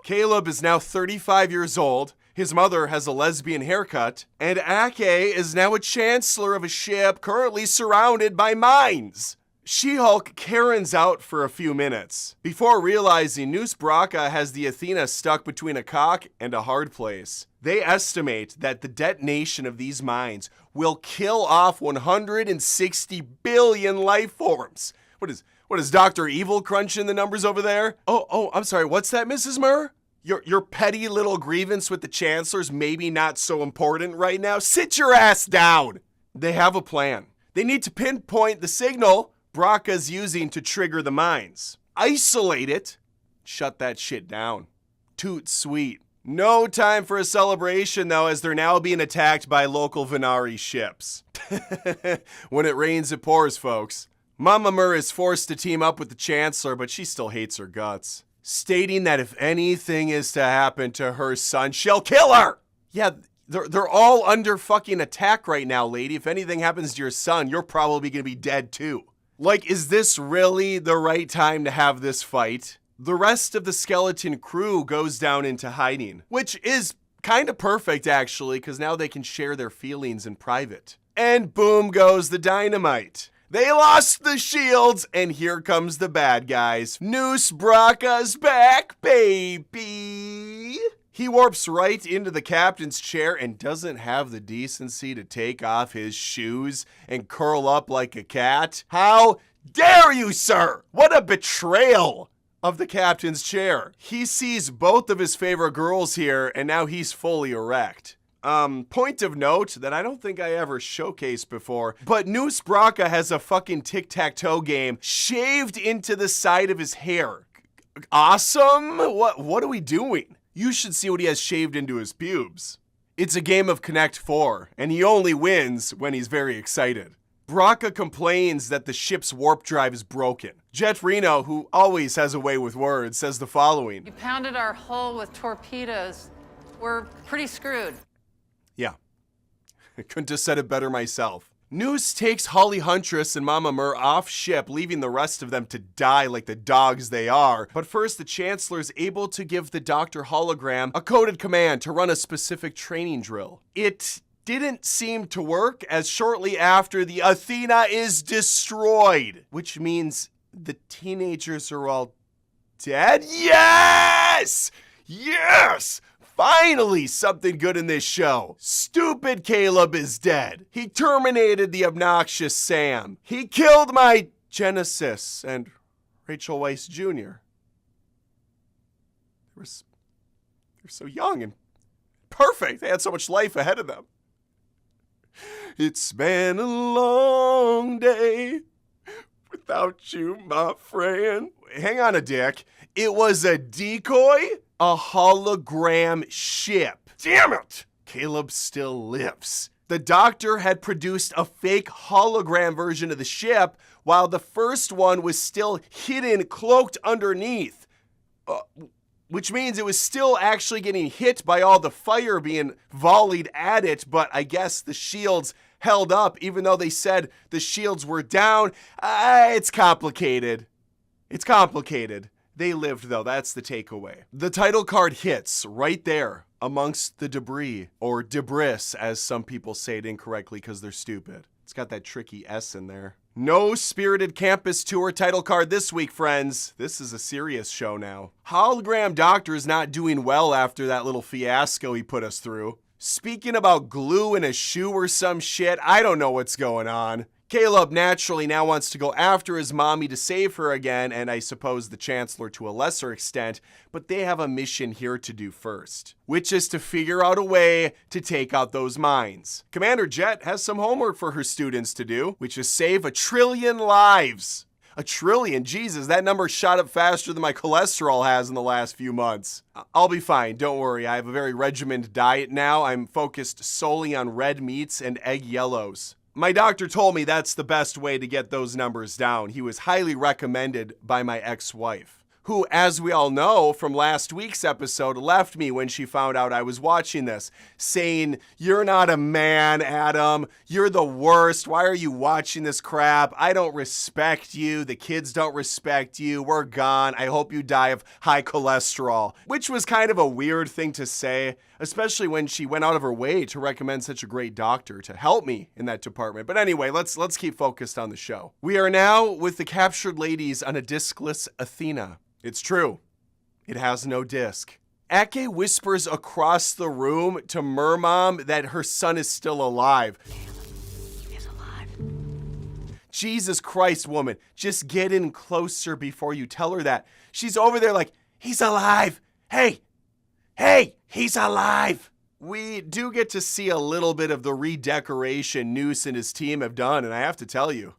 Caleb is now 35 years old, His mother has a lesbian haircut, and Ake is now a chancellor of a ship currently surrounded by mines. She-Hulk Karen's out for a few minutes before realizing Noose Braca has the Athena stuck between a cock and a hard place. They estimate that the detonation of these mines will kill off 160 billion life forms. What is Dr. Evil crunching the numbers over there? Oh, I'm sorry, what's that, Mrs. Murr? Your petty little grievance with the Chancellor's maybe not so important right now? Sit your ass down! They have a plan. They need to pinpoint the signal Braca's using to trigger the mines. Isolate it. Shut that shit down. Toot sweet. No time for a celebration, though, as they're now being attacked by local Venari ships. When it rains, it pours, folks. Mama Mur is forced to team up with the Chancellor, but she still hates her guts, stating that if anything is to happen to her son, she'll kill her! Yeah, they're all under fucking attack right now, lady. If anything happens to your son, you're probably gonna be dead too. Like, is this really the right time to have this fight? The rest of the skeleton crew goes down into hiding, which is kind of perfect, actually, because now they can share their feelings in private. And boom goes the dynamite. They lost the shields, and here comes the bad guys. Noose Braca's back, baby. He warps right into the captain's chair and doesn't have the decency to take off his shoes and curl up like a cat. How dare you, sir? What a betrayal of the captain's chair. He sees both of his favorite girls here, and now he's fully erect. Point of note that I don't think I ever showcased before, but Noose Braca has a fucking tic-tac-toe game shaved into the side of his hair. Awesome? What are we doing? You should see what he has shaved into his pubes. It's a game of Connect 4, and he only wins when he's very excited. Braca complains that the ship's warp drive is broken. Jet Reno, who always has a way with words, says the following. You pounded our hull with torpedoes. We're pretty screwed. Yeah, I couldn't have said it better myself. Noose takes Holly Huntress and Mama Mur off ship, leaving the rest of them to die like the dogs they are. But first, the Chancellor is able to give the Dr. Hologram a coded command to run a specific training drill. It didn't seem to work, as shortly after the Athena is destroyed, which means the teenagers are all dead? Yes! Yes! Finally, something good in this show. Stupid Caleb is dead. He terminated the obnoxious Sam. He killed my Genesis and Rachel Weisz Jr. They're so young and perfect. They had so much life ahead of them. It's been a long day without you, my friend. Hang on a dick. It was a decoy? A hologram ship. Damn it! Caleb still lives. The Doctor had produced a fake hologram version of the ship, while the first one was still hidden, cloaked underneath. Which means it was still actually getting hit by all the fire being volleyed at it, but I guess the shields held up, even though they said the shields were down. It's complicated. It's complicated. They lived, though. That's the takeaway. The title card hits right there amongst the debris, or debris, as some people say it incorrectly because they're stupid. It's got that tricky S in there. No Spirited Campus Tour title card this week, friends. This is a serious show now. Hologram Doctor is not doing well after that little fiasco he put us through. Speaking about glue in a shoe or some shit, I don't know what's going on. Caleb naturally now wants to go after his mommy to save her again, and I suppose the Chancellor to a lesser extent, but they have a mission here to do first, which is to figure out a way to take out those mines. Commander Jet has some homework for her students to do, which is save 1 trillion lives. 1 trillion, Jesus, that number shot up faster than my cholesterol has in the last few months. I'll be fine, don't worry. I have a very regimented diet now. I'm focused solely on red meats and egg yellows. My doctor told me that's the best way to get those numbers down. He was highly recommended by my ex-wife, who, as we all know from last week's episode, left me when she found out I was watching this, saying, "You're not a man, Adam. You're the worst. Why are you watching this crap? I don't respect you. The kids don't respect you. We're gone. I hope you die of high cholesterol." Which was kind of a weird thing to say, especially when she went out of her way to recommend such a great doctor to help me in that department. But anyway, let's keep focused on the show. We are now with the captured ladies on a discless Athena. It's true. It has no disc. Ake whispers across the room to Mermom that her son is still alive. He's alive. Jesus Christ, woman, just get in closer before you tell her that. She's over there like, "He's alive. Hey, he's alive." We do get to see a little bit of the redecoration Noose and his team have done, and I have to tell you,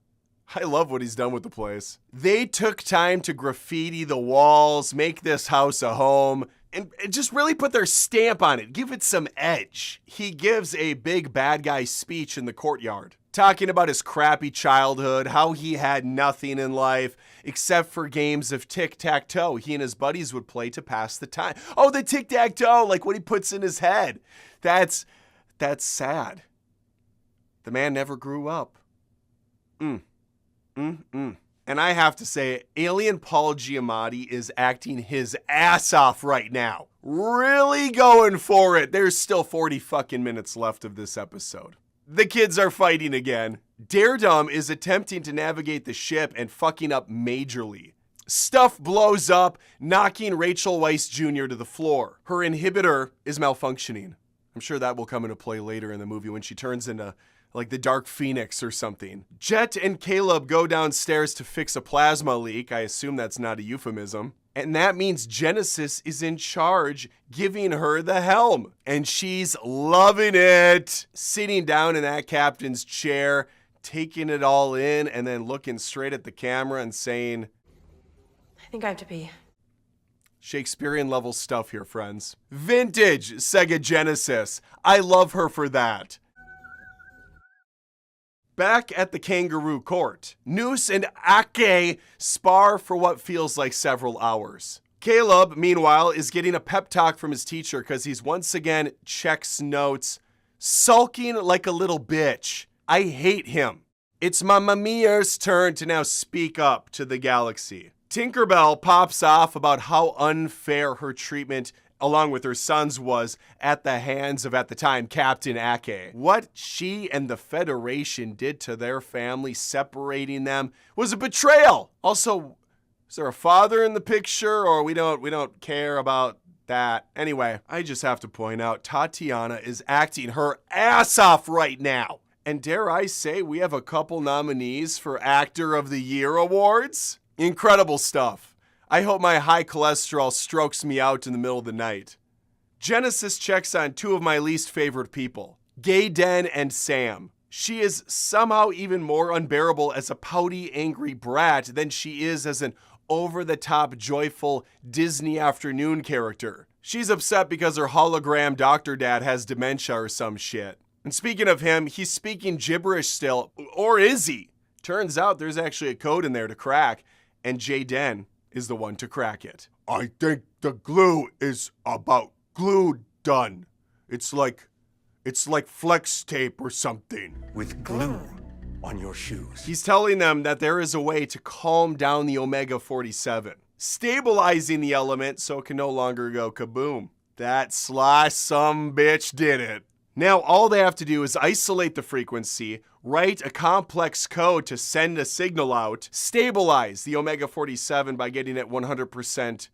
I love what he's done with the place. They took time to graffiti the walls, make this house a home, and just really put their stamp on it, give it some edge. He gives a big bad guy speech in the courtyard, talking about his crappy childhood, how he had nothing in life except for games of tic-tac-toe he and his buddies would play to pass the time. Oh, the tic-tac-toe, like what he puts in his head. That's sad. The man never grew up. And I have to say, Alien Paul Giamatti is acting his ass off right now. Really going for it. There's still 40 fucking minutes left of this episode. The kids are fighting again. Daredum is attempting to navigate the ship and fucking up majorly. Stuff blows up, knocking Rachel Weisz Jr. to the floor. Her inhibitor is malfunctioning. I'm sure that will come into play later in the movie when she turns into like the Dark Phoenix or something. Jet and Caleb go downstairs to fix a plasma leak. I assume that's not a euphemism. And that means Genesis is in charge, giving her the helm. And she's loving it. Sitting down in that captain's chair, taking it all in, and then looking straight at the camera and saying, I think I have to pee. Shakespearean level stuff here, friends. Vintage Sega Genesis. I love her for that. Back at the kangaroo court, Noose and Ake spar for what feels like several hours. Caleb, meanwhile, is getting a pep talk from his teacher because he's once again checks notes, sulking like a little bitch. I hate him. It's Mamma Mia's turn to now speak up to the galaxy. Tinkerbell pops off about how unfair her treatment along with her sons was at the hands of, at the time, Captain Ake. What she and the Federation did to their family, separating them, was a betrayal. Also, is there a father in the picture, or we don't care about that? Anyway, I just have to point out, Tatiana is acting her ass off right now. And dare I say, we have a couple nominees for Actor of the Year awards? Incredible stuff. I hope my high cholesterol strokes me out in the middle of the night. Genesis checks on two of my least favorite people, Gay Den and Sam. She is somehow even more unbearable as a pouty, angry brat than she is as an over-the-top, joyful Disney afternoon character. She's upset because her hologram Dr. Dad has dementia or some shit. And speaking of him, he's speaking gibberish still. Or is he? Turns out there's actually a code in there to crack, and Jay Den is the one to crack it. I think the glue is about glue done. It's like flex tape or something. With glue on your shoes. He's telling them that there is a way to calm down the Omega-47, stabilizing the element so it can no longer go kaboom. That sly sumbitch did it. Now all they have to do is isolate the frequency, write a complex code to send a signal out, stabilize the Omega-47 by getting it 100%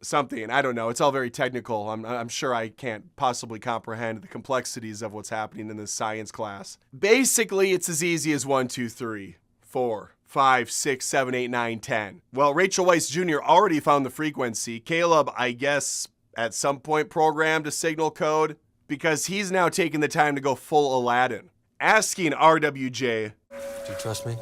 something. I don't know. It's all very technical. I'm sure I can't possibly comprehend the complexities of what's happening in this science class. Basically, it's as easy as 1, 2, 3, 4, 5, 6, 7, 8, 9, 10. Well, Rachel Weisz Jr. already found the frequency. Caleb, I guess, at some point programmed a signal code, because he's now taking the time to go full Aladdin, asking RWJ, Do you trust me?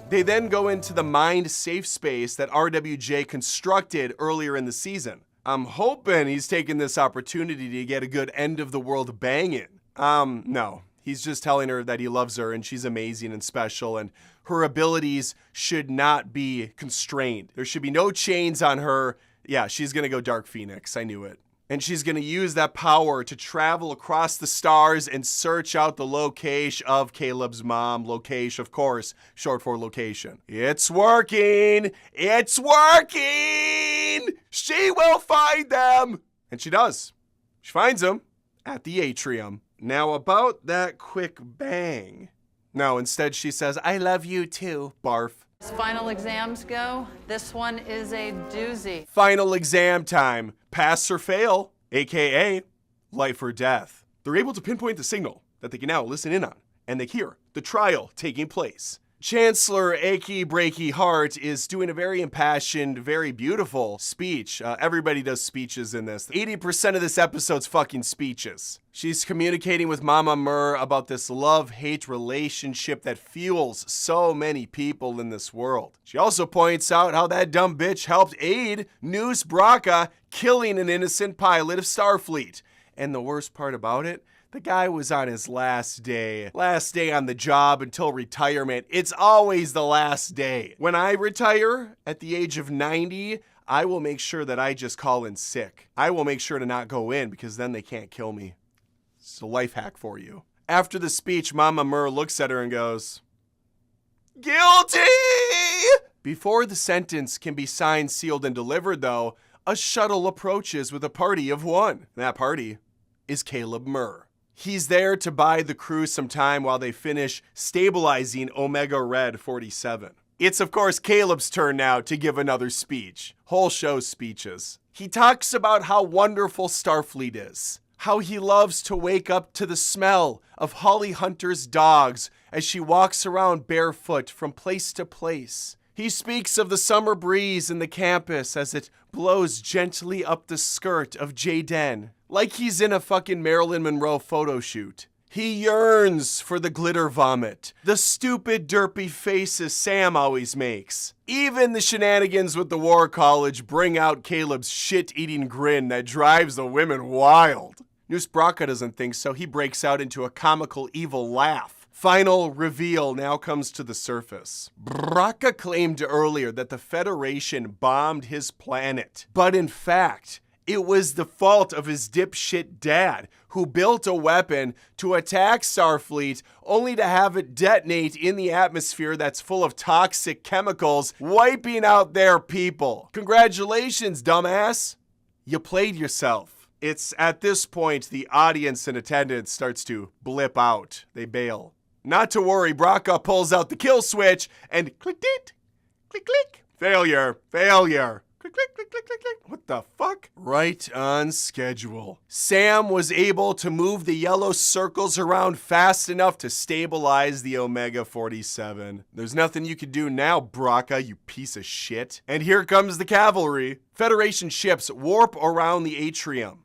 They then go into the mind safe space that RWJ constructed earlier in the season. I'm hoping he's taking this opportunity to get a good end of the world banging. No. He's just telling her that he loves her and she's amazing and special, and her abilities should not be constrained. There should be no chains on her. Yeah, she's gonna go Dark Phoenix. I knew it. And she's gonna use that power to travel across the stars and search out the location of Caleb's mom. Location, of course, short for location. It's working! It's working! She will find them! And she does. She finds them at the atrium. Now about that quick bang. No, instead she says, I love you too, barf. As final exams go, this one is a doozy. Final exam time. Pass or fail, aka life or death. They're able to pinpoint the signal that they can now listen in on, and they hear the trial taking place. Chancellor Achy Breaky Heart is doing a very impassioned, very beautiful speech. Everybody does speeches in this. 80% of this episode's fucking speeches. She's communicating with Mama Mur about this love-hate relationship that fuels so many people in this world. She also points out how that dumb bitch helped aid Noose Braca killing an innocent pilot of Starfleet. And the worst part about it, the guy was on his last day on the job until retirement. It's always the last day. When I retire at the age of 90, I will make sure that I just call in sick. I will make sure to not go in because then they can't kill me. It's a life hack for you. After the speech, Mama Mur looks at her and goes, guilty! Before the sentence can be signed, sealed, and delivered, though, a shuttle approaches with a party of one. That party is Caleb Mur. He's there to buy the crew some time while they finish stabilizing Omega Red 47. It's, of course, Caleb's turn now to give another speech. Whole show speeches. He talks about how wonderful Starfleet is, how he loves to wake up to the smell of Holly Hunter's dogs as she walks around barefoot from place to place. He speaks of the summer breeze in the campus as it blows gently up the skirt of Jaden, like he's in a fucking Marilyn Monroe photo shoot. He yearns for the glitter vomit, the stupid derpy faces Sam always makes. Even the shenanigans with the War College bring out Caleb's shit-eating grin that drives the women wild. Noose Braca doesn't think so. He breaks out into a comical evil laugh. Final reveal now comes to the surface. Braca claimed earlier that the Federation bombed his planet, but in fact, it was the fault of his dipshit dad, who built a weapon to attack Starfleet only to have it detonate in the atmosphere that's full of toxic chemicals, wiping out their people. Congratulations, dumbass. You played yourself. It's at this point the audience in attendance starts to blip out. They bail. Not to worry, Braca pulls out the kill switch and click it, click, click. Failure, failure. Click, click, click, click, click, click. What the fuck? Right on schedule. Sam was able to move the yellow circles around fast enough to stabilize the Omega 47. There's nothing you can do now, Braca, you piece of shit. And here comes the cavalry. Federation ships warp around the atrium.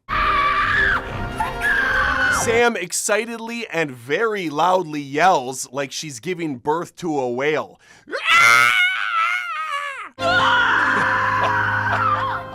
Sam excitedly and very loudly yells like she's giving birth to a whale.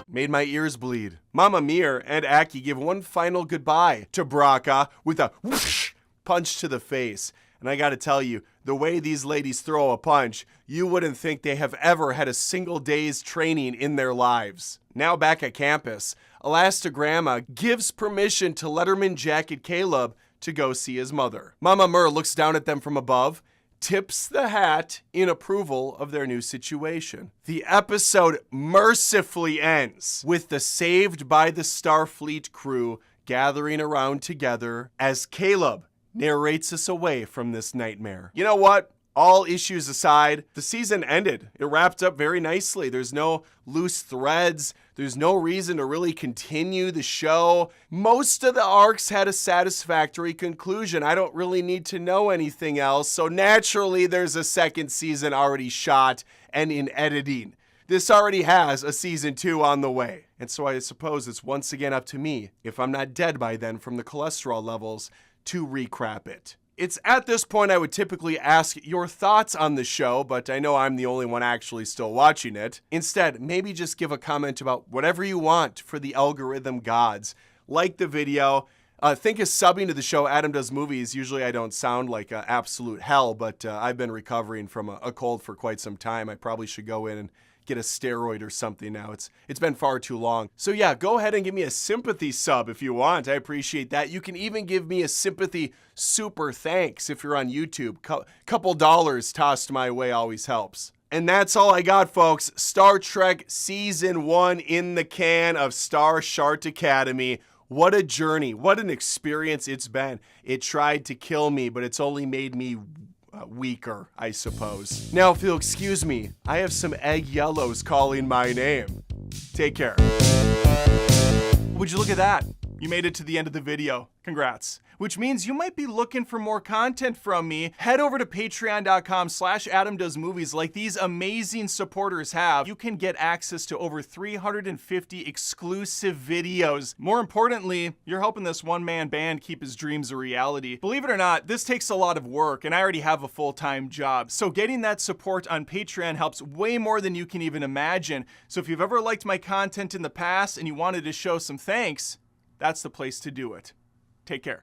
Made my ears bleed. Mama Mir and Aki give one final goodbye to Braca with a whoosh punch to the face. And I gotta tell you, the way these ladies throw a punch, you wouldn't think they have ever had a single day's training in their lives. Now back at campus, Elastigramma gives permission to Letterman Jacket Caleb to go see his mother. Mama Mur looks down at them from above, tips the hat in approval of their new situation. The episode mercifully ends with the Saved by the Starfleet crew gathering around together as Caleb narrates us away from this nightmare. You know what? All issues aside, the season ended. It wrapped up very nicely. There's no loose threads. There's no reason to really continue the show. Most of the arcs had a satisfactory conclusion. I don't really need to know anything else. So naturally, there's a second season already shot and in editing. This already has a season 2 on the way. And so I suppose it's once again up to me, if I'm not dead by then from the cholesterol levels, to recrap it. It's at this point I would typically ask your thoughts on the show, but I know I'm the only one actually still watching it. Instead, maybe just give a comment about whatever you want for the algorithm gods. Like the video, Think of subbing to the show Adam Does Movies. Usually I don't sound like absolute hell, but I've been recovering from a cold for quite some time. I probably should go in and get a steroid or something now. It's been far too long. So yeah, go ahead and give me a sympathy sub if you want. I appreciate that. You can even give me a sympathy super thanks if you're on YouTube. Couple dollars tossed my way always helps. And that's all I got, folks. Star Trek Season 1 in the can of Starfleet Academy. What a journey. What an experience it's been. It tried to kill me, but it's only made me weaker, I suppose. Now, if you'll excuse me, I have some egg yellows calling my name. Take care. Would you look at that? You made it to the end of the video. Congrats. Which means you might be looking for more content from me. Head over to patreon.com/AdamDoesMovies like these amazing supporters have. You can get access to over 350 exclusive videos. More importantly, you're helping this one-man band keep his dreams a reality. Believe it or not, this takes a lot of work, and I already have a full-time job. So getting that support on Patreon helps way more than you can even imagine. So if you've ever liked my content in the past and you wanted to show some thanks, that's the place to do it. Take care.